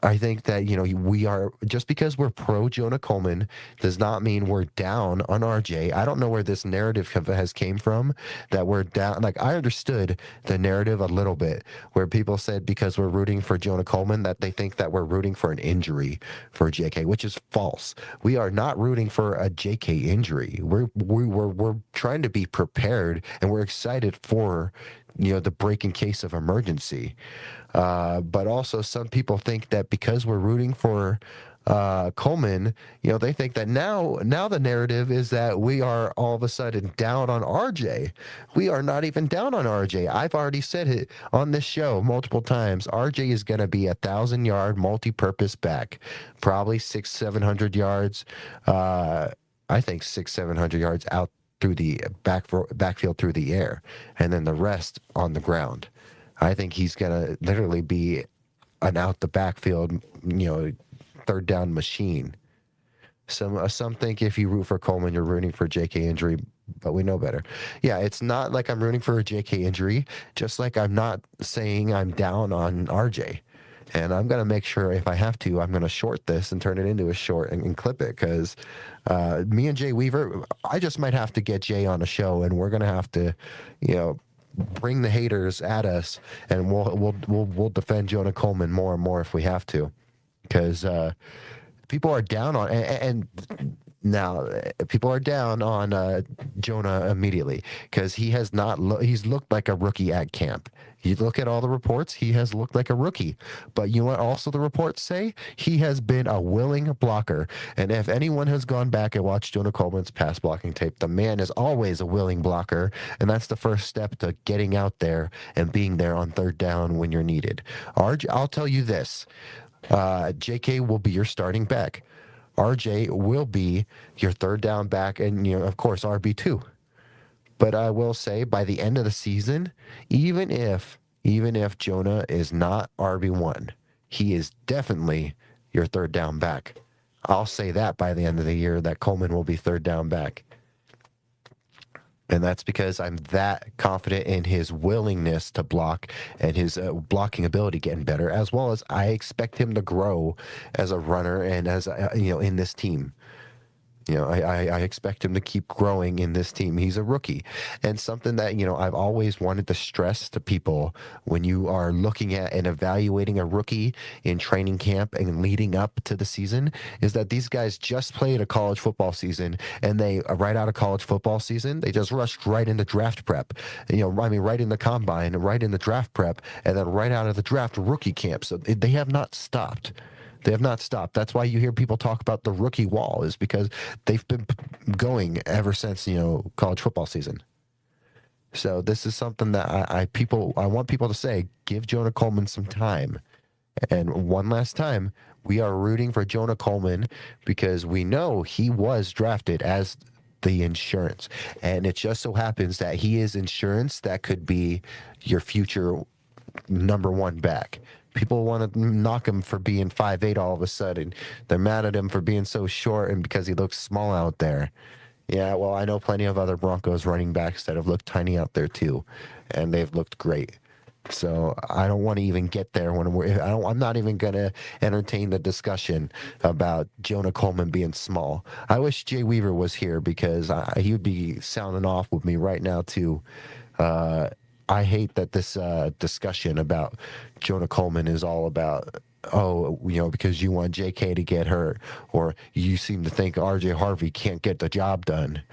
I think that, we are, just because we're pro Jonah Coleman does not mean we're down on RJ. I don't know where this narrative has came from, that we're down. Like, I understood the narrative a little bit, where people said because we're rooting for Jonah Coleman that they think that we're rooting for an injury for JK, which is false. We are not rooting for a JK injury. We're trying to be prepared, and we're excited for the break in case of emergency. But also some people think that because we're rooting for Coleman, they think that now the narrative is that we are all of a sudden down on RJ. We are not even down on RJ. I've already said it on this show multiple times. RJ is going to be 1,000-yard multi-purpose back, probably 600-700 yards. I think 600-700 yards out through the backfield through the air, and then the rest on the ground. I think he's going to literally be an out the backfield, third down machine. Some think if you root for Coleman, you're rooting for JK injury, but we know better. Yeah, it's not like I'm rooting for a JK injury, just like I'm not saying I'm down on RJ. And I'm going to make sure, if I have to, I'm going to short this and turn it into a short and clip it, because me and Jay Weaver, I just might have to get Jay on a show, and we're going to have to, bring the haters at us, and we'll defend Jonah Coleman more and more if we have to, because people are down on and now people are down on Jonah immediately, because he has not he's looked like a rookie at camp. You look at all the reports, he has looked like a rookie. But you know what also the reports say? He has been a willing blocker. And if anyone has gone back and watched Jonah Coleman's pass blocking tape, the man is always a willing blocker. And that's the first step to getting out there and being there on third down when you're needed. I'll tell you this. JK will be your starting back. RJ will be your third down back, and of course RB2. But I will say by the end of the season, even if Jonah is not RB1, he is definitely your third down back. I'll say that by the end of the year that Coleman will be third down back. And that's because I'm that confident in his willingness to block and his blocking ability getting better, as well as I expect him to grow as a runner and as in this team. I expect him to keep growing in this team. He's a rookie. And something that, I've always wanted to stress to people when you are looking at and evaluating a rookie in training camp and leading up to the season is that these guys just played a college football season, and they, right out of college football season, they just rushed right into draft prep. Right in the combine, right in the draft prep, and then right out of the draft rookie camp. So they have not stopped. They have not stopped. That's why you hear people talk about the rookie wall, is because they've been going ever since, college football season. So this is something that I want people to say, give Jonah Coleman some time. And one last time, we are rooting for Jonah Coleman because we know he was drafted as the insurance. And it just so happens that he is insurance that could be your future number one back. People want to knock him for being 5'8" all of a sudden. They're mad at him for being so short and because he looks small out there. Yeah, well, I know plenty of other Broncos running backs that have looked tiny out there too, and they've looked great. So I don't want to even get there I'm not even going to entertain the discussion about Jonah Coleman being small. I wish Jay Weaver was here because he would be sounding off with me right now too. I hate that this discussion about Jonah Coleman is all about, because you want JK to get hurt, or you seem to think RJ Harvey can't get the job done.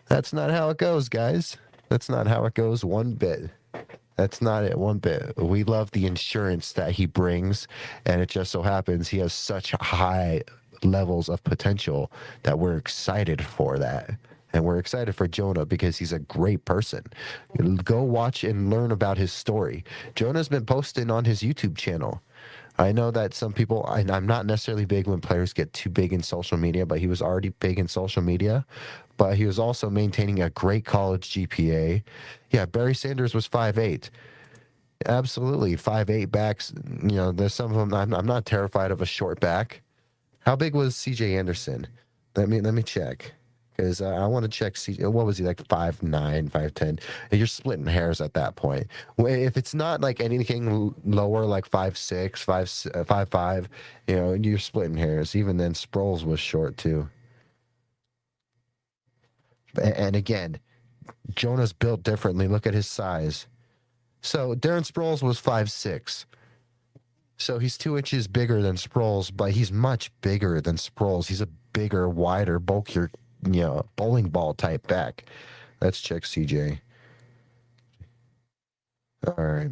That's not how it goes, guys. That's not how it goes one bit. That's not it one bit. We love the insurance that he brings, and it just so happens he has such high levels of potential that we're excited for that. And we're excited for Jonah because he's a great person. Go watch and learn about his story. Jonah's been posting on his YouTube channel. I know that some people, I'm not necessarily big when players get too big in social media, but he was already big in social media. But he was also maintaining a great college GPA. Yeah, Barry Sanders was 5'8". Absolutely, 5'8" backs. There's some of them. I'm not terrified of a short back. How big was C.J. Anderson? Let me check. Because I want to check. What was he, like 5'9", 5'10"? And you're splitting hairs at that point. If it's not like anything lower, like 5'6", 5'5", you're splitting hairs. Even then, Sproles was short too. And again, Jonah's built differently. Look at his size. So Darren Sproles was 5'6". So he's 2 inches bigger than Sproles, but he's much bigger than Sproles. He's a bigger, wider, bulkier, bowling ball type back. Let's check CJ. All right.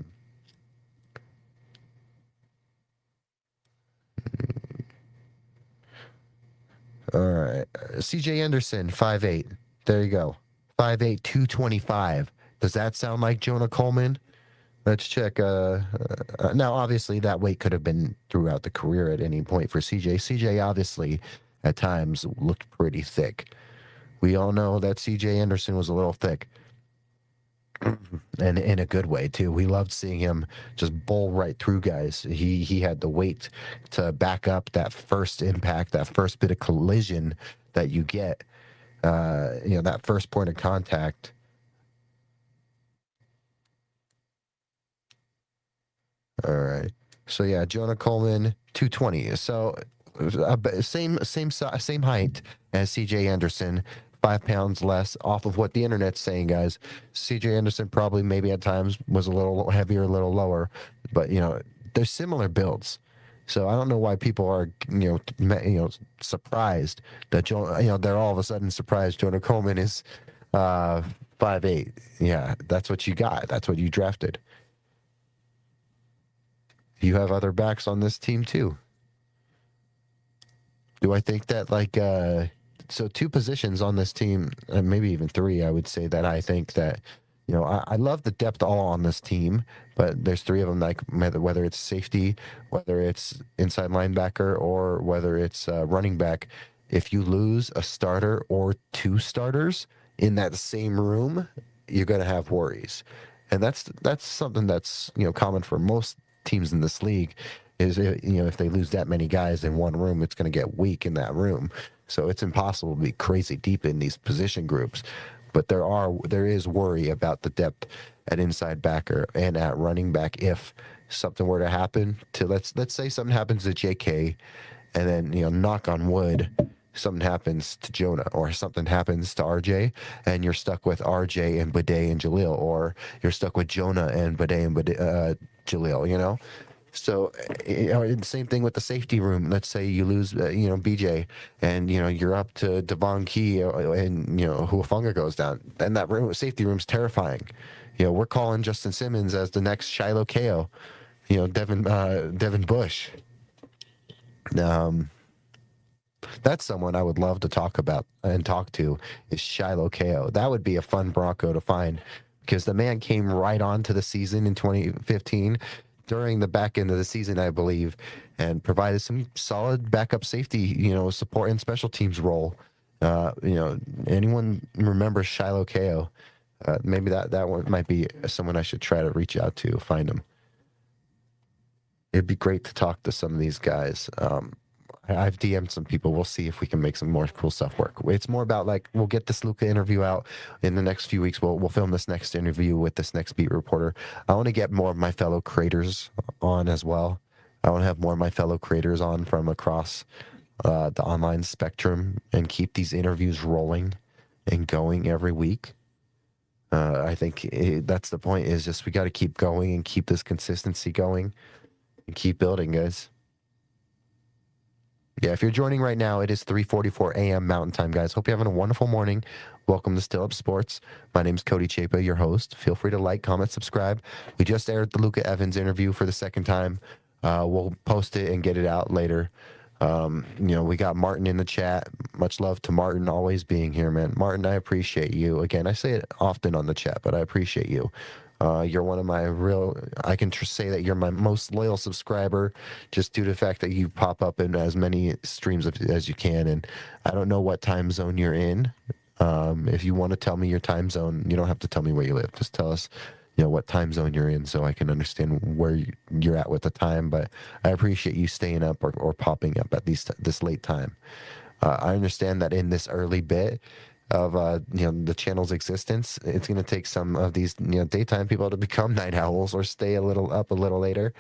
All right. CJ Anderson, 5'8". There you go. 5'8", 225. Does that sound like Jonah Coleman? Let's check. Now, obviously, that weight could have been throughout the career at any point for CJ. CJ, obviously, at times looked pretty thick. We all know that C.J. Anderson was a little thick. And in a good way, too. We loved seeing him just bowl right through guys. He had the weight to back up that first impact, that first bit of collision that you get, that first point of contact. All right. So, yeah, Jonah Coleman, 220. So, same height as C.J. Anderson. 5 pounds less off of what the internet's saying, guys. CJ Anderson probably maybe at times was a little heavier, a little lower, but they're similar builds. So I don't know why people are surprised that they're all of a sudden surprised Jonah Coleman is 5'8". Yeah, that's what you got. That's what you drafted. You have other backs on this team too. Do I think that so 2 positions on this team, maybe even 3, I would say that I think that I love the depth all on this team, but there's three of them, like whether it's safety, whether it's inside linebacker, or whether it's running back. If you lose a starter or two starters in that same room, you're going to have worries. And that's something that's, common for most teams in this league is, if they lose that many guys in one room, it's going to get weak in that room. So it's impossible to be crazy deep in these position groups. But there is worry about the depth at inside backer and at running back if something were to happen to let's say something happens to JK, and then knock on wood, something happens to Jonah or something happens to RJ, and you're stuck with RJ and Bidet and Jaleel, or you're stuck with Jonah and Bidet and Jaleel. So, the same thing with the safety room. Let's say you lose, BJ, and you're up to Devon Key, and Huafunga goes down. Then that safety room's terrifying. We're calling Justin Simmons as the next Shiloh Ko. Devin Bush. That's someone I would love to talk about and talk to is Shiloh Ko. That would be a fun Bronco to find because the man came right on to the season in 2015 during the back end of the season, I believe, and provided some solid backup safety, support and special teams role. Anyone remembers Shiloh Ko? Maybe that one might be someone I should try to reach out to, find him. It'd be great to talk to some of these guys. I've DM'd some people. We'll see if we can make some more cool stuff work. It's more about we'll get this Luca interview out in the next few weeks. We'll film this next interview with this next beat reporter. I want to get more of my fellow creators on as well. I want to have more of my fellow creators on from across the online spectrum and keep these interviews rolling and going every week. I think that's the point, is just we got to keep going and keep this consistency going and keep building, guys. Yeah, if you're joining right now, it is 3:44 a.m. Mountain Time, guys. Hope you're having a wonderful morning. Welcome to Still Up Sports. My name is Cody Chapa, your host. Feel free to like, comment, subscribe. We just aired the Luca Evans interview for the second time. We'll post it and get it out later. We got Martin in the chat. Much love to Martin, always being here, man. Martin, I appreciate you. Again, I say it often on the chat, but I appreciate you. You're one of my I can say that you're my most loyal subscriber just due to the fact that you pop up in as many streams as you can. And I don't know what time zone you're in. If you want to tell me your time zone, you don't have to tell me where you live. Just tell us, what time zone you're in so I can understand where you're at with the time. But I appreciate you staying up or popping up at this late time. I understand that in this early bit of the channel's existence, it's going to take some of these daytime people to become night owls or stay a little later.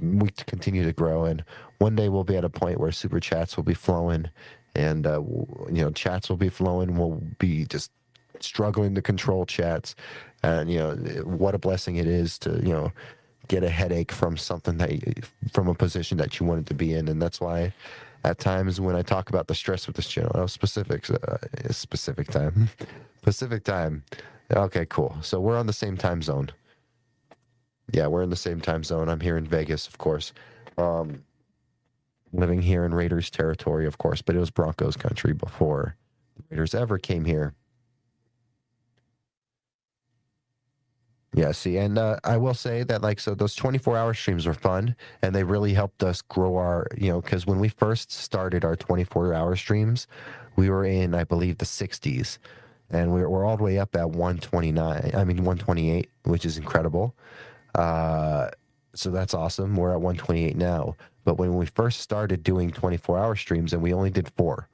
We continue to grow, and one day we'll be at a point where super chats will be flowing, and chats will be flowing. We'll be just struggling to control chats, and what a blessing it is to get a headache from something from a position that you wanted to be in. And that's why at times when I talk about the stress with this channel, specific time. Pacific time. Okay, cool. So we're on the same time zone. Yeah, we're in the same time zone. I'm here in Vegas, of course. Living here in Raiders territory, of course, but it was Broncos country before the Raiders ever came here. Yeah, see, and I will say that, so those 24-hour streams were fun, and they really helped us grow our, because when we first started our 24-hour streams, we were in, I believe, the 60s, and we're all the way up at 128, which is incredible. So that's awesome. We're at 128 now. But when we first started doing 24-hour streams, and we only did 4,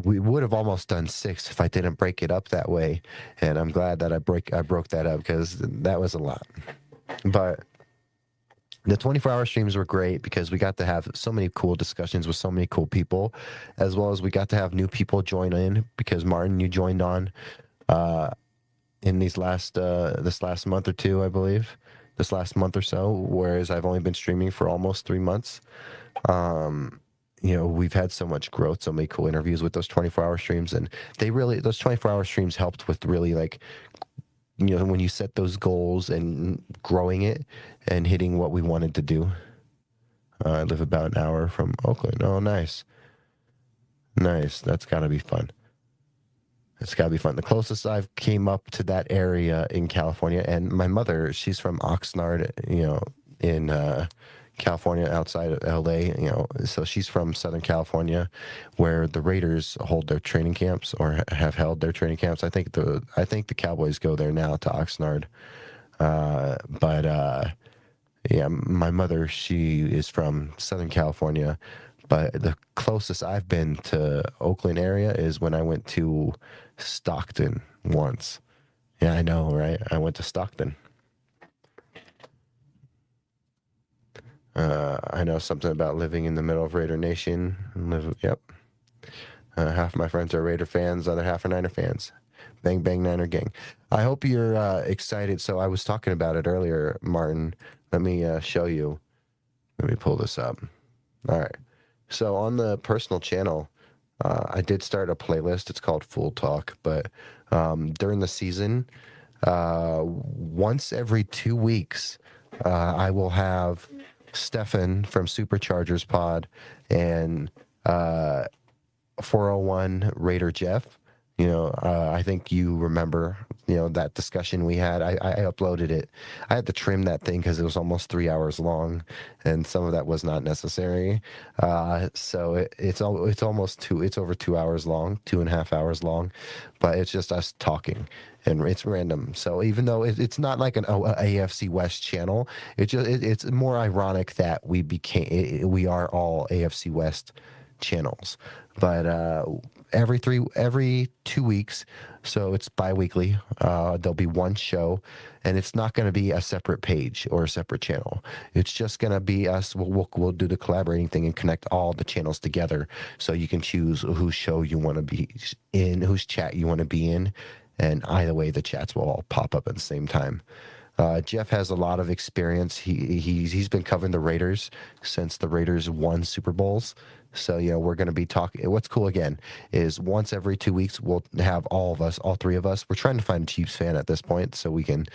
we would have almost done 6 if I didn't break it up that way. And I'm glad that I broke that up, because that was a lot. But the 24-hour streams were great because we got to have so many cool discussions with so many cool people, as well as we got to have new people join in, because Martin, you joined on in this last month or two, I believe, this last month or so, whereas I've only been streaming for almost 3 months. We've had so much growth, so many cool interviews with those 24-hour streams, and those 24-hour streams helped with really, when you set those goals and growing it and hitting what we wanted to do. I live about an hour from Oakland. Oh, nice. That's got to be fun. It's got to be fun. The closest I've came up to that area in California, and my mother, she's from Oxnard, in California, outside of LA, so she's from Southern California, where the Raiders hold their training camps or have held their training camps. I think the Cowboys go there now to Oxnard, but yeah, my mother, she is from Southern California, but the closest I've been to Oakland area is when I went to Stockton once. Yeah, I know, right? I went to Stockton. I know something about living in the middle of Raider Nation. Yep. Half my friends are Raider fans, other half are Niner fans. Bang, bang, Niner gang. I hope you're excited. So I was talking about it earlier, Martin. Let me show you. Let me pull this up. All right. So on the personal channel, I did start a playlist. It's called Full Talk. But during the season, once every 2 weeks, I will have Stefan from Superchargers Pod and 401 Raider Jeff. I think you remember, that discussion we had. I uploaded it. I had to trim that thing because it was almost 3 hours long, and some of that was not necessary. So it's almost it's over 2 hours long, 2.5 hours long, but it's just us talking. And it's random. So even though it's not like an AFC West channel, it's more ironic that we are all AFC West channels. But every 2 weeks, so it's bi-weekly, there'll be one show, and it's not going to be a separate page or a separate channel. It's just going to be us. We'll do the collaborating thing and connect all the channels together, so you can choose whose show you want to be in, whose chat you want to be in, and either way, the chats will all pop up at the same time. Jeff has a lot of experience. He's been covering the Raiders since the Raiders won Super Bowls. So, we're going to be talking. What's cool again is once every 2 weeks, we'll have all three of us. We're trying to find a Chiefs fan at this point so we can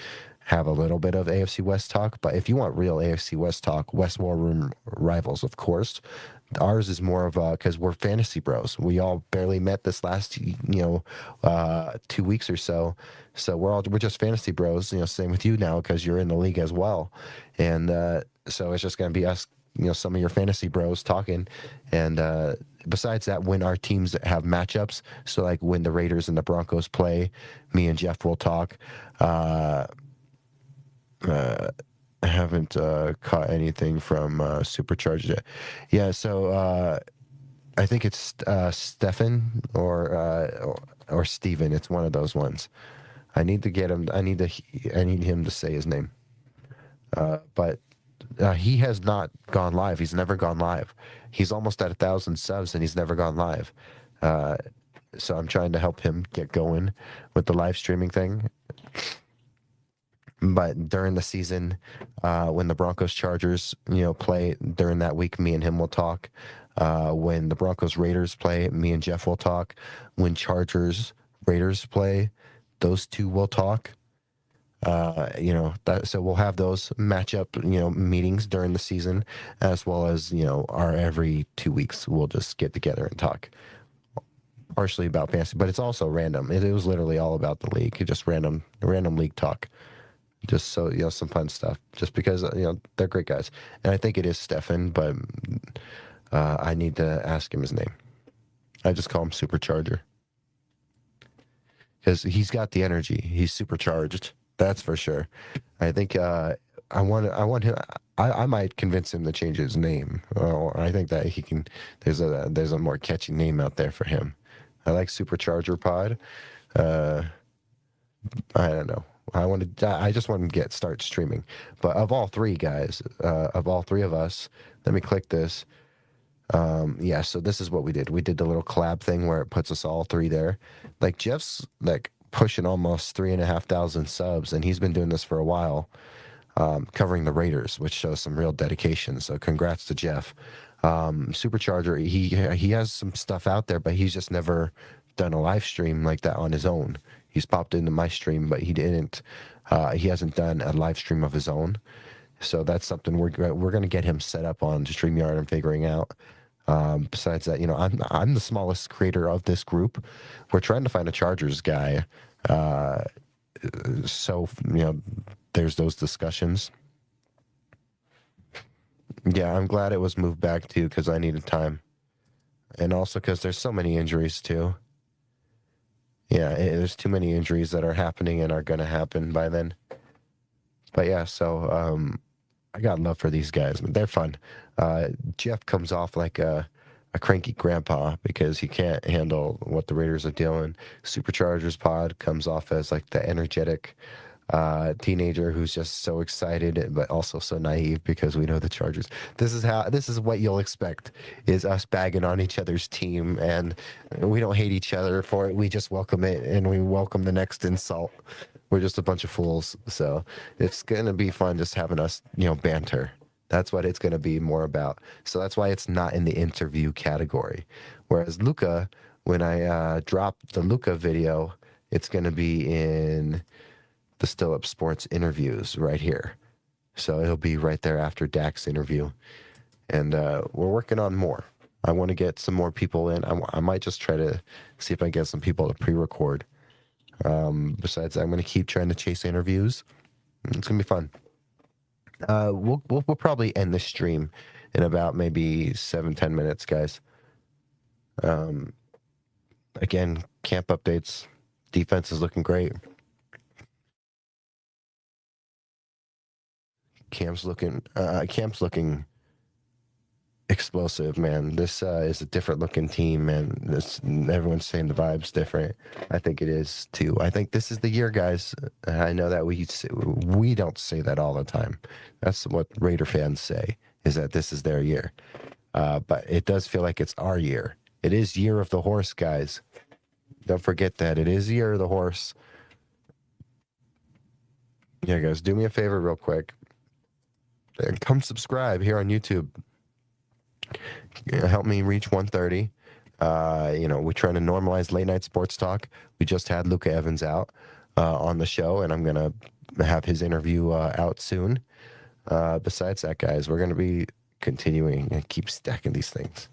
have a little bit of AFC West talk. But if you want real AFC West talk, West War Room rivals, of course. Ours is more of because we're fantasy bros. We all barely met this last 2 weeks or so. So we're just fantasy bros. Same with you now because you're in the league as well. And so it's just going to be us, some of your fantasy bros talking. And besides that, when our teams have matchups, so like when the Raiders and the Broncos play, me and Jeff will talk. I haven't caught anything from Supercharged yet. Yeah, so I think it's Stefan or Steven. It's one of those ones. I need to get him. I need him to say his name. But he has not gone live. He's never gone live. He's almost at 1,000 subs, and he's never gone live. So I'm trying to help him get going with the live streaming thing. But during the season, when the Broncos Chargers, play during that week, me and him will talk. When the Broncos Raiders play, me and Jeff will talk. When Chargers Raiders play, those two will talk. So we'll have those matchup, meetings during the season, as well as, our every 2 weeks, we'll just get together and talk. Partially about fantasy, but it's also random. It was literally all about the league, just random league talk. Just so, some fun stuff. Just because, they're great guys. And I think it is Stefan, but I need to ask him his name. I just call him Supercharger. Because he's got the energy. He's supercharged. That's for sure. I think I want him. I might convince him to change his name. Or I think that he can. There's a more catchy name out there for him. I like Supercharger Pod. I don't know. I just want to start streaming. But of all three guys, of all three of us, let me click this. Yeah, so this is what we did. We did the little collab thing where it puts us all three there. Like Jeff's pushing almost 3,500 subs, and he's been doing this for a while, covering the Raiders, which shows some real dedication. So congrats to Jeff. Supercharger, he has some stuff out there, but he's just never done a live stream like that on his own. He's popped into my stream, but he hasn't done a live stream of his own. So that's something we're going to get him set up on StreamYard and figuring out. Besides that, I'm the smallest creator of this group. We're trying to find a Chargers guy. So, there's those discussions. Yeah, I'm glad it was moved back too because I needed time. And also because there's so many injuries too. Yeah, there's too many injuries that are happening and are going to happen by then. But yeah, so I got love for these guys. They're fun. Jeff comes off like a cranky grandpa because he can't handle what the Raiders are doing. Superchargers Pod comes off as like the energetic teenager who's just so excited but also so naive because we know the Chargers. This is what you'll expect is us bagging on each other's team, and we don't hate each other for it. We just welcome it, and we welcome the next insult. We're just a bunch of fools, so it's gonna be fun just having us banter. That's what it's gonna be more about. So that's why it's not in the interview category. Whereas Luca, when I drop the Luca video, it's gonna be in the Still Up Sports interviews right here. So it'll be right there after Dak's interview. And we're working on more. I want to get some more people in. I might just try to see if I can get some people to pre-record. Besides that, I'm going to keep trying to chase interviews. It's going to be fun. We'll probably end the stream in about maybe 7-10 minutes, guys. Again, camp updates. Defense is looking great. Camp's looking explosive, man. This is a different looking team, man. Everyone's saying the vibe's different. I think it is too. I think this is the year, guys. I know that we don't say that all the time. That's what Raider fans say, is that this is their year. But it does feel like it's our year. It is year of the horse, guys. Don't forget that. It is year of the horse. Yeah, guys, do me a favor real quick. And come subscribe here on YouTube. Help me reach 130. We're trying to normalize late night sports talk. We just had Luca Evans out on the show, and I'm going to have his interview out soon. Besides that, guys, we're going to be continuing and keep stacking these things.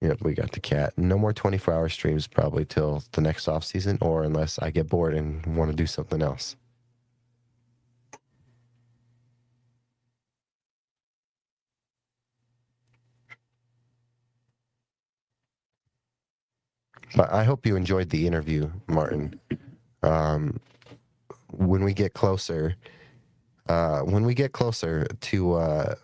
Yep, we got the cat. No more 24-hour streams probably till the next off season, or unless I get bored and want to do something else. But I hope you enjoyed the interview, Martin. When we get closer to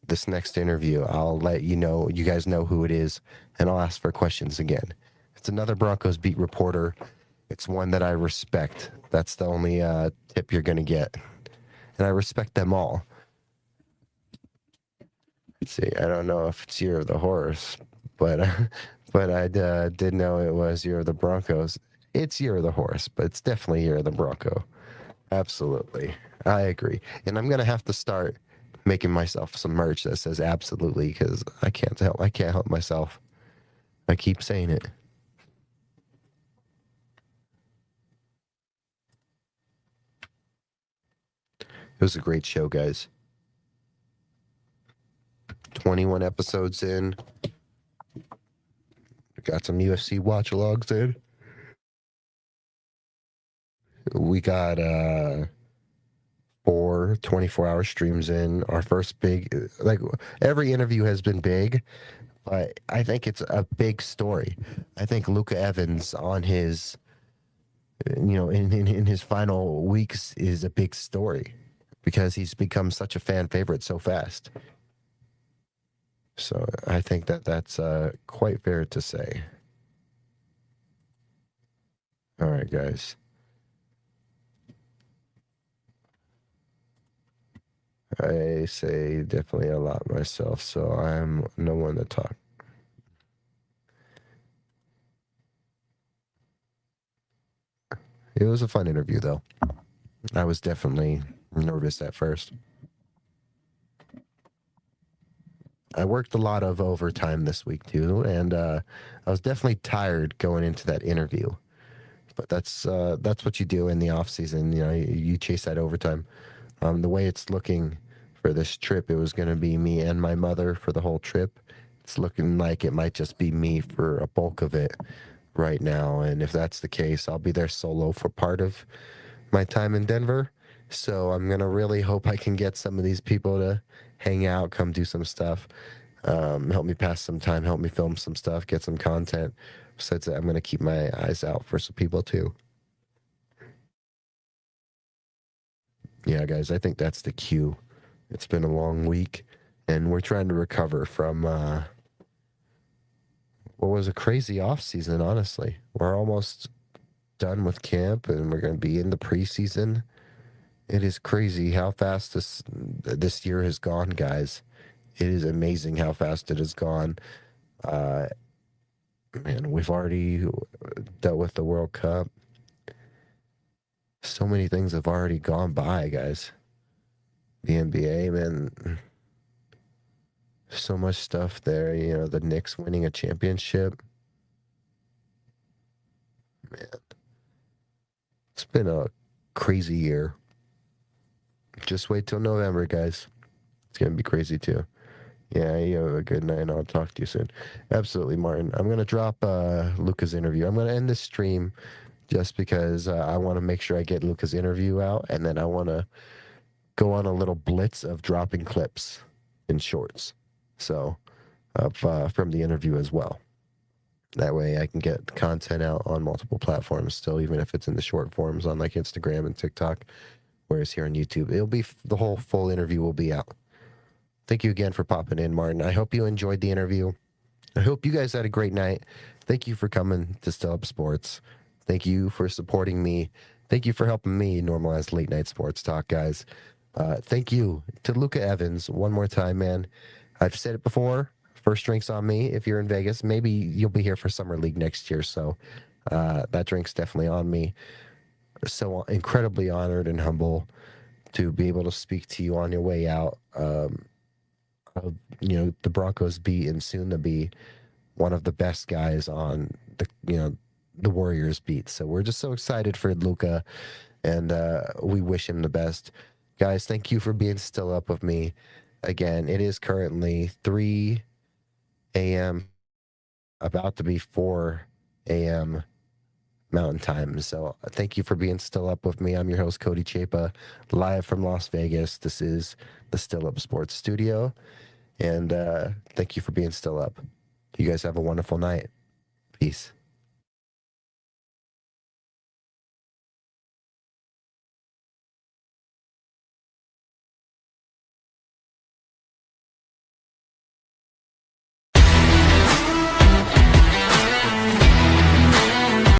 this next interview, I'll let you guys know who it is, and I'll ask for questions again. It's another Broncos beat reporter. It's one that I respect. That's the only tip you're going to get. And I respect them all. Let's see, I don't know if it's Year of the Horse, but I did know it was Year of the Broncos. It's Year of the Horse, but it's definitely Year of the Bronco. Absolutely. I agree. And I'm going to have to start making myself some merch that says absolutely, because I can't help myself. I keep saying it. It was a great show, guys. 21 episodes in. Got some UFC watch-alongs in. We got 4 24-hour streams in. Our first big, like, every interview has been big, but I think it's a big story. I think Luca Evans on his, in his final weeks is a big story because he's become such a fan favorite so fast. So I think that's quite fair to say. All right, guys. I say definitely a lot myself, so I'm no one to talk. It was a fun interview, though. I was definitely nervous at first. I worked a lot of overtime this week, too, and I was definitely tired going into that interview. But that's what you do in the off season. You chase that overtime. The way it's looking for this trip, it was going to be me and my mother for the whole trip, it's looking like it might just be me for a bulk of it right now. And if that's the case, I'll be there solo for part of my time in Denver. So I'm going to really hope I can get some of these people to hang out, come do some stuff, help me pass some time, help me film some stuff, get some content. Besides that, I'm going to keep my eyes out for some people too. Yeah, guys, I think that's the cue. It's been a long week, and we're trying to recover from what was a crazy off season, honestly. We're almost done with camp, and we're going to be in the preseason. It is crazy how fast this year has gone, guys. It is amazing how fast it has gone. Man, we've already dealt with the World Cup. So many things have already gone by, guys. The NBA, man. So much stuff there. You know, the Knicks winning a championship. Man, it's been a crazy year. Just wait till November, guys. It's going to be crazy too. Yeah, you have a good night. I'll talk to you soon. Absolutely, Martin. I'm going to drop Luca's interview. I'm going to end this stream just because I want to make sure I get Luca's interview out, and then I want to go on a little blitz of dropping clips in shorts. So, from the interview as well. That way I can get content out on multiple platforms still, even if it's in the short forms on like Instagram and TikTok. Whereas here on YouTube, it'll be the whole full interview will be out. Thank you again for popping in, Martin. I hope you enjoyed the interview. I hope you guys had a great night. Thank you for coming to Still Up Sports. Thank you for supporting me. Thank you for helping me normalize late night sports talk, guys. Thank you to Luca Evans one more time, man. I've said it before. First drink's on me if you're in Vegas. Maybe you'll be here for Summer League next year, so that drink's definitely on me. So incredibly honored and humble to be able to speak to you on your way out. You know, the Broncos beat and soon to be one of the best guys on the Warriors beat. So we're just so excited for Luca, and we wish him the best. Guys, thank you for being still up with me. Again, it is currently 3 a.m., about to be 4 a.m. Mountain Time. So thank you for being still up with me. I'm your host, Cody Chapa, live from Las Vegas. This is the Still Up Sports Studio. And thank you for being still up. You guys have a wonderful night. Peace.